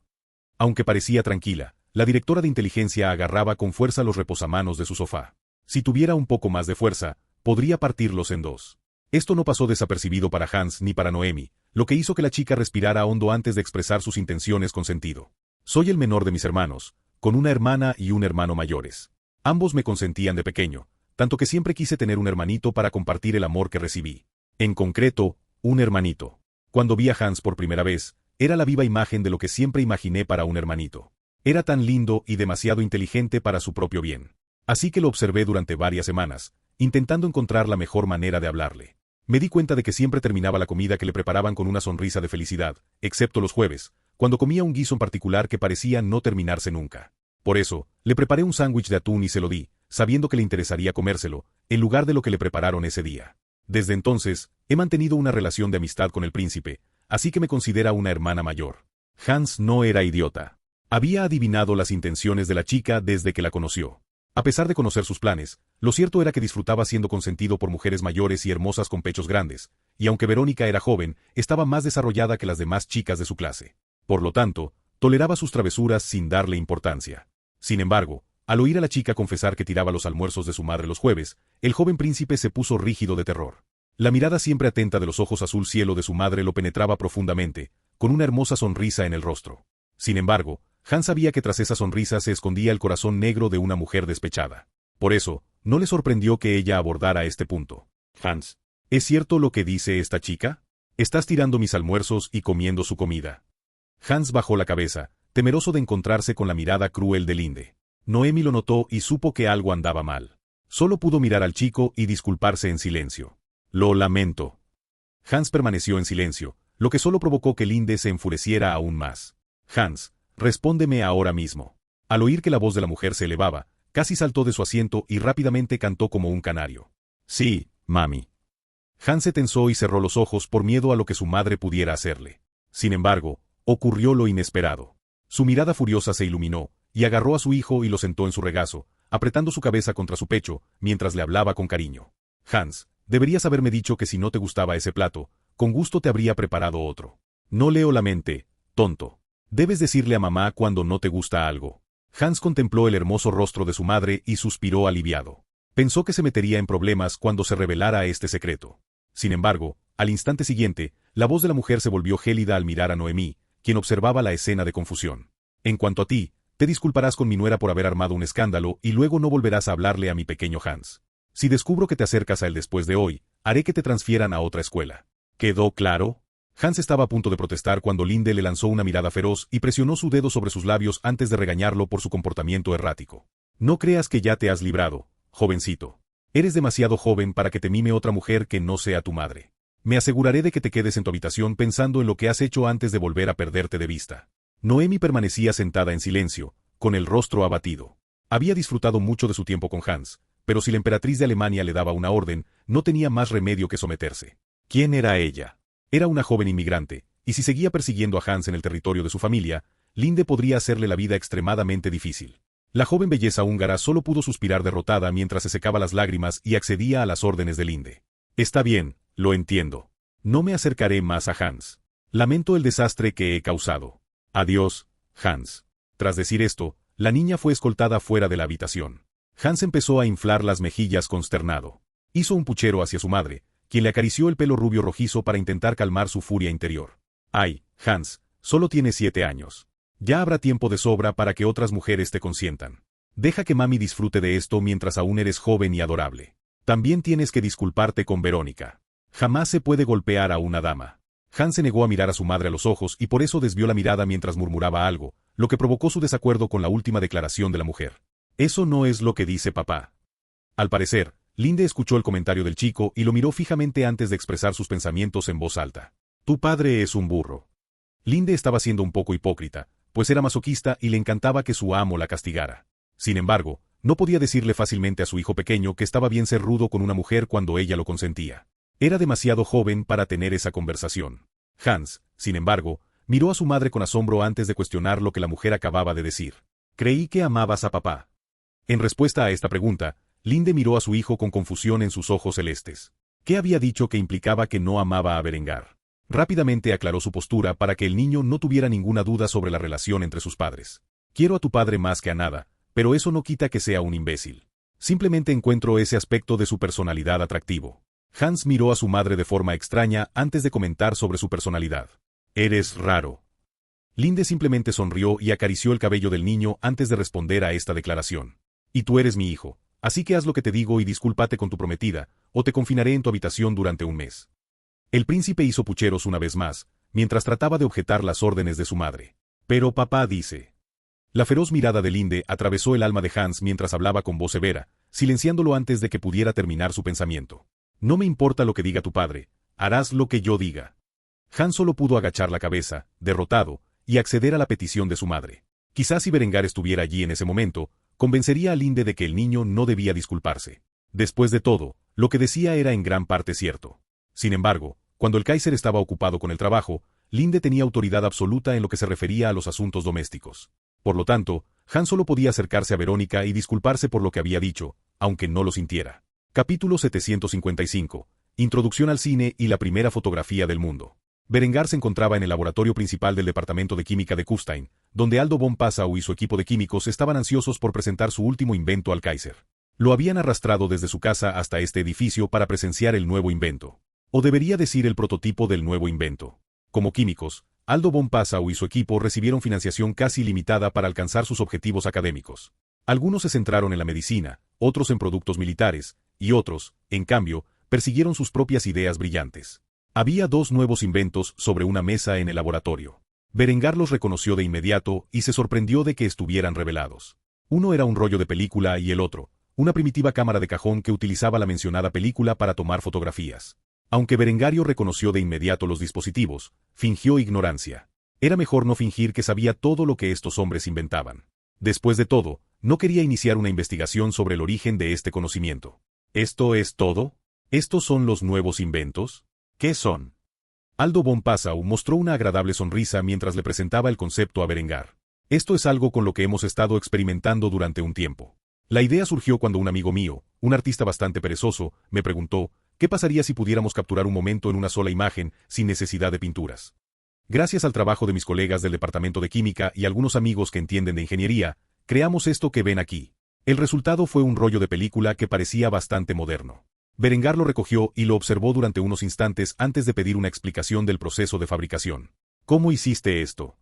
Aunque parecía tranquila, la directora de inteligencia agarraba con fuerza los reposamanos de su sofá. Si tuviera un poco más de fuerza, podría partirlos en dos. Esto no pasó desapercibido para Hans ni para Noemi, lo que hizo que la chica respirara hondo antes de expresar sus intenciones con sentido. Soy el menor de mis hermanos, con una hermana y un hermano mayores. Ambos me consentían de pequeño, tanto que siempre quise tener un hermanito para compartir el amor que recibí. En concreto, un hermanito. Cuando vi a Hans por primera vez, era la viva imagen de lo que siempre imaginé para un hermanito. Era tan lindo y demasiado inteligente para su propio bien. Así que lo observé durante varias semanas, intentando encontrar la mejor manera de hablarle. Me di cuenta de que siempre terminaba la comida que le preparaban con una sonrisa de felicidad, excepto los jueves, cuando comía un guiso en particular que parecía no terminarse nunca. Por eso, le preparé un sándwich de atún y se lo di, sabiendo que le interesaría comérselo, en lugar de lo que le prepararon ese día. Desde entonces, he mantenido una relación de amistad con el príncipe, así que me considera una hermana mayor. Hans no era idiota. Había adivinado las intenciones de la chica desde que la conoció. A pesar de conocer sus planes, lo cierto era que disfrutaba siendo consentido por mujeres mayores y hermosas con pechos grandes, y aunque Verónica era joven, estaba más desarrollada que las demás chicas de su clase. Por lo tanto, toleraba sus travesuras sin darle importancia. Sin embargo, al oír a la chica confesar que tiraba los almuerzos de su madre los jueves, el joven príncipe se puso rígido de terror. La mirada siempre atenta de los ojos azul cielo de su madre lo penetraba profundamente, con una hermosa sonrisa en el rostro. Sin embargo, Hans sabía que tras esa sonrisa se escondía el corazón negro de una mujer despechada. Por eso, no le sorprendió que ella abordara este punto. Hans, ¿es cierto lo que dice esta chica? Estás tirando mis almuerzos y comiendo su comida. Hans bajó la cabeza, temeroso de encontrarse con la mirada cruel de Linde. Noemi lo notó y supo que algo andaba mal. Solo pudo mirar al chico y disculparse en silencio. Lo lamento. Hans permaneció en silencio, lo que solo provocó que Linde se enfureciera aún más. Hans, respóndeme ahora mismo. Al oír que la voz de la mujer se elevaba, casi saltó de su asiento y rápidamente cantó como un canario. Sí, mami. Hans se tensó y cerró los ojos por miedo a lo que su madre pudiera hacerle. Sin embargo, ocurrió lo inesperado. Su mirada furiosa se iluminó, y agarró a su hijo y lo sentó en su regazo, apretando su cabeza contra su pecho, mientras le hablaba con cariño. Hans, deberías haberme dicho que si no te gustaba ese plato, con gusto te habría preparado otro. No leo la mente, tonto. Debes decirle a mamá cuando no te gusta algo. Hans contempló el hermoso rostro de su madre y suspiró aliviado. Pensó que se metería en problemas cuando se revelara este secreto. Sin embargo, al instante siguiente, la voz de la mujer se volvió gélida al mirar a Noemí, quien observaba la escena de confusión. En cuanto a ti, te disculparás con mi nuera por haber armado un escándalo y luego no volverás a hablarle a mi pequeño Hans. Si descubro que te acercas a él después de hoy, haré que te transfieran a otra escuela. ¿Quedó claro? Hans estaba a punto de protestar cuando Linde le lanzó una mirada feroz y presionó su dedo sobre sus labios antes de regañarlo por su comportamiento errático. No creas que ya te has librado, jovencito. Eres demasiado joven para que te mime otra mujer que no sea tu madre. Me aseguraré de que te quedes en tu habitación pensando en lo que has hecho antes de volver a perderte de vista. Noemi permanecía sentada en silencio, con el rostro abatido. Había disfrutado mucho de su tiempo con Hans, pero si la emperatriz de Alemania le daba una orden, no tenía más remedio que someterse. ¿Quién era ella? Era una joven inmigrante, y si seguía persiguiendo a Hans en el territorio de su familia, Linde podría hacerle la vida extremadamente difícil. La joven belleza húngara solo pudo suspirar derrotada mientras se secaba las lágrimas y accedía a las órdenes de Linde. Está bien, lo entiendo. No me acercaré más a Hans. Lamento el desastre que he causado. Adiós, Hans. Tras decir esto, la niña fue escoltada fuera de la habitación. Hans empezó a inflar las mejillas consternado. Hizo un puchero hacia su madre, quien le acarició el pelo rubio rojizo para intentar calmar su furia interior. Ay, Hans, solo tienes 7 años. Ya habrá tiempo de sobra para que otras mujeres te consientan. Deja que mami disfrute de esto mientras aún eres joven y adorable. También tienes que disculparte con Verónica. Jamás se puede golpear a una dama. Hans se negó a mirar a su madre a los ojos y por eso desvió la mirada mientras murmuraba algo, lo que provocó su desacuerdo con la última declaración de la mujer. Eso no es lo que dice papá. Al parecer, Linde escuchó el comentario del chico y lo miró fijamente antes de expresar sus pensamientos en voz alta. Tu padre es un burro. Linde estaba siendo un poco hipócrita, pues era masoquista y le encantaba que su amo la castigara. Sin embargo, no podía decirle fácilmente a su hijo pequeño que estaba bien ser rudo con una mujer cuando ella lo consentía. Era demasiado joven para tener esa conversación. Hans, sin embargo, miró a su madre con asombro antes de cuestionar lo que la mujer acababa de decir. Creí que amabas a papá. En respuesta a esta pregunta, Linde miró a su hijo con confusión en sus ojos celestes. ¿Qué había dicho que implicaba que no amaba a Berengar? Rápidamente aclaró su postura para que el niño no tuviera ninguna duda sobre la relación entre sus padres. Quiero a tu padre más que a nada, pero eso no quita que sea un imbécil. Simplemente encuentro ese aspecto de su personalidad atractivo. Hans miró a su madre de forma extraña antes de comentar sobre su personalidad. Eres raro. Linde simplemente sonrió y acarició el cabello del niño antes de responder a esta declaración. Y tú eres mi hijo, así que haz lo que te digo y discúlpate con tu prometida, o te confinaré en tu habitación durante un mes. El príncipe hizo pucheros una vez más, mientras trataba de objetar las órdenes de su madre. Pero papá dice. La feroz mirada de Linde atravesó el alma de Hans mientras hablaba con voz severa, silenciándolo antes de que pudiera terminar su pensamiento. No me importa lo que diga tu padre, harás lo que yo diga. Hans solo pudo agachar la cabeza, derrotado, y acceder a la petición de su madre. Quizás si Berengar estuviera allí en ese momento, convencería a Linde de que el niño no debía disculparse. Después de todo, lo que decía era en gran parte cierto. Sin embargo, cuando el Kaiser estaba ocupado con el trabajo, Linde tenía autoridad absoluta en lo que se refería a los asuntos domésticos. Por lo tanto, Hans solo podía acercarse a Verónica y disculparse por lo que había dicho, aunque no lo sintiera. Capítulo 755. Introducción al cine y la primera fotografía del mundo. Berengar se encontraba en el laboratorio principal del Departamento de Química de Kufstein, donde Aldo von Passau y su equipo de químicos estaban ansiosos por presentar su último invento al Kaiser. Lo habían arrastrado desde su casa hasta este edificio para presenciar el nuevo invento. O debería decir el prototipo del nuevo invento. Como químicos, Aldo von Passau y su equipo recibieron financiación casi ilimitada para alcanzar sus objetivos académicos. Algunos se centraron en la medicina, otros en productos militares, y otros, en cambio, persiguieron sus propias ideas brillantes. Había dos nuevos inventos sobre una mesa en el laboratorio. Berengar los reconoció de inmediato y se sorprendió de que estuvieran revelados. Uno era un rollo de película y el otro, una primitiva cámara de cajón que utilizaba la mencionada película para tomar fotografías. Aunque Berengario reconoció de inmediato los dispositivos, fingió ignorancia. Era mejor no fingir que sabía todo lo que estos hombres inventaban. Después de todo, no quería iniciar una investigación sobre el origen de este conocimiento. ¿Esto es todo? ¿Estos son los nuevos inventos? ¿Qué son? Aldo von Passau mostró una agradable sonrisa mientras le presentaba el concepto a Berengar. Esto es algo con lo que hemos estado experimentando durante un tiempo. La idea surgió cuando un amigo mío, un artista bastante perezoso, me preguntó, ¿qué pasaría si pudiéramos capturar un momento en una sola imagen, sin necesidad de pinturas? Gracias al trabajo de mis colegas del Departamento de Química y algunos amigos que entienden de ingeniería, creamos esto que ven aquí. El resultado fue un rollo de película que parecía bastante moderno. Berengar lo recogió y lo observó durante unos instantes antes de pedir una explicación del proceso de fabricación. ¿Cómo hiciste esto?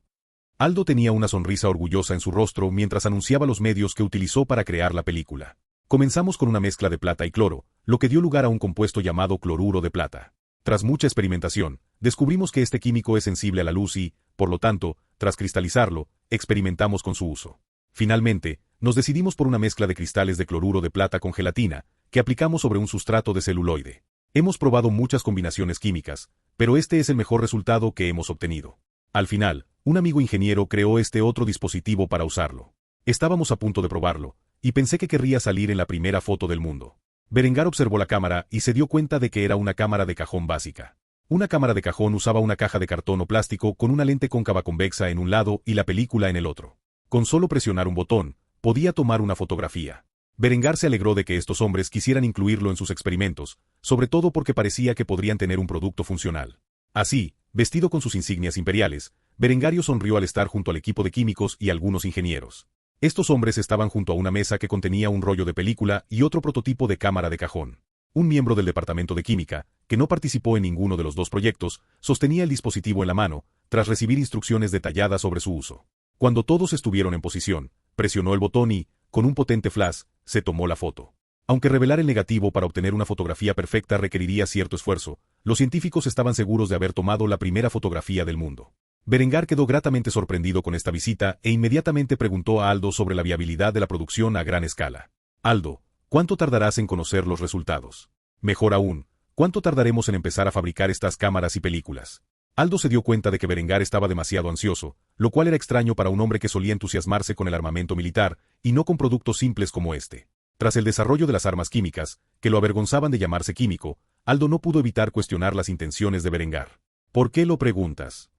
Aldo tenía una sonrisa orgullosa en su rostro mientras anunciaba los medios que utilizó para crear la película. Comenzamos con una mezcla de plata y cloro, lo que dio lugar a un compuesto llamado cloruro de plata. Tras mucha experimentación, descubrimos que este químico es sensible a la luz y, por lo tanto, tras cristalizarlo, experimentamos con su uso. Finalmente, nos decidimos por una mezcla de cristales de cloruro de plata con gelatina, que aplicamos sobre un sustrato de celuloide. Hemos probado muchas combinaciones químicas, pero este es el mejor resultado que hemos obtenido. Al final, un amigo ingeniero creó este otro dispositivo para usarlo. Estábamos a punto de probarlo, y pensé que querría salir en la primera foto del mundo. Berengar observó la cámara y se dio cuenta de que era una cámara de cajón básica. Una cámara de cajón usaba una caja de cartón o plástico con una lente cóncava convexa en un lado y la película en el otro. Con solo presionar un botón, podía tomar una fotografía. Berengar se alegró de que estos hombres quisieran incluirlo en sus experimentos, sobre todo porque parecía que podrían tener un producto funcional. Así, vestido con sus insignias imperiales, Berengario sonrió al estar junto al equipo de químicos y algunos ingenieros. Estos hombres estaban junto a una mesa que contenía un rollo de película y otro prototipo de cámara de cajón. Un miembro del Departamento de Química, que no participó en ninguno de los dos proyectos, sostenía el dispositivo en la mano, tras recibir instrucciones detalladas sobre su uso. Cuando todos estuvieron en posición, presionó el botón y, con un potente flash, se tomó la foto. Aunque revelar el negativo para obtener una fotografía perfecta requeriría cierto esfuerzo, los científicos estaban seguros de haber tomado la primera fotografía del mundo. Berengar quedó gratamente sorprendido con esta visita e inmediatamente preguntó a Aldo sobre la viabilidad de la producción a gran escala. Aldo, ¿cuánto tardarás en conocer los resultados? Mejor aún, ¿cuánto tardaremos en empezar a fabricar estas cámaras y películas? Aldo se dio cuenta de que Berengar estaba demasiado ansioso, lo cual era extraño para un hombre que solía entusiasmarse con el armamento militar, y no con productos simples como este. Tras el desarrollo de las armas químicas, que lo avergonzaban de llamarse químico, Aldo no pudo evitar cuestionar las intenciones de Berengar. ¿Por qué lo preguntas?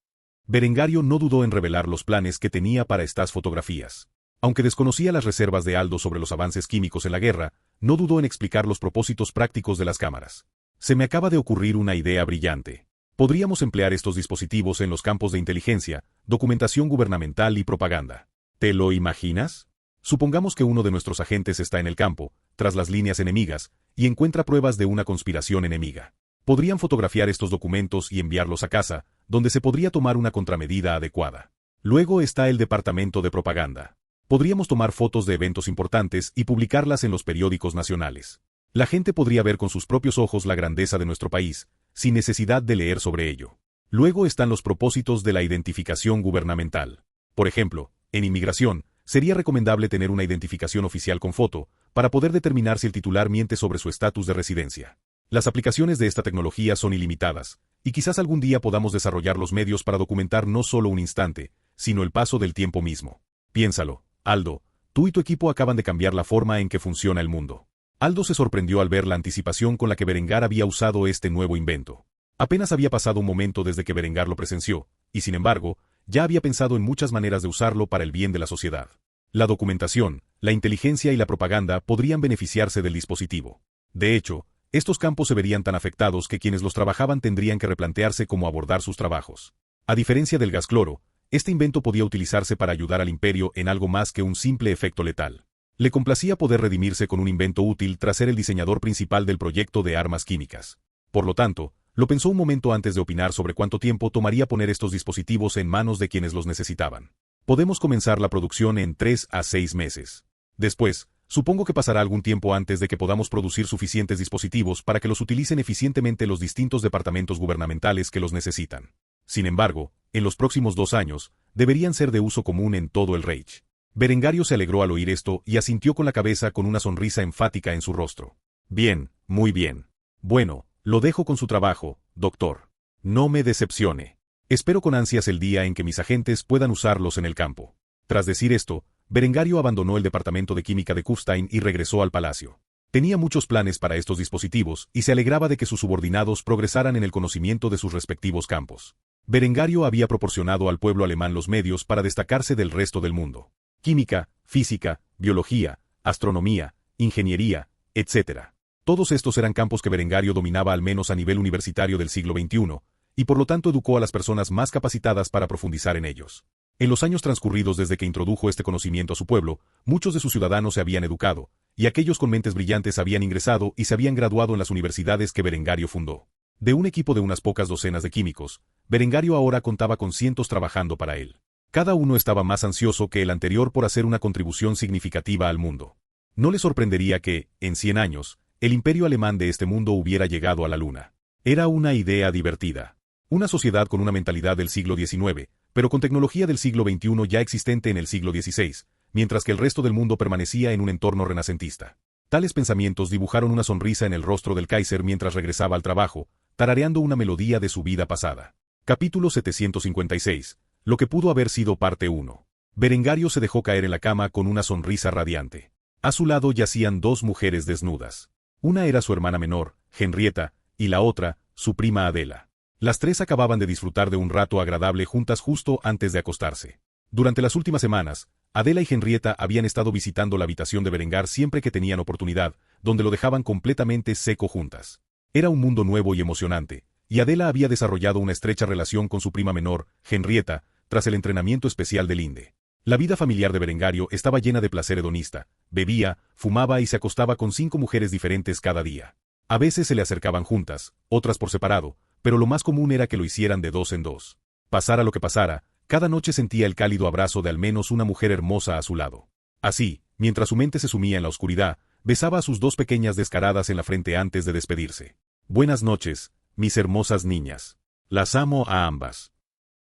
Berengario no dudó en revelar los planes que tenía para estas fotografías. Aunque desconocía las reservas de Aldo sobre los avances químicos en la guerra, no dudó en explicar los propósitos prácticos de las cámaras. Se me acaba de ocurrir una idea brillante. Podríamos emplear estos dispositivos en los campos de inteligencia, documentación gubernamental y propaganda. ¿Te lo imaginas? Supongamos que uno de nuestros agentes está en el campo, tras las líneas enemigas, y encuentra pruebas de una conspiración enemiga. Podrían fotografiar estos documentos y enviarlos a casa, donde se podría tomar una contramedida adecuada. Luego está el departamento de propaganda. Podríamos tomar fotos de eventos importantes y publicarlas en los periódicos nacionales. La gente podría ver con sus propios ojos la grandeza de nuestro país, sin necesidad de leer sobre ello. Luego están los propósitos de la identificación gubernamental. Por ejemplo, en inmigración, sería recomendable tener una identificación oficial con foto, para poder determinar si el titular miente sobre su estatus de residencia. Las aplicaciones de esta tecnología son ilimitadas, y quizás algún día podamos desarrollar los medios para documentar no solo un instante, sino el paso del tiempo mismo. Piénsalo, Aldo, tú y tu equipo acaban de cambiar la forma en que funciona el mundo. Aldo se sorprendió al ver la anticipación con la que Berengar había usado este nuevo invento. Apenas había pasado un momento desde que Berengar lo presenció, y sin embargo, ya había pensado en muchas maneras de usarlo para el bien de la sociedad. La documentación, la inteligencia y la propaganda podrían beneficiarse del dispositivo. De hecho, estos campos se verían tan afectados que quienes los trabajaban tendrían que replantearse cómo abordar sus trabajos. A diferencia del gas cloro, este invento podía utilizarse para ayudar al imperio en algo más que un simple efecto letal. Le complacía poder redimirse con un invento útil tras ser el diseñador principal del proyecto de armas químicas. Por lo tanto, lo pensó un momento antes de opinar sobre cuánto tiempo tomaría poner estos dispositivos en manos de quienes los necesitaban. Podemos comenzar la producción en 3 a 6 meses. Después, supongo que pasará algún tiempo antes de que podamos producir suficientes dispositivos para que los utilicen eficientemente los distintos departamentos gubernamentales que los necesitan. Sin embargo, en los próximos 2 años, deberían ser de uso común en todo el Reich. Berengario se alegró al oír esto y asintió con la cabeza con una sonrisa enfática en su rostro. Bien, muy bien. Bueno, lo dejo con su trabajo, doctor. No me decepcione. Espero con ansias el día en que mis agentes puedan usarlos en el campo. Tras decir esto, Berengario abandonó el departamento de química de Kufstein y regresó al palacio. Tenía muchos planes para estos dispositivos y se alegraba de que sus subordinados progresaran en el conocimiento de sus respectivos campos. Berengario había proporcionado al pueblo alemán los medios para destacarse del resto del mundo. Química, física, biología, astronomía, ingeniería, etc. Todos estos eran campos que Berengario dominaba al menos a nivel universitario del siglo XXI, y por lo tanto educó a las personas más capacitadas para profundizar en ellos. En los años transcurridos desde que introdujo este conocimiento a su pueblo, muchos de sus ciudadanos se habían educado, y aquellos con mentes brillantes habían ingresado y se habían graduado en las universidades que Berengario fundó. De un equipo de unas pocas docenas de químicos, Berengario ahora contaba con cientos trabajando para él. Cada uno estaba más ansioso que el anterior por hacer una contribución significativa al mundo. No le sorprendería que, en 100 años, el imperio alemán de este mundo hubiera llegado a la luna. Era una idea divertida. Una sociedad con una mentalidad del siglo XIX, pero con tecnología del siglo XXI ya existente en el siglo XVI, mientras que el resto del mundo permanecía en un entorno renacentista. Tales pensamientos dibujaron una sonrisa en el rostro del Kaiser mientras regresaba al trabajo, tarareando una melodía de su vida pasada. Capítulo 756. Lo que pudo haber sido parte 1. Berengario se dejó caer en la cama con una sonrisa radiante. A su lado yacían 2 mujeres desnudas. Una era su hermana menor, Henrietta, y la otra, su prima Adela. Las 3 acababan de disfrutar de un rato agradable juntas justo antes de acostarse. Durante las últimas semanas, Adela y Henrietta habían estado visitando la habitación de Berengar siempre que tenían oportunidad, donde lo dejaban completamente seco juntas. Era un mundo nuevo y emocionante, y Adela había desarrollado una estrecha relación con su prima menor, Henrietta, tras el entrenamiento especial de Linde. La vida familiar de Berengario estaba llena de placer hedonista, bebía, fumaba y se acostaba con 5 mujeres diferentes cada día. A veces se le acercaban juntas, otras por separado, pero lo más común era que lo hicieran de 2 en 2. Pasara lo que pasara, cada noche sentía el cálido abrazo de al menos una mujer hermosa a su lado. Así, mientras su mente se sumía en la oscuridad, besaba a sus 2 pequeñas descaradas en la frente antes de despedirse. Buenas noches, mis hermosas niñas. Las amo a ambas.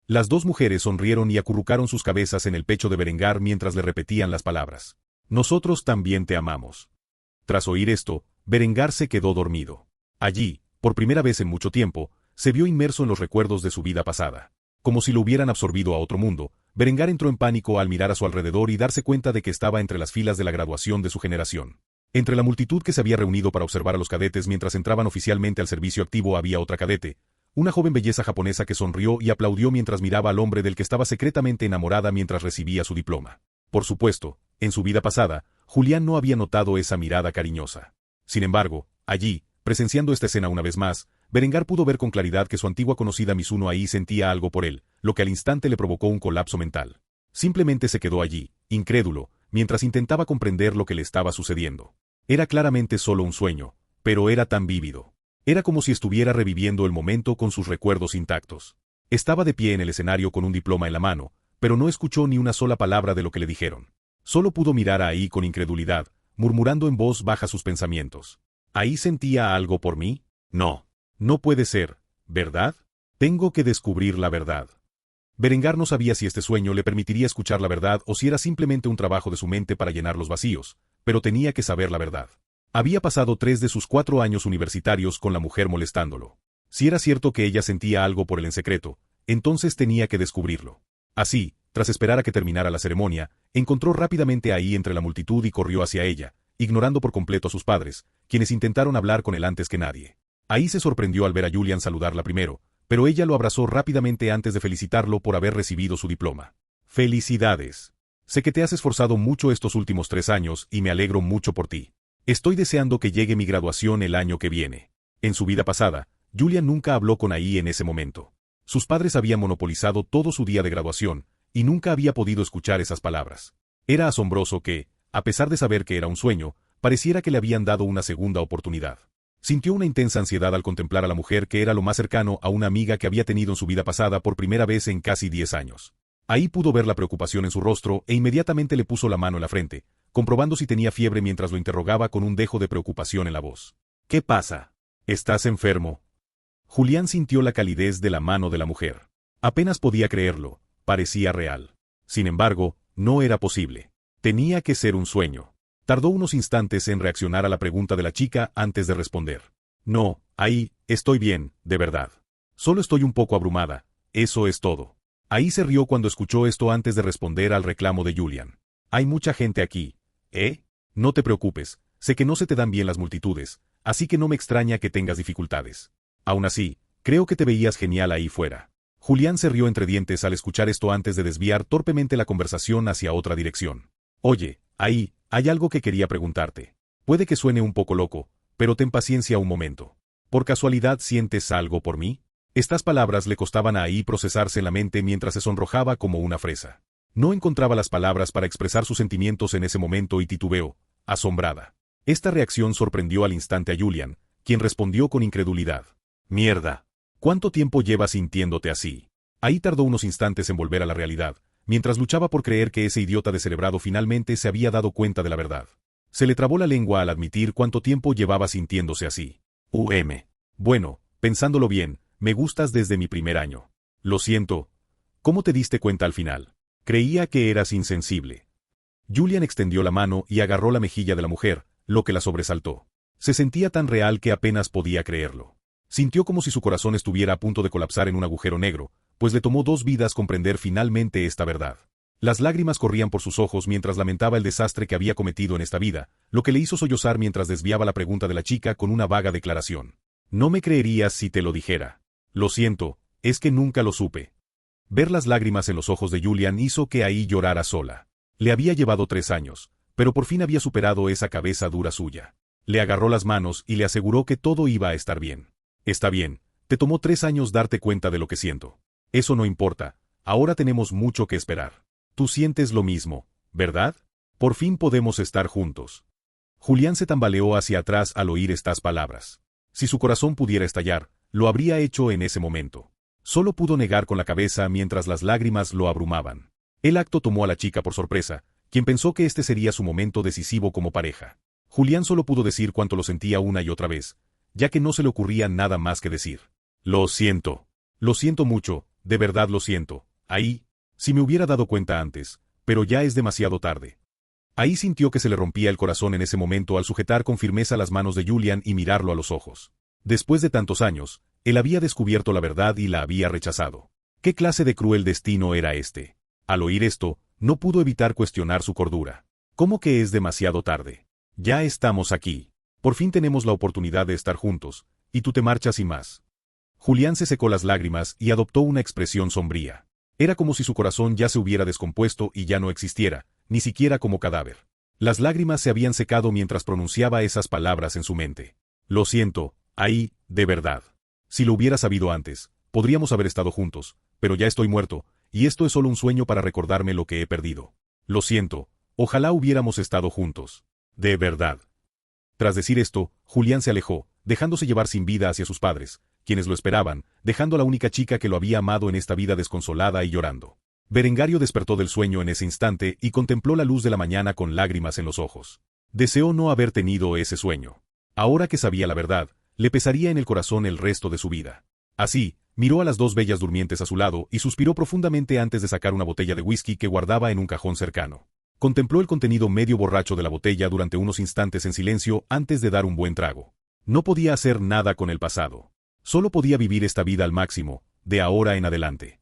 Las 2 mujeres sonrieron y acurrucaron sus cabezas en el pecho de Berengar mientras le repetían las palabras. Nosotros también te amamos. Tras oír esto, Berengar se quedó dormido. Allí, por primera vez en mucho tiempo, se vio inmerso en los recuerdos de su vida pasada. Como si lo hubieran absorbido a otro mundo, Berengar entró en pánico al mirar a su alrededor y darse cuenta de que estaba entre las filas de la graduación de su generación. Entre la multitud que se había reunido para observar a los cadetes mientras entraban oficialmente al servicio activo había otra cadete, una joven belleza japonesa que sonrió y aplaudió mientras miraba al hombre del que estaba secretamente enamorada mientras recibía su diploma. Por supuesto, en su vida pasada, Julián no había notado esa mirada cariñosa. Sin embargo, allí, presenciando esta escena una vez más, Berengar pudo ver con claridad que su antigua conocida Mizuno ahí sentía algo por él, lo que al instante le provocó un colapso mental. Simplemente se quedó allí, incrédulo, mientras intentaba comprender lo que le estaba sucediendo. Era claramente solo un sueño, pero era tan vívido. Era como si estuviera reviviendo el momento con sus recuerdos intactos. Estaba de pie en el escenario con un diploma en la mano, pero no escuchó ni una sola palabra de lo que le dijeron. Solo pudo mirar a Ai con incredulidad, murmurando en voz baja sus pensamientos. ¿Ai sentía algo por mí? No. No puede ser, ¿verdad? Tengo que descubrir la verdad. Berengar no sabía si este sueño le permitiría escuchar la verdad o si era simplemente un trabajo de su mente para llenar los vacíos, pero tenía que saber la verdad. Había pasado 3 de sus 4 años universitarios con la mujer molestándolo. Si era cierto que ella sentía algo por él en secreto, entonces tenía que descubrirlo. Así, tras esperar a que terminara la ceremonia, encontró rápidamente a Ai entre la multitud y corrió hacia ella, ignorando por completo a sus padres, quienes intentaron hablar con él antes que nadie. Ai se sorprendió al ver a Julian saludarla primero, pero ella lo abrazó rápidamente antes de felicitarlo por haber recibido su diploma. ¡Felicidades! Sé que te has esforzado mucho estos últimos 3 años y me alegro mucho por ti. Estoy deseando que llegue mi graduación el año que viene. En su vida pasada, Julian nunca habló con Ai en ese momento. Sus padres habían monopolizado todo su día de graduación, y nunca había podido escuchar esas palabras. Era asombroso que, a pesar de saber que era un sueño, pareciera que le habían dado una segunda oportunidad. Sintió una intensa ansiedad al contemplar a la mujer que era lo más cercano a una amiga que había tenido en su vida pasada por primera vez en casi 10 años. Ahí pudo ver la preocupación en su rostro e inmediatamente le puso la mano en la frente, comprobando si tenía fiebre mientras lo interrogaba con un dejo de preocupación en la voz. ¿Qué pasa? ¿Estás enfermo? Julián sintió la calidez de la mano de la mujer. Apenas podía creerlo, parecía real. Sin embargo, no era posible. Tenía que ser un sueño. Tardó unos instantes en reaccionar a la pregunta de la chica antes de responder. No, Ai, estoy bien, de verdad. Solo estoy un poco abrumada, eso es todo. Ai se rió cuando escuchó esto antes de responder al reclamo de Julian. Hay mucha gente aquí, ¿eh? No te preocupes, sé que no se te dan bien las multitudes, así que no me extraña que tengas dificultades. Aún así, creo que te veías genial ahí fuera. Julián se rió entre dientes al escuchar esto antes de desviar torpemente la conversación hacia otra dirección. Oye, Ai, hay algo que quería preguntarte. Puede que suene un poco loco, pero ten paciencia un momento. ¿Por casualidad sientes algo por mí? Estas palabras le costaban a Ai procesarse en la mente mientras se sonrojaba como una fresa. No encontraba las palabras para expresar sus sentimientos en ese momento y titubeó, asombrada. Esta reacción sorprendió al instante a Julian, quien respondió con incredulidad. Mierda. ¿Cuánto tiempo llevas sintiéndote así? Ai tardó unos instantes en volver a la realidad, mientras luchaba por creer que ese idiota descerebrado finalmente se había dado cuenta de la verdad. Se le trabó la lengua al admitir cuánto tiempo llevaba sintiéndose así. Bueno, pensándolo bien, me gustas desde mi primer año. Lo siento. ¿Cómo te diste cuenta al final? Creía que eras insensible. Julian extendió la mano y agarró la mejilla de la mujer, lo que la sobresaltó. Se sentía tan real que apenas podía creerlo. Sintió como si su corazón estuviera a punto de colapsar en un agujero negro, pues le tomó 2 vidas comprender finalmente esta verdad. Las lágrimas corrían por sus ojos mientras lamentaba el desastre que había cometido en esta vida, lo que le hizo sollozar mientras desviaba la pregunta de la chica con una vaga declaración. No me creerías si te lo dijera. Lo siento, es que nunca lo supe. Ver las lágrimas en los ojos de Julian hizo que Ai llorara sola. Le había llevado 3 años, pero por fin había superado esa cabeza dura suya. Le agarró las manos y le aseguró que todo iba a estar bien. Está bien, te tomó 3 años darte cuenta de lo que siento. Eso no importa, ahora tenemos mucho que esperar. Tú sientes lo mismo, ¿verdad? Por fin podemos estar juntos. Julián se tambaleó hacia atrás al oír estas palabras. Si su corazón pudiera estallar, lo habría hecho en ese momento. Solo pudo negar con la cabeza mientras las lágrimas lo abrumaban. El acto tomó a la chica por sorpresa, quien pensó que este sería su momento decisivo como pareja. Julián solo pudo decir cuánto lo sentía una y otra vez, ya que no se le ocurría nada más que decir. Lo siento mucho, de verdad lo siento, Ai, si me hubiera dado cuenta antes, pero ya es demasiado tarde. Ai sintió que se le rompía el corazón en ese momento al sujetar con firmeza las manos de Julian y mirarlo a los ojos. Después de tantos años, él había descubierto la verdad y la había rechazado. ¿Qué clase de cruel destino era este? Al oír esto, no pudo evitar cuestionar su cordura. ¿Cómo que es demasiado tarde? Ya estamos aquí. Por fin tenemos la oportunidad de estar juntos, y tú te marchas y más. Julián se secó las lágrimas y adoptó una expresión sombría. Era como si su corazón ya se hubiera descompuesto y ya no existiera, ni siquiera como cadáver. Las lágrimas se habían secado mientras pronunciaba esas palabras en su mente. Lo siento, ahí, de verdad. Si lo hubiera sabido antes, podríamos haber estado juntos, pero ya estoy muerto, y esto es solo un sueño para recordarme lo que he perdido. Lo siento, ojalá hubiéramos estado juntos. De verdad. Tras decir esto, Julián se alejó, dejándose llevar sin vida hacia sus padres, quienes lo esperaban, dejando a la única chica que lo había amado en esta vida desconsolada y llorando. Berengario despertó del sueño en ese instante y contempló la luz de la mañana con lágrimas en los ojos. Deseó no haber tenido ese sueño. Ahora que sabía la verdad, le pesaría en el corazón el resto de su vida. Así, miró a las dos bellas durmientes a su lado y suspiró profundamente antes de sacar una botella de whisky que guardaba en un cajón cercano. Contempló el contenido medio borracho de la botella durante unos instantes en silencio antes de dar un buen trago. No podía hacer nada con el pasado. Solo podía vivir esta vida al máximo, de ahora en adelante.